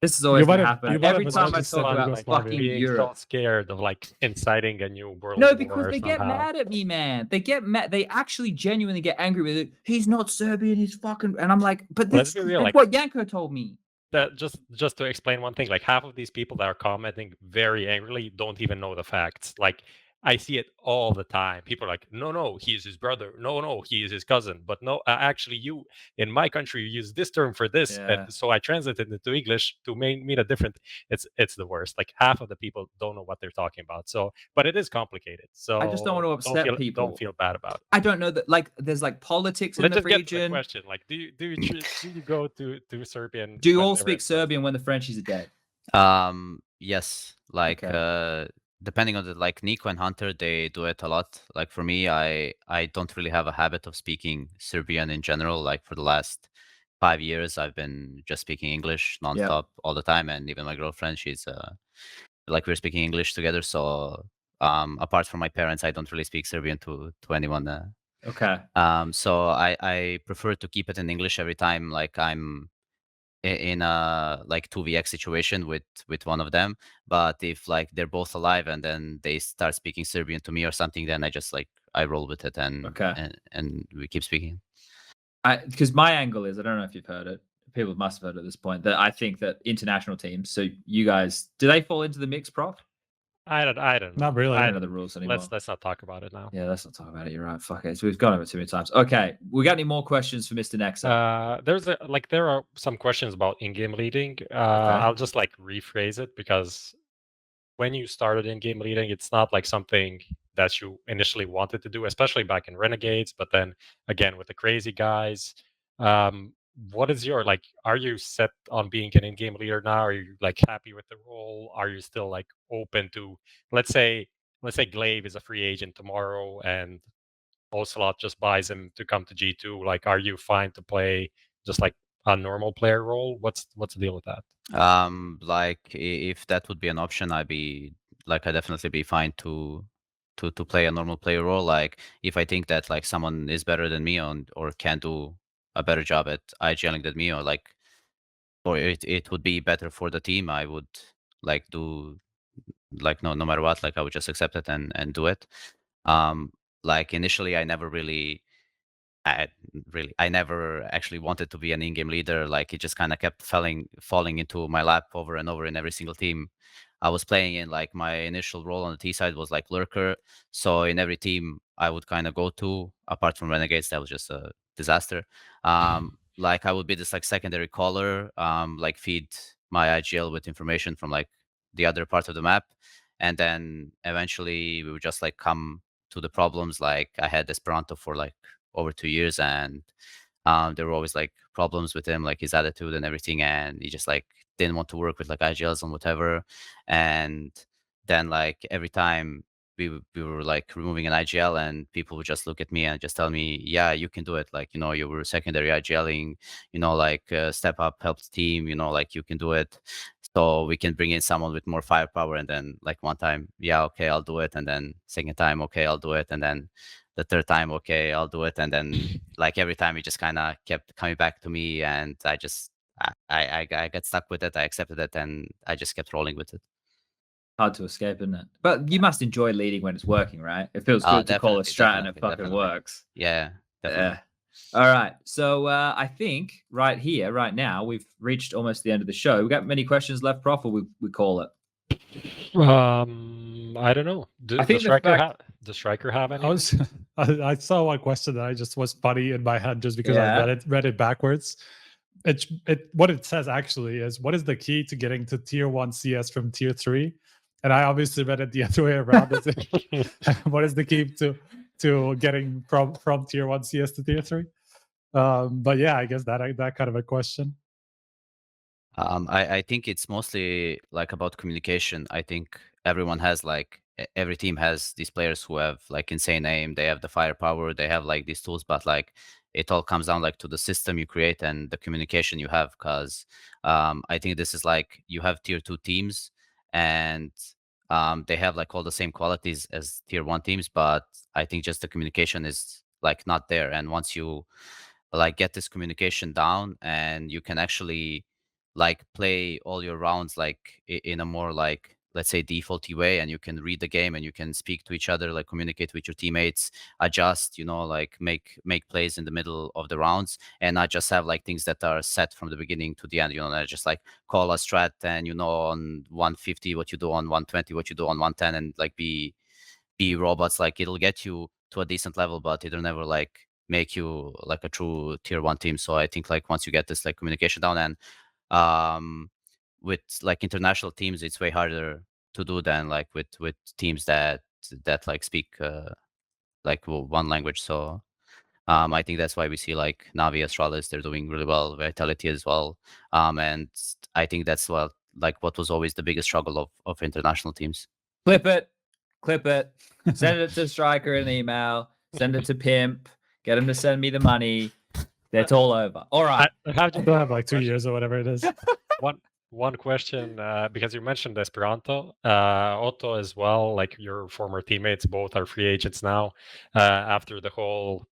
This is always happening. Every time I talk about fucking Europe. So scared of like inciting a new world. No, because they get mad at me, man. They get mad. They actually genuinely get angry with it. He's not Serbian. He's fucking. And I'm like, but that's what Janko told me. That just to explain one thing, like half of these people that are commenting very angrily don't even know the facts. Like I see it all the time. People are like, no, he is his brother. No, he is his cousin. But no, actually, you in my country you use this term for this, and so I translated it into English to mean a different. It's the worst. Like half of the people don't know what they're talking about. So, but it is complicated. So I just don't want to upset people. Don't feel bad about it. I don't know that. Like, there's like politics in the region. Get to the question. Like, do you go to Serbian? Do you all speak Serbian when the Frenchies are dead? Yes. Like, depending on the like NiKo and Hunter, they do it a lot. Like for me, I don't really have a habit of speaking Serbian in general. Like for the last 5 years, I've been just speaking English nonstop all the time, and even my girlfriend, she's like we're speaking English together. So apart from my parents, I don't really speak Serbian to anyone. So I prefer to keep it in English every time. Like I'm in a like 2vx situation with one of them, but if like they're both alive and then they start speaking Serbian to me or something, then I just like I roll with it and we keep speaking. Because my angle is, I don't know if you've heard it, people must have heard at this point, that I think that international teams, so you guys, do they fall into the mix, Prof? I don't know. Not really. I don't know the rules anymore. Let's not talk about it now. Yeah, let's not talk about it. You're right. Fuck it. So we've gone over it too many times. Okay, we got any more questions for Mr. Nexa? There are some questions about in-game leading. I'll just like rephrase it, because when you started in-game leading, it's not like something that you initially wanted to do, especially back in Renegades. But then again with the crazy guys, what is your like? Are you set on being an in-game leader now? Are you like happy with the role? Are you still like open to, let's say Glaive is a free agent tomorrow and Ocelot just buys him to come to G2? Like, are you fine to play just like a normal player role? What's the deal with that? Like if that would be an option, I'd definitely be fine to play a normal player role. Like if I think that like someone is better than me or can do a better job at IGLing than me, or it would be better for the team, I would like do like no matter what, like I would just accept it and do it. Like initially I never actually wanted to be an in-game leader. Like it just kind of kept falling into my lap over and over in every single team I was playing in. Like my initial role on the T side was like lurker, so in every team I would kind of go to, apart from Renegades, that was just a disaster. Like I would be this like secondary caller, like feed my IGL with information from like the other part of the map, and then eventually we would just like come to the problems. Like I had EspiranTo for like over 2 years, and there were always like problems with him, like his attitude and everything, and he just like didn't want to work with like IGLs and whatever. And then like every time we were like removing an IGL, and people would just look at me and just tell me, yeah, you can do it, like, you know, you were secondary IGLing, you know, like step up, help the team, you know, like you can do it, so we can bring in someone with more firepower. And then like one time, yeah, okay, I'll do it, and then second time, okay, I'll do it, and then the third time, okay, I'll do it. And then like every time he just kind of kept coming back to me, and I just I got stuck with it. I accepted it, and I just kept rolling with it. Hard to escape, isn't it? But you must enjoy leading when it's working, right? It feels good to call a strat and it fucking works. Yeah, definitely. All right. So I think right here, right now, we've reached almost the end of the show. We got many questions left, Prof, or we call it? I don't know. Does Striker have any? I saw one question that I just was funny in my head just because I read it backwards. What it says actually is, what is the key to getting to tier 1 CS from tier 3? And I obviously read it the other way around. What is the key to getting from tier 1 CS to tier 3? But yeah, I guess that kind of a question. I think it's mostly like about communication. I think everyone has like every team has these players who have like insane aim, they have the firepower, they have like these tools, but like it all comes down like to the system you create and the communication you have. Because I think this is like, you have tier 2 teams, and they have like all the same qualities as tier 1 teams, but I think just the communication is like not there. And once you like get this communication down, and you can actually like play all your rounds like in a more like, let's say, defaulty way, and you can read the game and you can speak to each other, like communicate with your teammates, adjust, you know, like make plays in the middle of the rounds, and not just have like things that are set from the beginning to the end, you know, not just like call a strat and, you know, on 150 what you do, on 120 what you do, on 110, and like be be robots. Like it'll get you to a decent level, but it'll never like make you like a true tier 1 team. So I think like once you get this like communication down, and with like international teams, it's way harder to do than like with teams that like speak like one language. So I think that's why we see like NAVI, Astralis, they're doing really well, Vitality as well. And I think that's what was always the biggest struggle of international teams. Clip it, send it to Striker in an email, send it to Pimp, get him to send me the money. That's all over. All right. I have to have like 2 years or whatever it is. One question, because you mentioned Esperanto, Otto as well, like your former teammates, both are free agents now. After the whole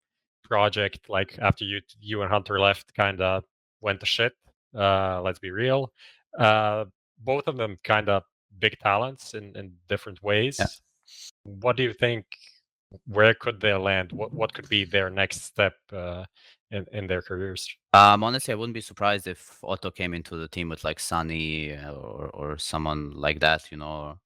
project, like after you and Hunter left, kind of went to shit. Let's be real. Both of them kind of big talents in different ways. Yeah. What do you think? Where could they land? What could be their next step in their careers? Honestly, I wouldn't be surprised if Otto came into the team with like Sunny or someone like that, you know.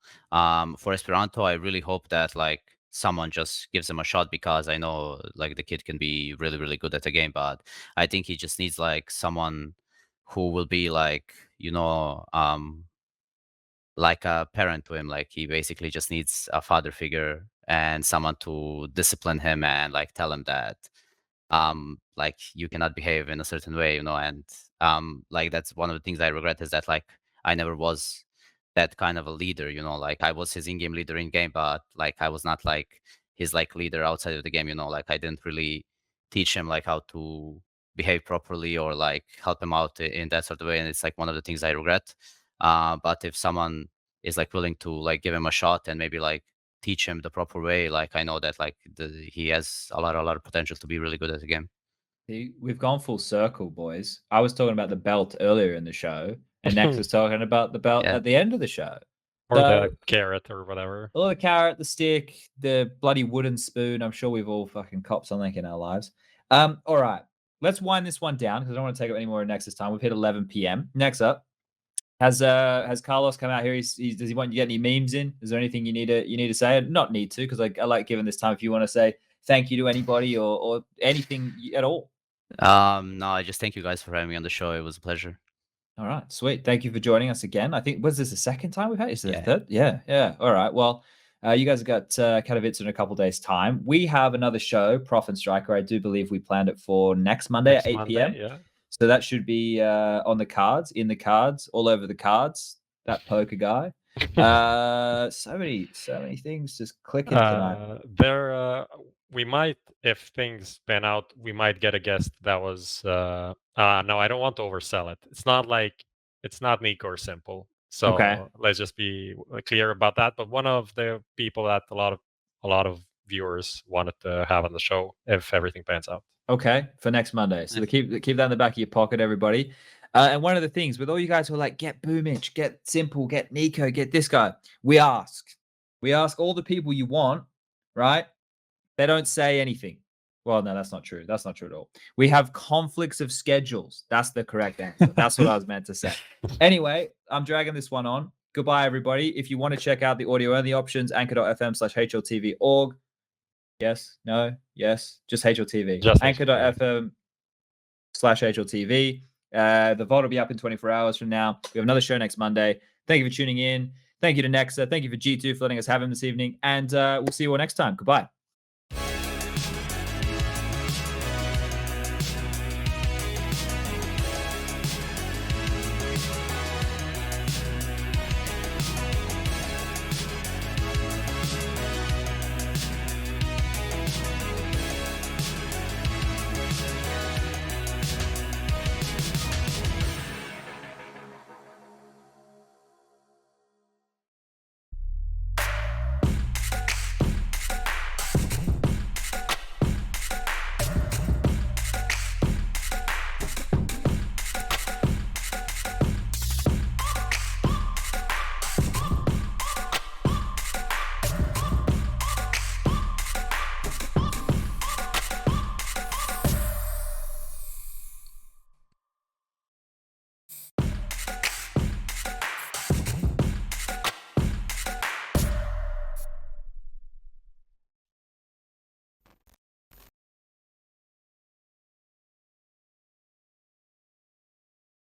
For Esperanto, I really hope that like someone just gives him a shot, because I know like the kid can be really, really good at the game, but I think he just needs like someone who will be like, you know, like a parent to him. Like he basically just needs a father figure and someone to discipline him and like tell him that like you cannot behave in a certain way, you know. And like that's one of the things I regret, is that like I never was that kind of a leader, you know. Like I was his in-game leader in game, but like I was not like his like leader outside of the game, you know. Like I didn't really teach him like how to behave properly or like help him out in that sort of way. And it's like one of the things I regret. But if someone is like willing to like give him a shot and maybe like teach him the proper way, like I know that like he has a lot of potential to be really good at the game. See, we've gone full circle, boys. I was talking about the belt earlier in the show, and Nex was talking about the belt at the end of the show. Or the carrot or whatever. Or the carrot, the stick, the bloody wooden spoon. I'm sure we've all fucking copped something in our lives. All right, let's wind this one down, because I don't want to take up any more of Nex's time. We've hit 11 p.m. Next up, has Carlos come out here? Does he want you to get any memes in? Is there anything you need to say? Not need to, because I like giving this time if you want to say thank you to anybody or anything at all. No, I just thank you guys for having me on the show. It was a pleasure. All right, sweet. Thank you for joining us again. I think, was this the second time we've had? Is it the third? Yeah. All right. Well, you guys have got Katowice in a couple days' time. We have another show, Prof and Striker. I do believe we planned it for next Monday at 8 p.m. Yeah. So that should be on the cards, in the cards, all over the cards. That poker guy. So many things just clicking tonight. We might, if things pan out, we might get a guest that was no, I don't want to oversell it. It's not NiKo or Simple. So let's just be clear about that. But one of the people that a lot of viewers wanted to have on the show, if everything pans out. Okay, for next Monday. So keep that in the back of your pocket, everybody. And one of the things with all you guys who are like, get Boomich, get Simple, get NiKo, get this guy, we ask all the people you want, right? They don't say anything. Well, no, that's not true. That's not true at all. We have conflicts of schedules. That's the correct answer. That's what I was meant to say. Anyway, I'm dragging this one on. Goodbye, everybody. If you want to check out the audio-only options, anchor.fm/HLTV.org. Yes, no, yes, just HLTV. Just Anchor.fm/HLTV. The VOD will be up in 24 hours from now. We have another show next Monday. Thank you for tuning in. Thank you to Nexa. Thank you for G2 for letting us have him this evening. And we'll see you all next time. Goodbye.